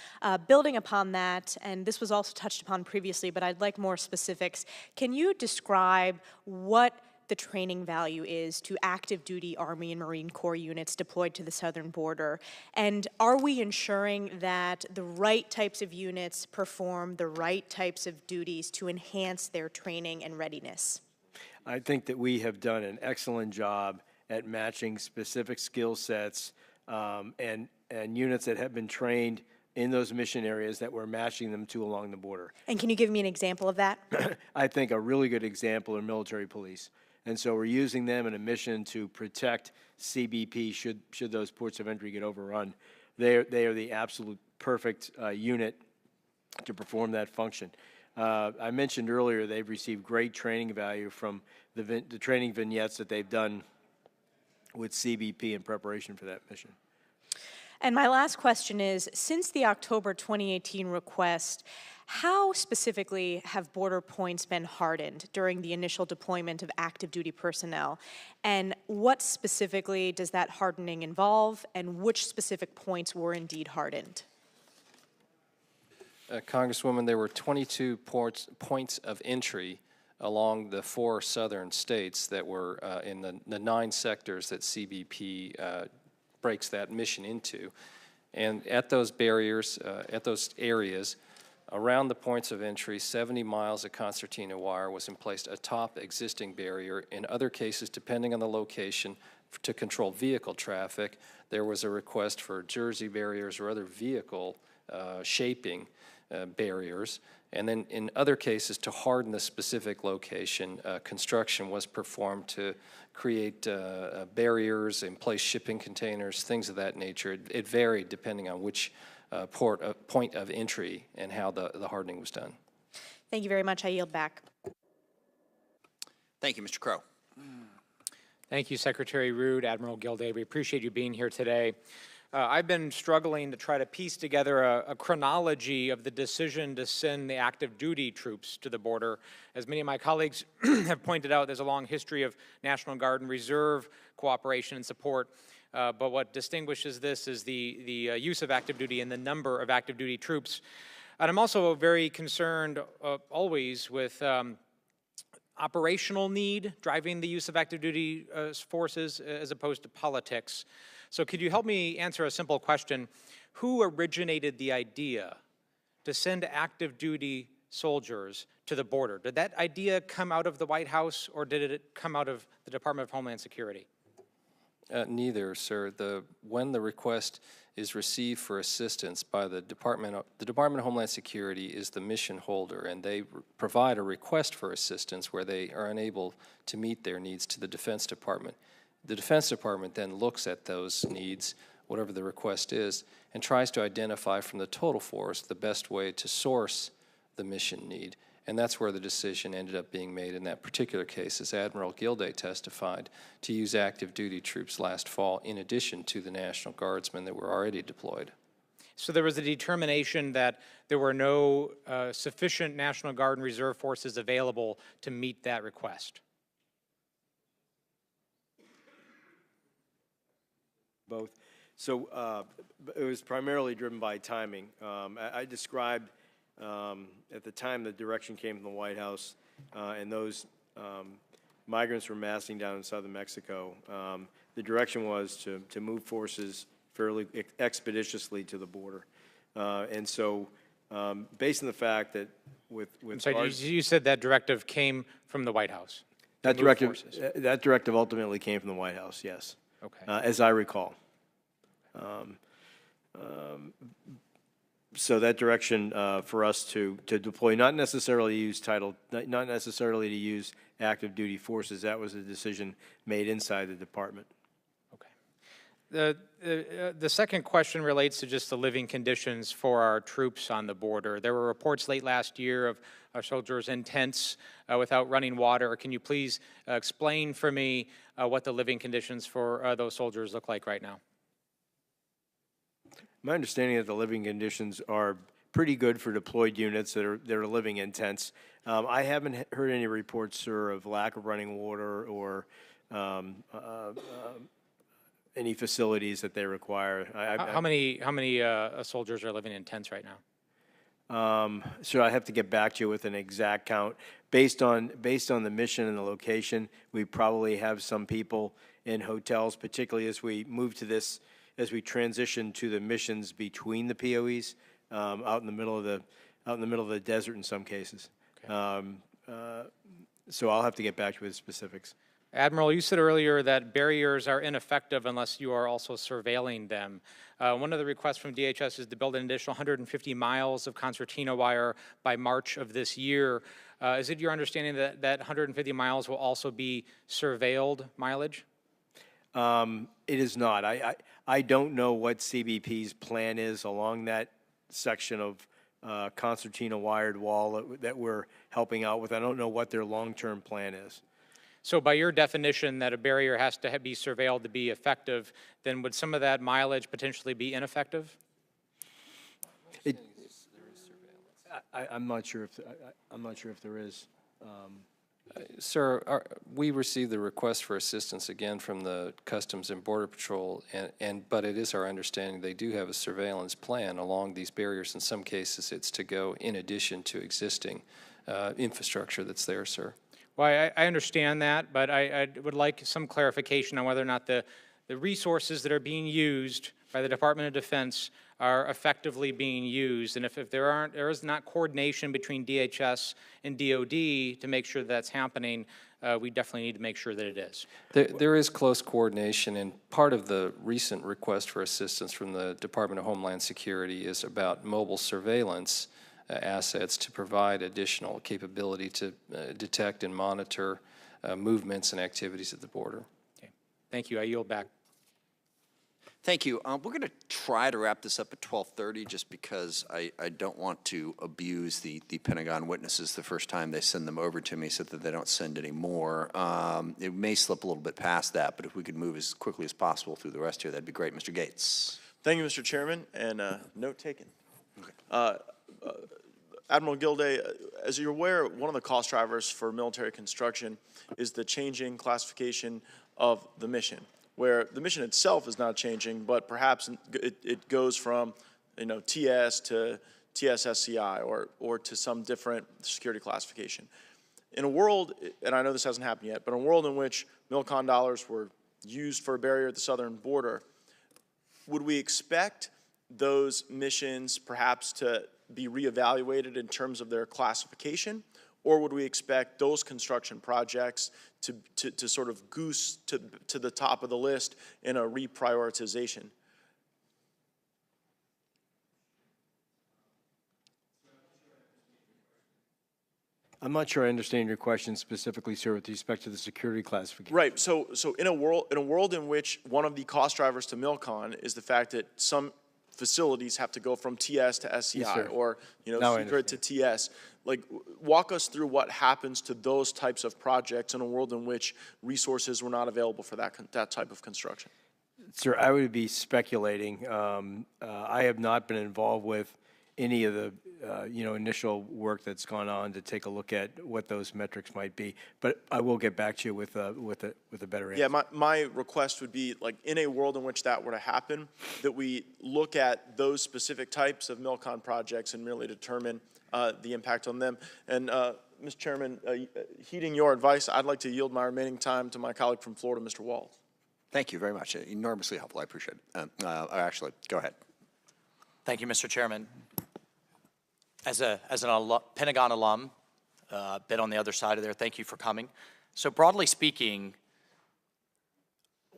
Building upon that, and this was also touched upon previously, but I'd like more specifics. Can you describe what the training value is to active duty Army and Marine Corps units deployed to the southern border? And are we ensuring that the right types of units perform the right types of duties to enhance their training and readiness?
I think that we have done an excellent job at matching specific skill sets and units that have been trained in those mission areas that we're matching them to along the border.
And can you give me an example of that?
I think a really good example are military police. And so we're using them in a mission to protect CBP should those ports of entry get overrun. They are the absolute perfect unit to perform that function. I mentioned earlier they've received great training value from the training vignettes that they've done with CBP in preparation for that mission.
And my last question is, since the October 2018 request, how specifically have border points been hardened during the initial deployment of active duty personnel? And what specifically does that hardening involve, and which specific points were indeed hardened?
Congresswoman, there were 22 points of entry along the 4 southern states that were in the 9 sectors that CBP breaks that mission into. And at those barriers, at those areas, Around the points of entry, 70 miles of concertina wire was placed atop existing barrier. In other cases, depending on the location, to control vehicle traffic, there was a request for jersey barriers or other vehicle shaping barriers. And then in other cases, to harden the specific location, construction was performed to create barriers and place shipping containers, things of that nature. It varied depending on which point of entry and how the hardening was done.
Thank you very much. I yield back.
Thank you, Mr. Crow.
Thank you, Secretary Rood, Admiral Gilday. We appreciate you being here today. I've been struggling to try to piece together a chronology of the decision to send the active duty troops to the border. As many of my colleagues have pointed out, there's a long history of National Guard and Reserve cooperation and support. But what distinguishes this is the use of active duty and the number of active duty troops. And I'm also very concerned always with operational need driving the use of active duty forces as opposed to politics. So could you help me answer a simple question? Who originated the idea to send active duty soldiers to the border? Did that idea come out of the White House or did it come out of the Department of Homeland Security?
Neither, sir. When the request is received for assistance by the Department of Homeland Security is the mission holder, and they provide a request for assistance where they are unable to meet their needs to the Defense Department. The Defense Department then looks at those needs, whatever the request is, and tries to identify from the total force the best way to source the mission need. And that's where the decision ended up being made in that particular case, as Admiral Gilday testified, to use active duty troops last fall in addition to the National Guardsmen that were already deployed.
So there was a determination that there were no sufficient National Guard and Reserve forces available to meet that request.
Both. So it was primarily driven by timing. I described at the time the direction came from the White House and those migrants were massing down in southern Mexico. The direction was to move forces fairly expeditiously to the border. And so based on the fact that with
so you said that directive came from the White House?
That directive ultimately came from the White House, yes.
Okay.
As I recall. So that direction for us to deploy, not necessarily to use active duty forces, that was a decision made inside the department.
Okay. The second question relates to just the living conditions for our troops on the border. There were reports late last year of our soldiers in tents without running water. Can you please explain for me what the living conditions for those soldiers look like right now?
My understanding is that the living conditions are pretty good for deployed units that are living in tents. I haven't heard any reports, sir, of lack of running water or any facilities that they require.
How many soldiers are living in tents right now?
So I have to get back to you with an exact count. Based on the mission and the location, we probably have some people in hotels, particularly as we move to this, as we transition to the missions between the POEs, out in the middle of the desert in some cases. Okay. So I'll have to get back to you with specifics.
Admiral, you said earlier that barriers are ineffective unless you are also surveilling them. One of the requests from DHS is to build an additional 150 miles of concertina wire by March of this year. Is it your understanding that that 150 miles will also be surveilled mileage?
It is not. I don't know what CBP's plan is along that section of concertina wired wall that we're helping out with. I don't know what their long-term plan is.
So by your definition that a barrier has to be surveilled to be effective, then would some of that mileage potentially be ineffective?
I'm not sure if there is.
Sir, we received the request for assistance again from the Customs and Border Patrol, but it is our understanding they do have a surveillance plan along these barriers. In some cases, it's to go in addition to existing infrastructure that's there, sir.
Well, I understand that, but I would like some clarification on whether or not the resources that are being used by the Department of Defense are effectively being used. And if there is not coordination between DHS and DOD to make sure that's happening, we definitely need to make sure that it is.
There is close coordination, and part of the recent request for assistance from the Department of Homeland Security is about mobile surveillance assets to provide additional capability to detect and monitor movements and activities at the border.
Okay. Thank you. I yield back.
Thank you. We're going to try to wrap this up at 12:30 just because I don't want to abuse the Pentagon witnesses the first time they send them over to me so that they don't send any more. It may slip a little bit past that, but if we could move as quickly as possible through the rest here, that'd be great. Mr. Gates.
Thank you, Mr. Chairman, and note taken. Okay. Admiral Gilday, as you're aware, one of the cost drivers for military construction is the changing classification of the mission, where the mission itself is not changing, but perhaps it goes from, TS to TSSCI or to some different security classification. In a world, and I know this hasn't happened yet, but in a world in which MILCON dollars were used for a barrier at the southern border, would we expect those missions perhaps to be reevaluated in terms of their classification, or would we expect those construction projects to sort of goose to the top of the list in a reprioritization?
I'm not sure I understand your question specifically, sir, with respect to the security classification.
Right. So in a world in which one of the cost drivers to MILCON is the fact that some facilities have to go from TS to SCI,
yes,
or secret to TS. Like, walk us through what happens to those types of projects in a world in which resources were not available for that type of construction.
Sir, I would be speculating. I have not been involved with any of the initial work that's gone on to take a look at what those metrics might be, but I will get back to you with a better answer.
Yeah, my request would be, like, in a world in which that were to happen, that we look at those specific types of MILCON projects and really determine the impact on them. And Mr. Chairman, heeding your advice, I'd like to yield my remaining time to my colleague from Florida, Mr. Walls.
Thank you very much. Enormously helpful. I appreciate it. Actually, go ahead.
Thank you, Mr. Chairman. As an Pentagon alum, been on the other side of there, thank you for coming. So broadly speaking,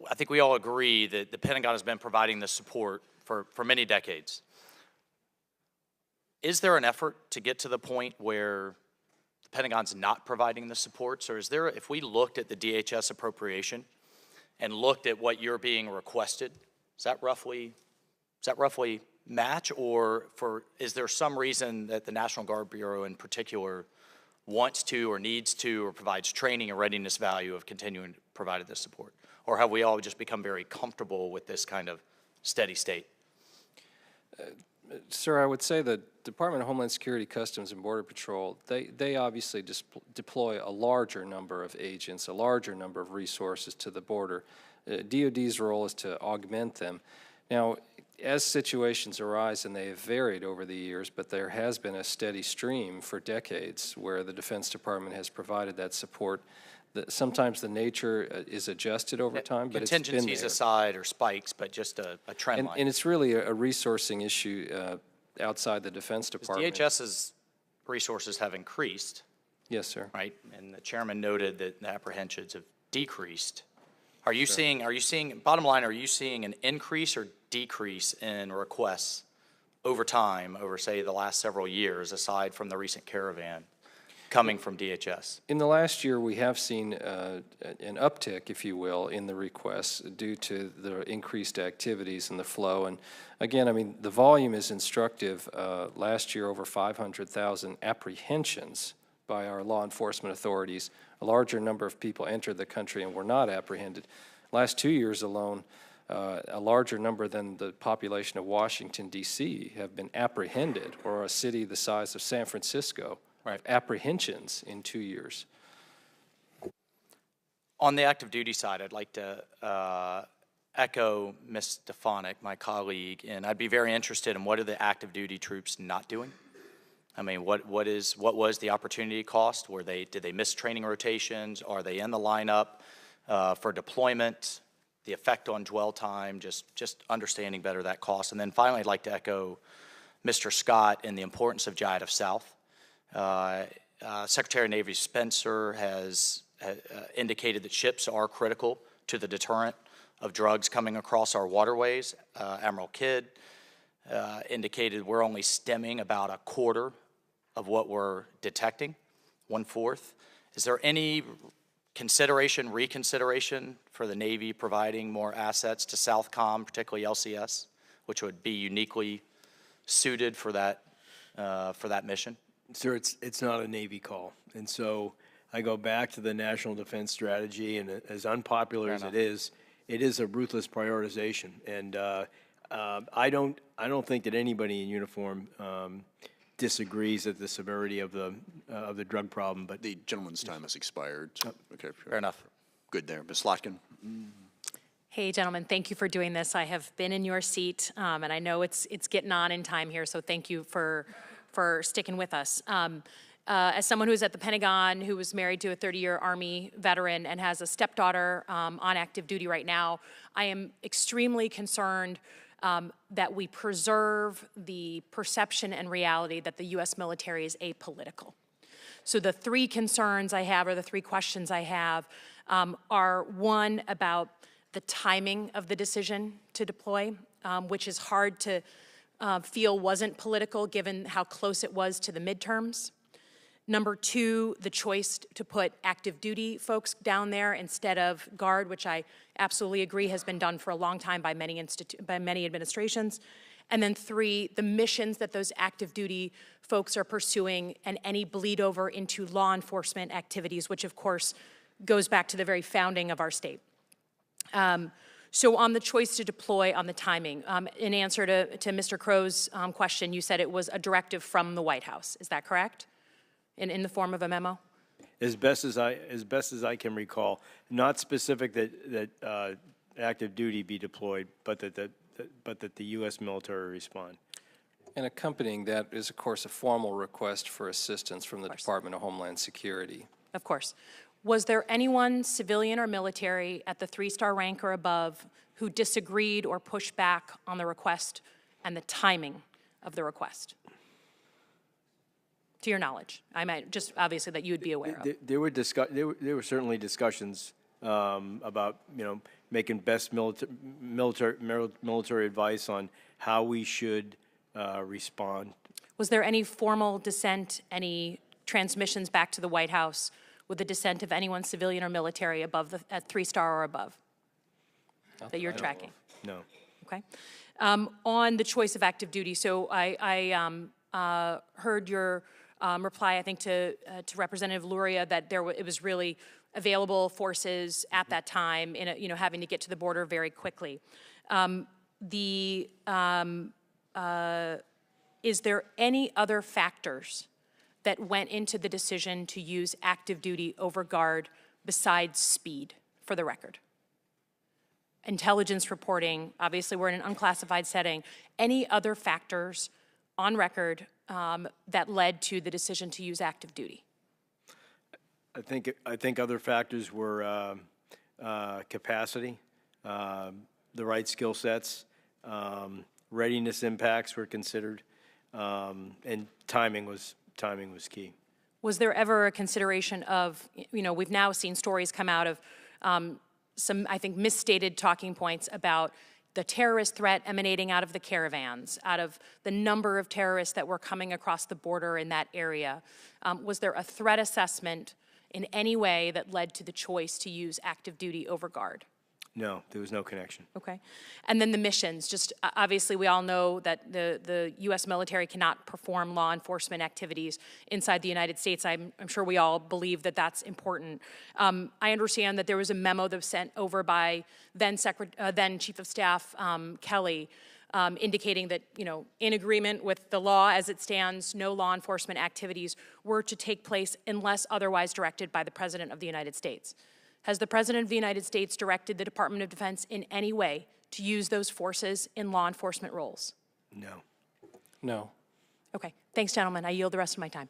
I think we all agree that the Pentagon has been providing this support for many decades. Is there an effort to get to the point where the Pentagon's not providing the supports, or is there, if we looked at the DHS appropriation and looked at what you're being requested, is that roughly match, or is there some reason that the National Guard Bureau in particular wants to or needs to or provides training and readiness value of continuing to provide this support? Or have we all just become very comfortable with this kind of steady state?
Sir, I would say the Department of Homeland Security, Customs, and Border Patrol, they obviously deploy a larger number of agents, a larger number of resources to the border. DOD's role is to augment them. Now, as situations arise, and they have varied over the years, but there has been a steady stream for decades where the Defense Department has provided that support. Sometimes the nature is adjusted over time, but it's been there.
Contingencies aside, or spikes, but just a trend line.
And it's really a resourcing issue outside the Defense Department.
DHS's resources have increased.
Yes, sir.
Right, and the chairman noted that the apprehensions have decreased. Are you seeing, bottom line, are you seeing an increase or decrease in requests over time, over, say, the last several years, aside from the recent caravan coming from DHS?
In the last year, we have seen an uptick, if you will, in the requests due to the increased activities and the flow. And again, I mean, the volume is instructive. Last year, over 500,000 apprehensions by our law enforcement authorities. A larger number of people entered the country and were not apprehended. Last 2 years alone, a larger number than the population of Washington, D.C. have been apprehended, or a city the size of San Francisco, right, apprehensions in 2 years.
On the active duty side, I'd like to echo Ms. Stefanik, my colleague, and I'd be very interested in what are the active duty troops not doing? I mean, what was the opportunity cost? Did they miss training rotations? Are they in the lineup for deployment? the effect on dwell time, just understanding better that cost. And then finally, I'd like to echo Mr. Scott in the importance of JIATF South. Secretary of Navy Spencer has indicated that ships are critical to the deterrent of drugs coming across our waterways. Admiral Kidd indicated we're only stemming about a quarter of what we're detecting, 1/4. Is there any reconsideration for the Navy providing more assets to Southcom, particularly LCS, which would be uniquely suited for that mission?
Sir, it's not a Navy call. And so I go back to the National Defense Strategy, and as unpopular as it is a ruthless prioritization. And I don't think that anybody in uniform disagrees at the severity of the drug problem. But
the gentleman's time has expired. So, okay,
fair enough.
Good there, Ms. Slotkin.
Hey, gentlemen, thank you for doing this. I have been in your seat, and I know it's getting on in time here, so thank you for sticking with us. As someone who's at the Pentagon, who was married to a 30-year Army veteran and has a stepdaughter on active duty right now, I am extremely concerned that we preserve the perception and reality that the U.S. military is apolitical. So the three concerns I have, or the three questions I have, are one, about the timing of the decision to deploy, which is hard to feel wasn't political given how close it was to the midterms. Number two, the choice to put active duty folks down there instead of Guard, which I absolutely agree has been done for a long time by many administrations. And then three, the missions that those active duty folks are pursuing and any bleed over into law enforcement activities, which of course goes back to the very founding of our state. So on the choice to deploy, on the timing, in answer to Mr. Crow's question, you said it was a directive from the White House. Is that correct? In the form of a memo?
As best as I can recall, not specific that active duty be deployed, but that the U.S. military respond.
And accompanying that is, of course, a formal request for assistance from the Department of Homeland Security.
Of course. Was there anyone, civilian or military, at the 3-star rank or above who disagreed or pushed back on the request and the timing of the request? To your knowledge, I might just obviously that you would be aware of.
There were certainly discussions about making best military advice on how we should respond.
Was there any formal dissent, any transmissions back to the White House with the dissent of anyone, civilian or military, above at 3-star or above that you're tracking?
No.
Okay. On the choice of active duty, so I heard your reply, I think, to Representative Luria, that it was really available forces at that time, in having to get to the border very quickly. Is there any other factors that went into the decision to use active duty over Guard besides speed, for the record? Intelligence reporting, obviously we're in an unclassified setting. Any other factors on record that led to the decision to use active duty?
I think other factors were capacity, the right skill sets, readiness impacts were considered, and timing was key.
Was there ever a consideration of, we've now seen stories come out of some, I think, misstated talking points about the terrorist threat emanating out of the caravans, out of the number of terrorists that were coming across the border in that area. Was there a threat assessment in any way that led to the choice to use active duty over Guard?
No, there was no connection.
Okay. And then the missions, just obviously we all know that the U.S. military cannot perform law enforcement activities inside the United States. I'm sure we all believe that that's important. I understand that there was a memo that was sent over by then Chief of Staff Kelly, indicating that, in agreement with the law as it stands, no law enforcement activities were to take place unless otherwise directed by the President of the United States. Has the President of the United States directed the Department of Defense in any way to use those forces in law enforcement roles?
No.
No.
Okay. Thanks, gentlemen. I yield the rest of my time.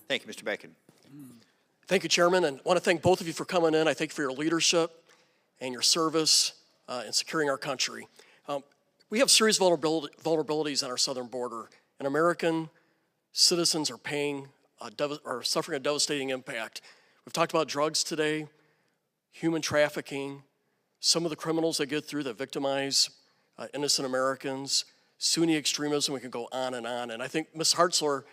Thank you, Mr. Bacon.
Thank you, Chairman, and I want to thank both of you for coming in. I thank you for your leadership and your service in securing our country. We have serious vulnerabilities on our southern border, and American citizens are are suffering a devastating impact. We've talked about drugs today, human trafficking, some of the criminals that get through that victimize innocent Americans, Sunni extremism, we can go on. And I think Ms. Hartzler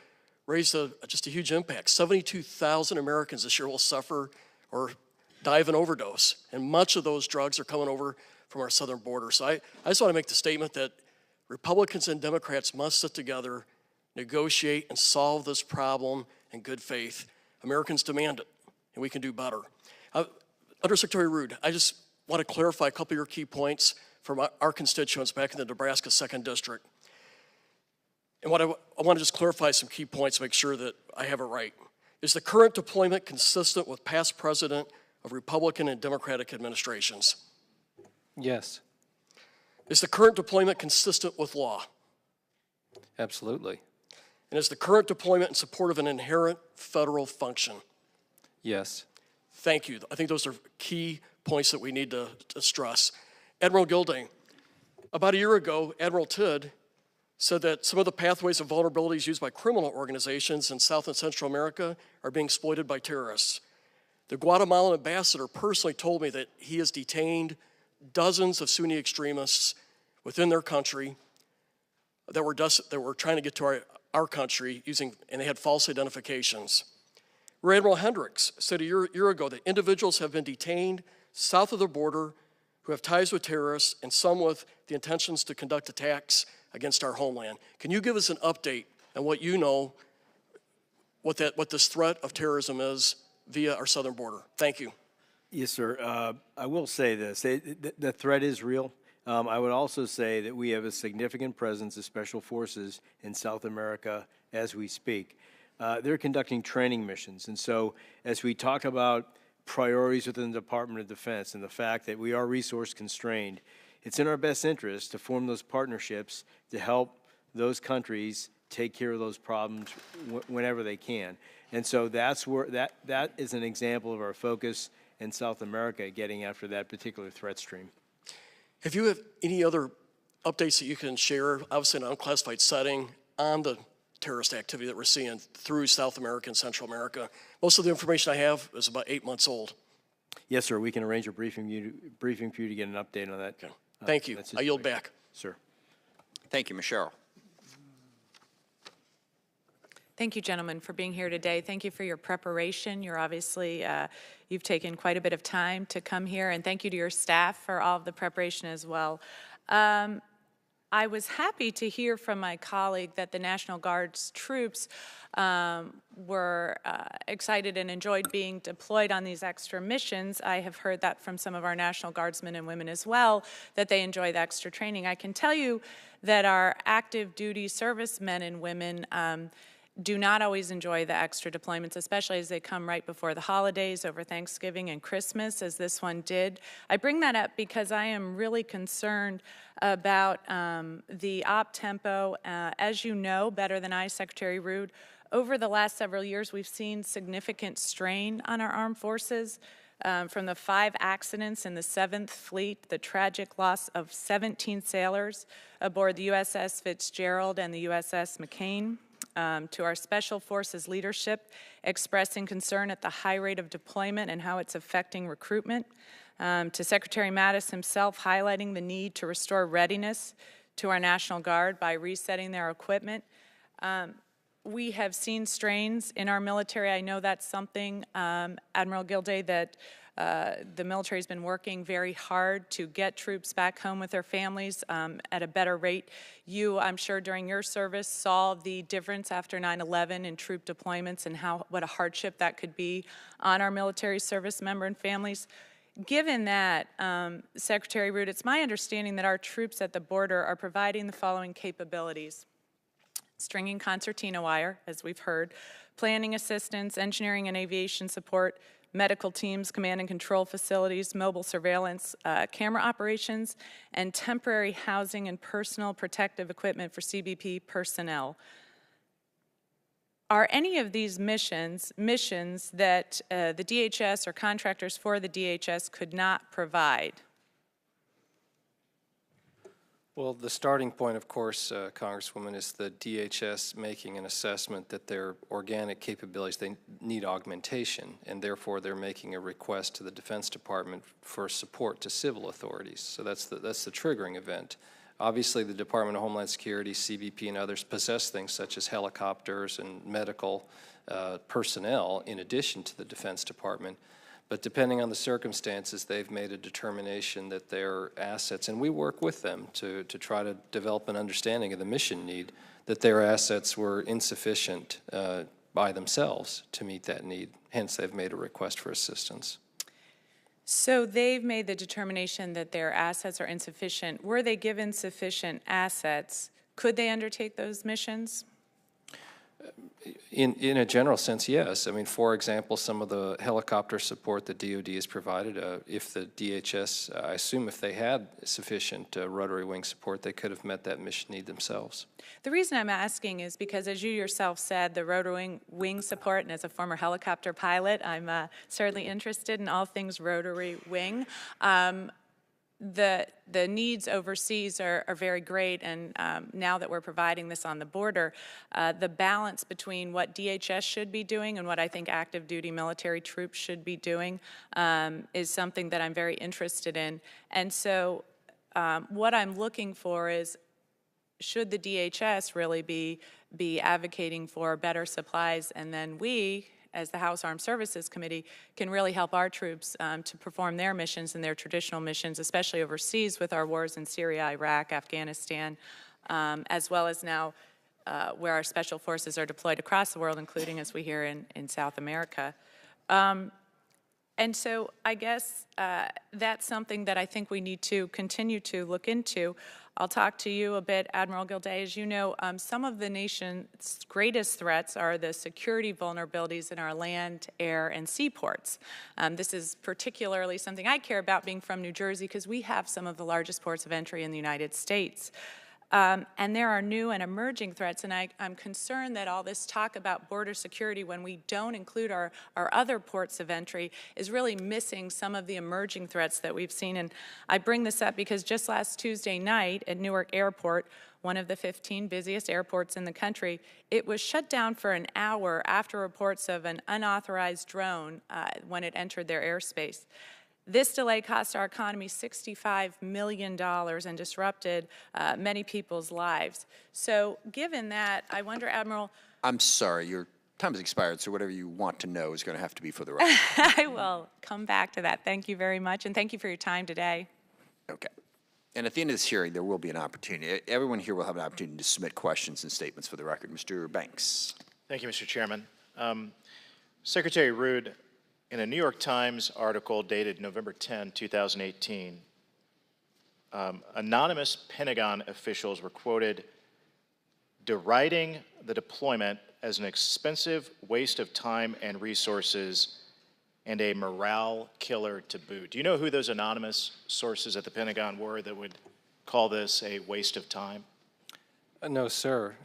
raised just a huge impact. 72,000 Americans this year will suffer or die of an overdose. And much of those drugs are coming over from our southern border. So I just want to make the statement that Republicans and Democrats must sit together, negotiate, and solve this problem in good faith. Americans demand it, and we can do better. Undersecretary Rude, I just want to clarify a couple of your key points from our constituents back in the Nebraska 2nd District. And what I want to just clarify some key points to make sure that I have it right. Is the current deployment consistent with past precedent of Republican and Democratic administrations?
Yes.
Is the current deployment consistent with law?
Absolutely.
And is the current deployment in support of an inherent federal function?
Yes.
Thank you. I think those are key points that we need to stress. Admiral Gilday, about a year ago, Admiral Tidd said that some of the pathways of vulnerabilities used by criminal organizations in South and Central America are being exploited by terrorists. The Guatemalan ambassador personally told me that he has detained dozens of Sunni extremists within their country that were trying to get to our country and they had false identifications. Rear Admiral Hendricks said a year ago that individuals have been detained south of the border who have ties with terrorists and some with the intentions to conduct attacks against our homeland. Can you give us an update on what you know, what this threat of terrorism is via our southern border? Thank you.
Yes, sir. I will say this. The threat is real. I would also say that we have a significant presence of special forces in South America as we speak. They're conducting training missions. And so as we talk about priorities within the Department of Defense and the fact that we are resource constrained, it's in our best interest to form those partnerships to help those countries take care of those problems whenever they can. And so that's where that is an example of our focus in South America, getting after that particular threat stream.
Have you have any other updates that you can share, obviously in an unclassified setting, on the terrorist activity that we're seeing through South America and Central America? Most of the information I have is about 8 months old.
Yes, sir. We can arrange a briefing for you to get an update on that.
Okay. Thank you. I yield back.
Sir.
Thank you, Ms. Sherrill.
Thank you, gentlemen, for being here today. Thank you for your preparation. You're obviously, you've taken quite a bit of time to come here, and thank you to your staff for all of the preparation as well. I was happy to hear from my colleague that the National Guard's troops were excited and enjoyed being deployed on these extra missions. I have heard that from some of our National Guardsmen and women as well, that they enjoy the extra training. I can tell you that our active duty servicemen and women do not always enjoy the extra deployments, especially as they come right before the holidays over Thanksgiving and Christmas, as this one did. I bring that up because I am really concerned about the op tempo. As you know better than I, Secretary Rude, over the last several years, we've seen significant strain on our armed forces. From the 5 accidents in the 7th Fleet, the tragic loss of 17 sailors aboard the USS Fitzgerald and the USS McCain, to our Special Forces leadership expressing concern at the high rate of deployment and how it's affecting recruitment, to Secretary Mattis himself highlighting the need to restore readiness to our National Guard by resetting their equipment. We have seen strains in our military. I know that's something, Admiral Gilday, that the military has been working very hard to get troops back home with their families at a better rate. You, I'm sure, during your service saw the difference after 9/11 in troop deployments and what a hardship that could be on our military service member and families. Given that, Secretary Rude, it's my understanding that our troops at the border are providing the following capabilities: stringing concertina wire, as we've heard, planning assistance, engineering and aviation support, medical teams, command and control facilities, mobile surveillance, camera operations, and temporary housing and personal protective equipment for CBP personnel. Are any of these missions that the DHS or contractors for the DHS could not provide?
Well, the starting point, of course, Congresswoman, is the DHS making an assessment that their organic capabilities, they need augmentation, and therefore they're making a request to the Defense Department for support to civil authorities. So that's the triggering event. Obviously, the Department of Homeland Security, CBP, and others possess things such as helicopters and medical personnel in addition to the Defense Department. But depending on the circumstances, they've made a determination that their assets, and we work with them to try to develop an understanding of the mission need, that their assets were insufficient by themselves to meet that need. Hence, they've made a request for assistance.
So they've made the determination that their assets are insufficient. Were they given sufficient assets, could they undertake those missions?
In a general sense, yes. I mean, for example, some of the helicopter support that DoD has provided, if the DHS, I assume if they had sufficient rotary wing support, they could have met that mission need themselves.
The reason I'm asking is because, as you yourself said, the rotary wing support, and as a former helicopter pilot, I'm certainly interested in all things rotary wing. The needs overseas are very great, and now that we're providing this on the border, the balance between what DHS should be doing and what I think active duty military troops should be doing is something that I'm very interested in. And so what I'm looking for is, should the DHS really be advocating for better supplies, and then we, as the House Armed Services Committee, can really help our troops to perform their missions and their traditional missions, especially overseas with our wars in Syria, Iraq, Afghanistan, as well as now where our special forces are deployed across the world, including, as we hear, in South America. And so I guess that's something that I think we need to continue to look into. I'll talk to you a bit, Admiral Gilday. As you know, some of the nation's greatest threats are the security vulnerabilities in our land, air, and seaports. This is particularly something I care about, being from New Jersey, because we have some of the largest ports of entry in the United States. And there are new and emerging threats, and I'm concerned that all this talk about border security, when we don't include our other ports of entry, is really missing some of the emerging threats that we've seen. And I bring this up because just last Tuesday night at Newark Airport, one of the 15 busiest airports in the country, it was shut down for an hour after reports of an unauthorized drone when it entered their airspace. This delay cost our economy $65 million and disrupted many people's lives. So given that, I wonder, Admiral—
I'm sorry, your time has expired, so whatever you want to know is going to have to be for the record.
I will come back to that. Thank you very much, and thank you for your time today.
Okay. And at the end of this hearing, there will be an opportunity. Everyone here will have an opportunity to submit questions and statements for the record. Mr. Banks.
Thank you, Mr. Chairman. Secretary Rood, in a New York Times article dated November 10, 2018, anonymous Pentagon officials were quoted deriding the deployment as an expensive waste of time and resources and a morale killer to boot. Do you know who those anonymous sources at the Pentagon were that would call this a waste of time?
No, sir.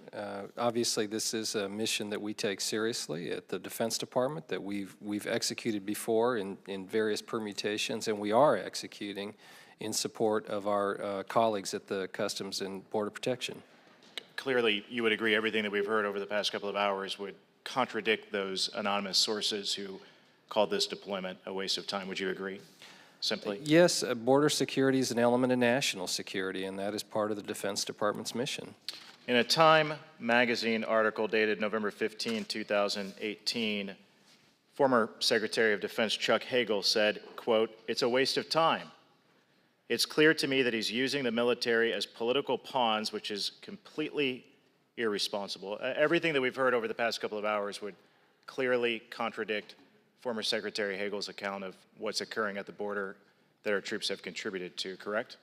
Obviously, this is a mission that we take seriously at the Defense Department, that we've executed before in various permutations, and we are executing in support of our colleagues at the Customs and Border Protection.
Clearly, you would agree everything that we've heard over the past couple of hours would contradict those anonymous sources who called this deployment a waste of time. Would you agree, simply?
Yes, border security is an element of national security, and that is part of the Defense Department's mission.
In a Time magazine article dated November 15, 2018, former Secretary of Defense Chuck Hagel said, quote, "It's a waste of time. It's clear to me that he's using the military as political pawns, which is completely irresponsible." Everything that we've heard over the past couple of hours would clearly contradict former Secretary Hagel's account of what's occurring at the border that our troops have contributed to, correct?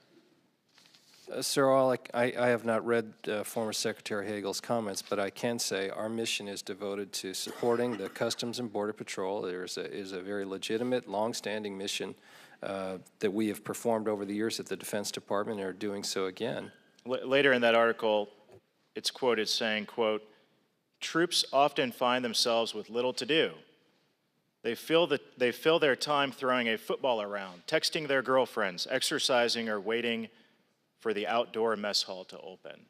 Sir, I have not read former Secretary Hagel's comments, but I can say our mission is devoted to supporting the Customs and Border Patrol. There is a very legitimate, long-standing mission that we have performed over the years at the Defense Department and are doing so again.
Later in that article, it's quoted saying, quote, "Troops often find themselves with little to do. They fill their time throwing a football around, texting their girlfriends, exercising, or waiting for the outdoor mess hall to open.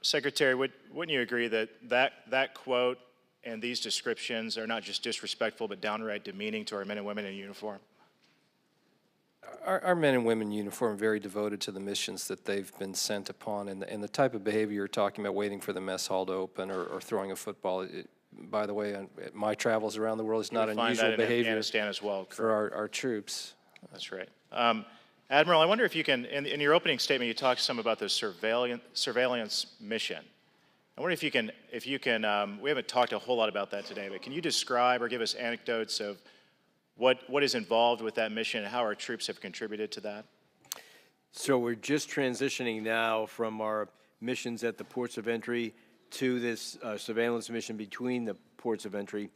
Secretary, wouldn't you agree that that quote and these descriptions are not just disrespectful but downright demeaning to our men and women in uniform?
Our men and women in uniform are very devoted to the missions that they've been sent upon, and the type of behavior you're talking about, waiting for the mess hall to open or throwing a football, by the way, on my travels around the world, is not unusual behavior
Afghanistan as well,
for our troops.
That's right. Admiral, I wonder if you can, in your opening statement, you talked some about the surveillance mission. I wonder if you can, we haven't talked a whole lot about that today, but can you describe or give us anecdotes of what is involved with that mission and how our troops have contributed to that?
So we're just transitioning now from our missions at the ports of entry to this surveillance mission between the ports of entry.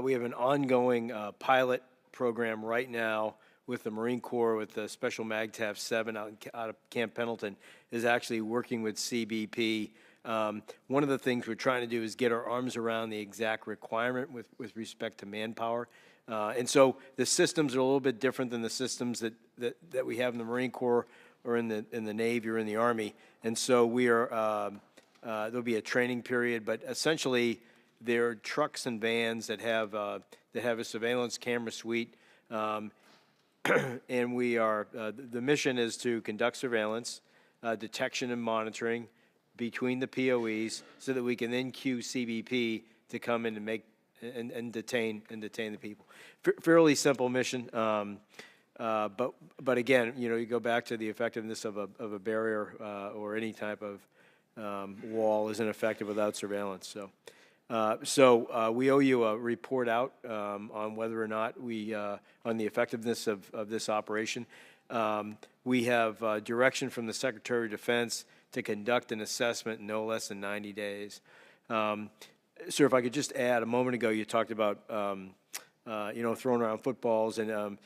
We have an ongoing pilot program right now with the Marine Corps, with the Special MAGTF 7 out of Camp Pendleton, is actually working with CBP. One of the things we're trying to do is get our arms around the exact requirement with respect to manpower. And so the systems are a little bit different than the systems that we have in the Marine Corps or in the Navy or in the Army. And so we are, there'll be a training period, but essentially they're trucks and vans that have a surveillance camera suite. And we are, the mission is to conduct surveillance, detection and monitoring between the POEs so that we can then cue CBP to come in and make and detain the people. Fairly simple mission, but again, you know, you go back to the effectiveness of a barrier or any type of wall isn't effective without surveillance. So we owe you a report out on whether or not on the effectiveness of this operation. We have direction from the Secretary of Defense to conduct an assessment in no less than 90 days. Sir, if I could just add, a moment ago you talked about, you know, throwing around footballs, and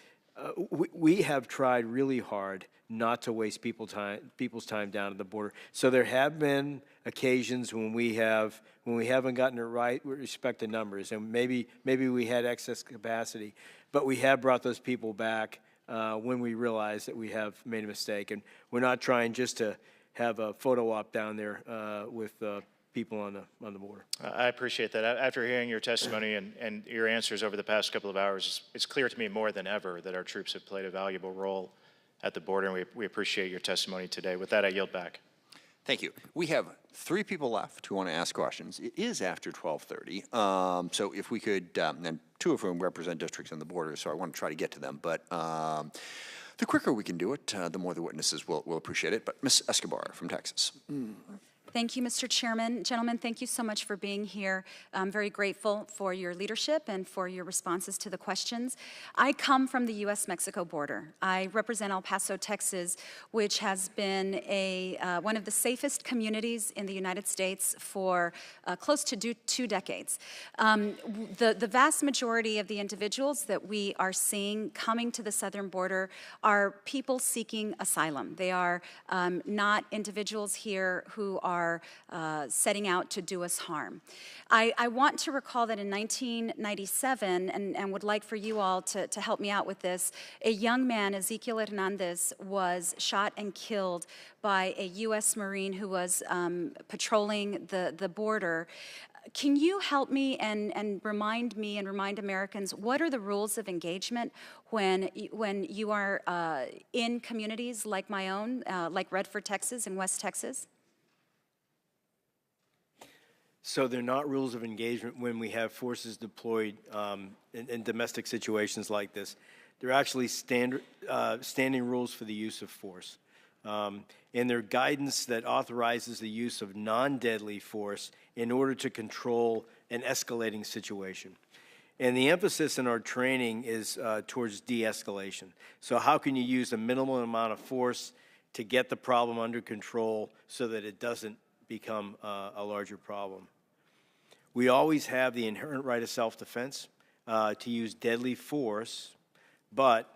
we have tried really hard not to waste people's time down at the border. So there have been occasions when we haven't gotten it right with respect to numbers, and maybe we had excess capacity, but we have brought those people back when we realize that we have made a mistake, and we're not trying just to have a photo op down there with people on the border.
I appreciate that. After hearing your testimony and your answers over the past couple of hours, it's clear to me more than ever that our troops have played a valuable role at the border, and we appreciate your testimony today. With that, I yield back.
Thank you. We have 3 people left who want to ask questions. It is after 12:30, so if we could, and 2 of whom represent districts on the border, so I want to try to get to them, but the quicker we can do it, the more the witnesses will appreciate it. But Ms. Escobar from Texas.
Thank you, Mr. Chairman. Gentlemen, thank you so much for being here. I'm very grateful for your leadership and for your responses to the questions. I come from the U.S.-Mexico border. I represent El Paso, Texas, which has been one of the safest communities in the United States for close to 2 decades. The vast majority of the individuals that we are seeing coming to the southern border are people seeking asylum. They are not individuals here who are setting out to do us harm. I want to recall that in 1997, and would like for you all to help me out with this, a young man, Ezequiel Hernandez, was shot and killed by a U.S. Marine who was patrolling the border. Can you help me and remind me and remind Americans, what are the rules of engagement when you are in communities like my own, like Redford, Texas and West Texas?
So they're not rules of engagement when we have forces deployed in domestic situations like this. They're actually standing rules for the use of force. And they're guidance that authorizes the use of non-deadly force in order to control an escalating situation. And the emphasis in our training is towards de-escalation. So how can you use a minimal amount of force to get the problem under control so that it doesn't become a larger problem? We always have the inherent right of self-defense to use deadly force, but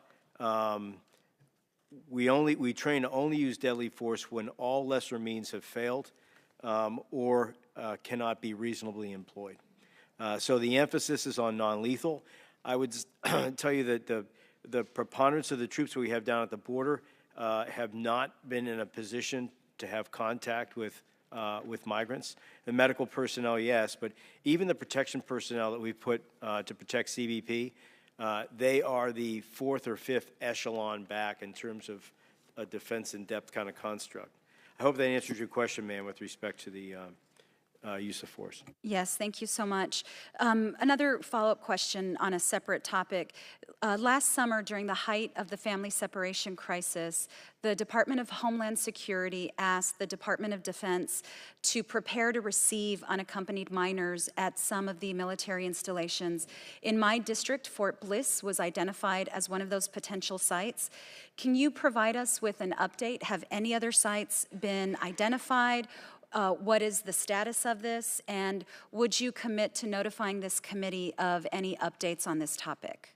we train to only use deadly force when all lesser means have failed or cannot be reasonably employed. So the emphasis is on non-lethal. I would tell you that the preponderance of the troops we have down at the border have not been in a position to have contact with migrants. The medical personnel, yes, but even the protection personnel that we put to protect CBP, they are the fourth or fifth echelon back in terms of a defense in depth kind of construct. I hope that answers your question, ma'am, with respect to the use of force.
Yes, thank you so much. Another follow-up question on a separate topic. Last summer, during the height of the family separation crisis, the Department of Homeland Security asked the Department of Defense to prepare to receive unaccompanied minors at some of the military installations. In my district, Fort Bliss was identified as one of those potential sites. Can you provide us with an update? Have any other sites been identified? What is the status of this? And would you commit to notifying this committee of any updates on this topic?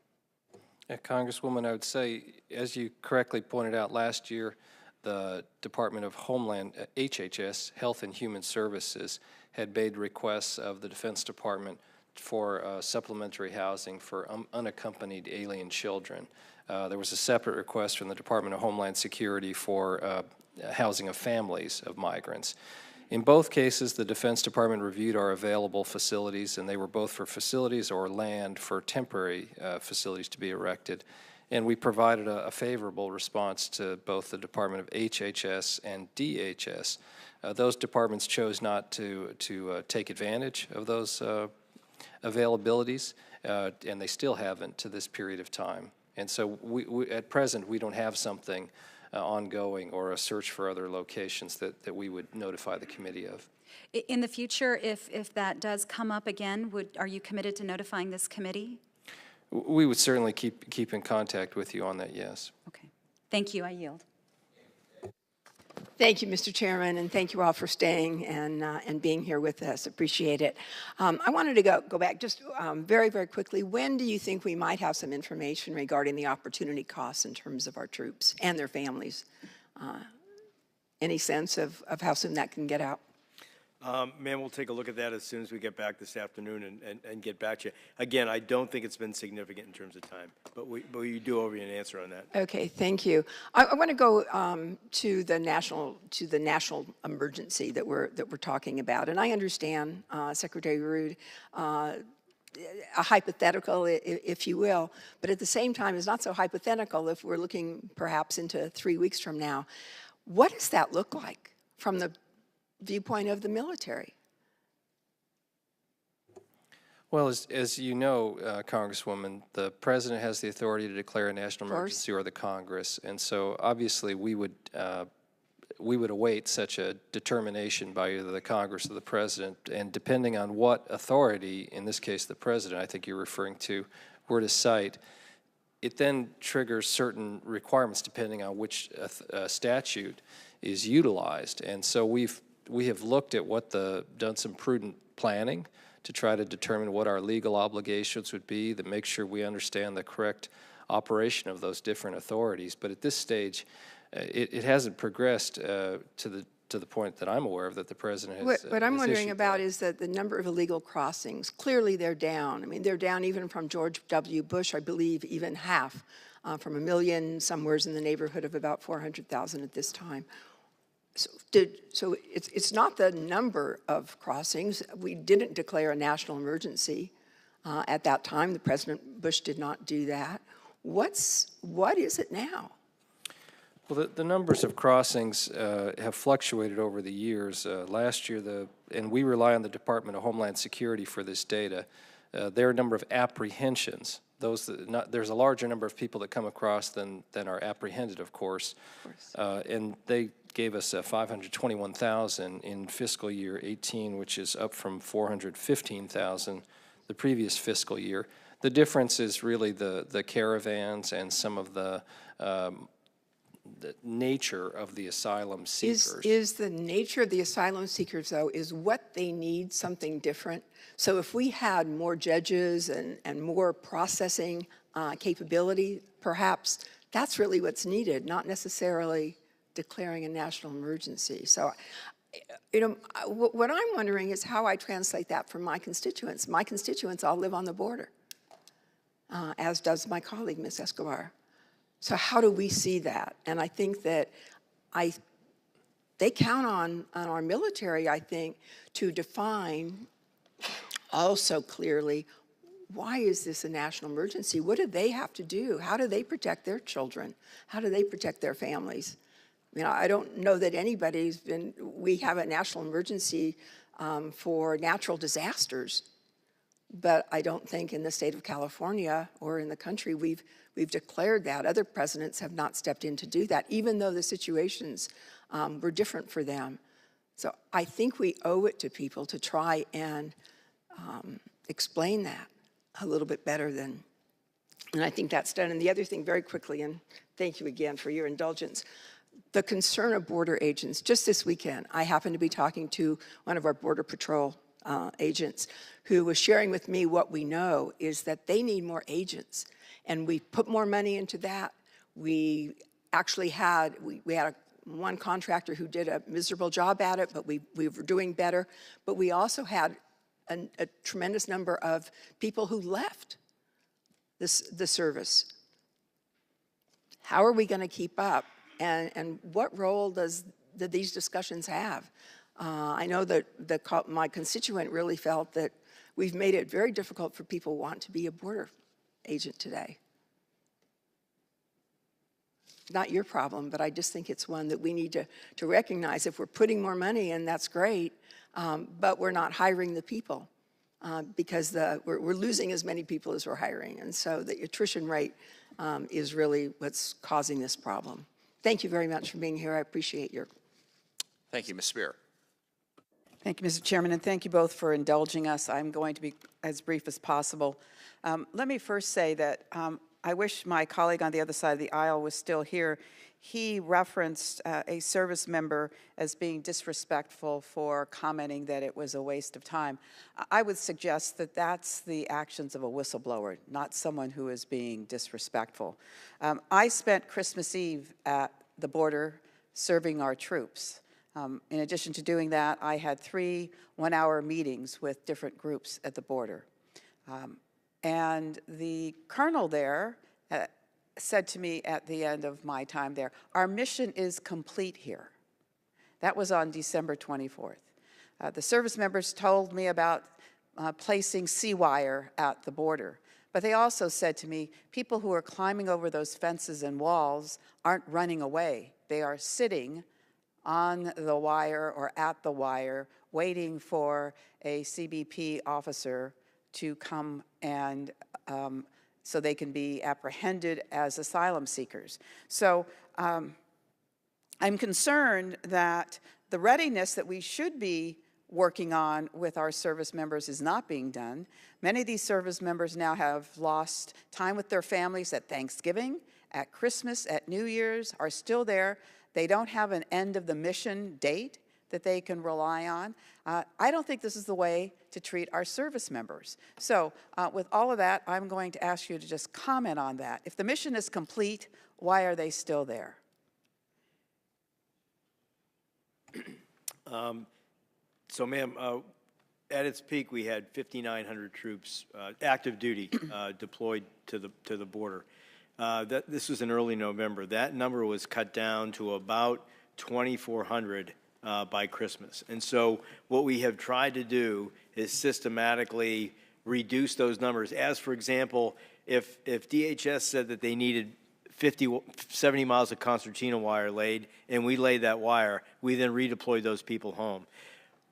Congresswoman, I would say, as you correctly pointed out last year, the Department of Homeland, HHS, Health and Human Services, had made requests of the Defense Department for supplementary housing for unaccompanied alien children. There was a separate request from the Department of Homeland Security for housing of families of migrants. In both cases, the Defense Department reviewed our available facilities, and they were both for facilities or land for temporary facilities to be erected. And we provided a favorable response to both the Department of HHS and DHS. Those departments chose not to take advantage of those availabilities, and they still haven't to this period of time. And so at present, we don't have something ongoing or a search for other locations that we would notify the committee of.
In the future, if that does come up again, are you committed to notifying this committee?
We would certainly keep in contact with you on that, yes.
Okay. Thank you. I yield.
Thank you, Mr. Chairman, and thank you all for staying and being here with us. Appreciate it. I wanted to go back just very, very quickly. When do you think we might have some information regarding the opportunity costs in terms of our troops and their families? Any sense of how soon that can get out?
Ma'am, we'll take a look at that as soon as we get back this afternoon and get back to you. Again, I don't think it's been significant in terms of time, but we do owe you an answer on that.
Okay, thank you. I want to go to the national emergency that we're talking about, and I understand, Secretary Rood, a hypothetical, if you will, but at the same time, it's not so hypothetical if we're looking perhaps into 3 weeks from now. What does that look like from the viewpoint of the military?
Well, as you know, Congresswoman, the President has the authority to declare a national emergency, or the Congress, and so obviously we would await such a determination by either the Congress or the President, and depending on what authority, in this case the President, I think you're referring to, were to cite, it then triggers certain requirements depending on which statute is utilized, and so we have looked at done some prudent planning to try to determine what our legal obligations would be, that make sure we understand the correct operation of those different authorities. But at this stage, it hasn't progressed to the point that I'm aware of that the President has.
What I'm wondering about is that the number of illegal crossings, clearly they're down. I mean, they're down even from George W. Bush, I believe, even half, from 1 million, somewhere's in the neighborhood of about 400,000 at this time. So it's not the number of crossings. We didn't declare a national emergency at that time. The President Bush did not do that. What is it now?
Well, the numbers of crossings have fluctuated over the years. Last year, and we rely on the Department of Homeland Security for this data, there are a number of apprehensions. There's a larger number of people that come across than are apprehended, of course. And they gave us 521,000 in fiscal year 18, which is up from 415,000 the previous fiscal year. The difference is really the caravans and some of the nature of the asylum seekers.
Is the nature of the asylum seekers, though, is what they need something different? So if we had more judges and more processing capability, perhaps that's really what's needed, not necessarily declaring a national emergency. So, what I'm wondering is how I translate that for my constituents. My constituents all live on the border, as does my colleague, Ms. Escobar. So how do we see that? And I think that they count on our military, I think, to define also clearly, why is this a national emergency? What do they have to do? How do they protect their children? How do they protect their families? I don't know that anybody's been, we have a national emergency for natural disasters, but I don't think in the state of California or in the country we've declared that. Other presidents have not stepped in to do that, even though the situations were different for them. So I think we owe it to people to try and explain that a little bit better than, and I think that's done. And the other thing, very quickly, and thank you again for your indulgence, the concern of border agents. Just this weekend, I happened to be talking to one of our Border Patrol agents who was sharing with me what we know is that they need more agents. And we put more money into that. We actually had, we had one contractor who did a miserable job at it, but we were doing better. But we also had a tremendous number of people who left the service. How are we going to keep up? And what role do these discussions have? I know that my constituent really felt that we've made it very difficult for people who want to be a border agent today. Not your problem, but I just think it's one that we need to recognize. If we're putting more money in, that's great, but we're not hiring the people because we're losing as many people as we're hiring. And so the attrition rate is really what's causing this problem. Thank you very much for being here. I appreciate your.
Thank you, Ms. Spear.
Thank you, Mr. Chairman, and thank you both for indulging us. I'm going to be as brief as possible. Let me first say that I wish my colleague on the other side of the aisle was still here. He referenced a service member as being disrespectful for commenting that it was a waste of time. I would suggest that that's the actions of a whistleblower, not someone who is being disrespectful. I spent Christmas Eve at the border serving our troops. In addition to doing that, I had 3 one-hour meetings with different groups at the border. And the colonel there said to me at the end of my time there, our mission is complete here. That was on December 24th. The service members told me about placing sea wire at the border. But they also said to me, people who are climbing over those fences and walls aren't running away. They are sitting on the wire or at the wire waiting for a CBP officer to come and so they can be apprehended as asylum seekers. So I'm concerned that the readiness that we should be working on with our service members is not being done. Many of these service members now have lost time with their families at Thanksgiving, at Christmas, at New Year's, are still there. They don't have an end of the mission date that they can rely on. I don't think this is the way to treat our service members. So with all of that, I'm going to ask you to just comment on that. If the mission is complete, why are they still there?
So, ma'am, at its peak, we had 5,900 troops, active duty, deployed to the border. This was in early November. That number was cut down to about 2,400 by Christmas. And so what we have tried to do is systematically reduce those numbers. As, for example, if DHS said that they needed 70 miles of concertina wire laid, and we laid that wire, we then redeployed those people home.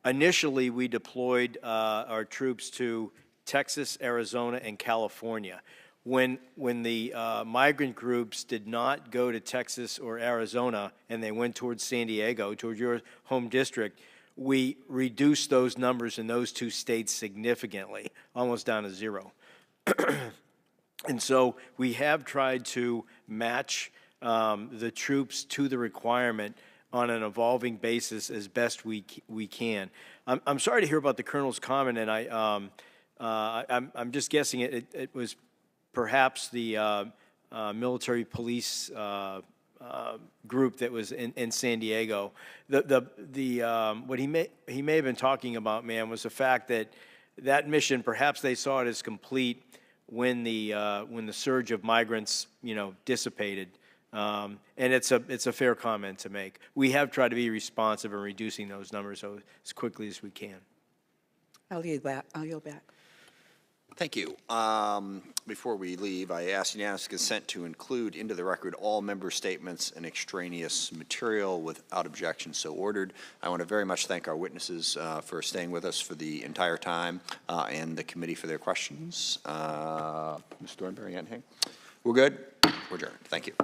Initially, we deployed our troops to Texas, Arizona, and California. When the migrant groups did not go to Texas or Arizona and they went towards San Diego, towards your home district, we reduced those numbers in those 2 states significantly, almost down to 0. And so we have tried to match the troops to the requirement on an evolving basis as best we can. I'm sorry to hear about the colonel's comment, and I'm just guessing it was perhaps the military police group that was in San Diego. What he may have been talking about, ma'am, was the fact that mission, perhaps they saw it as complete when the surge of migrants, dissipated. And it's a fair comment to make. We have tried to be responsive in reducing those numbers as quickly as we can.
I'll yield back.
Thank you. Before we leave, I ask unanimous consent to include into the record all member statements and extraneous material without objection so ordered. I want to very much thank our witnesses for staying with us for the entire time and the committee for their questions. Ms. Thornberry, anything? We're good? We're adjourned. Thank you.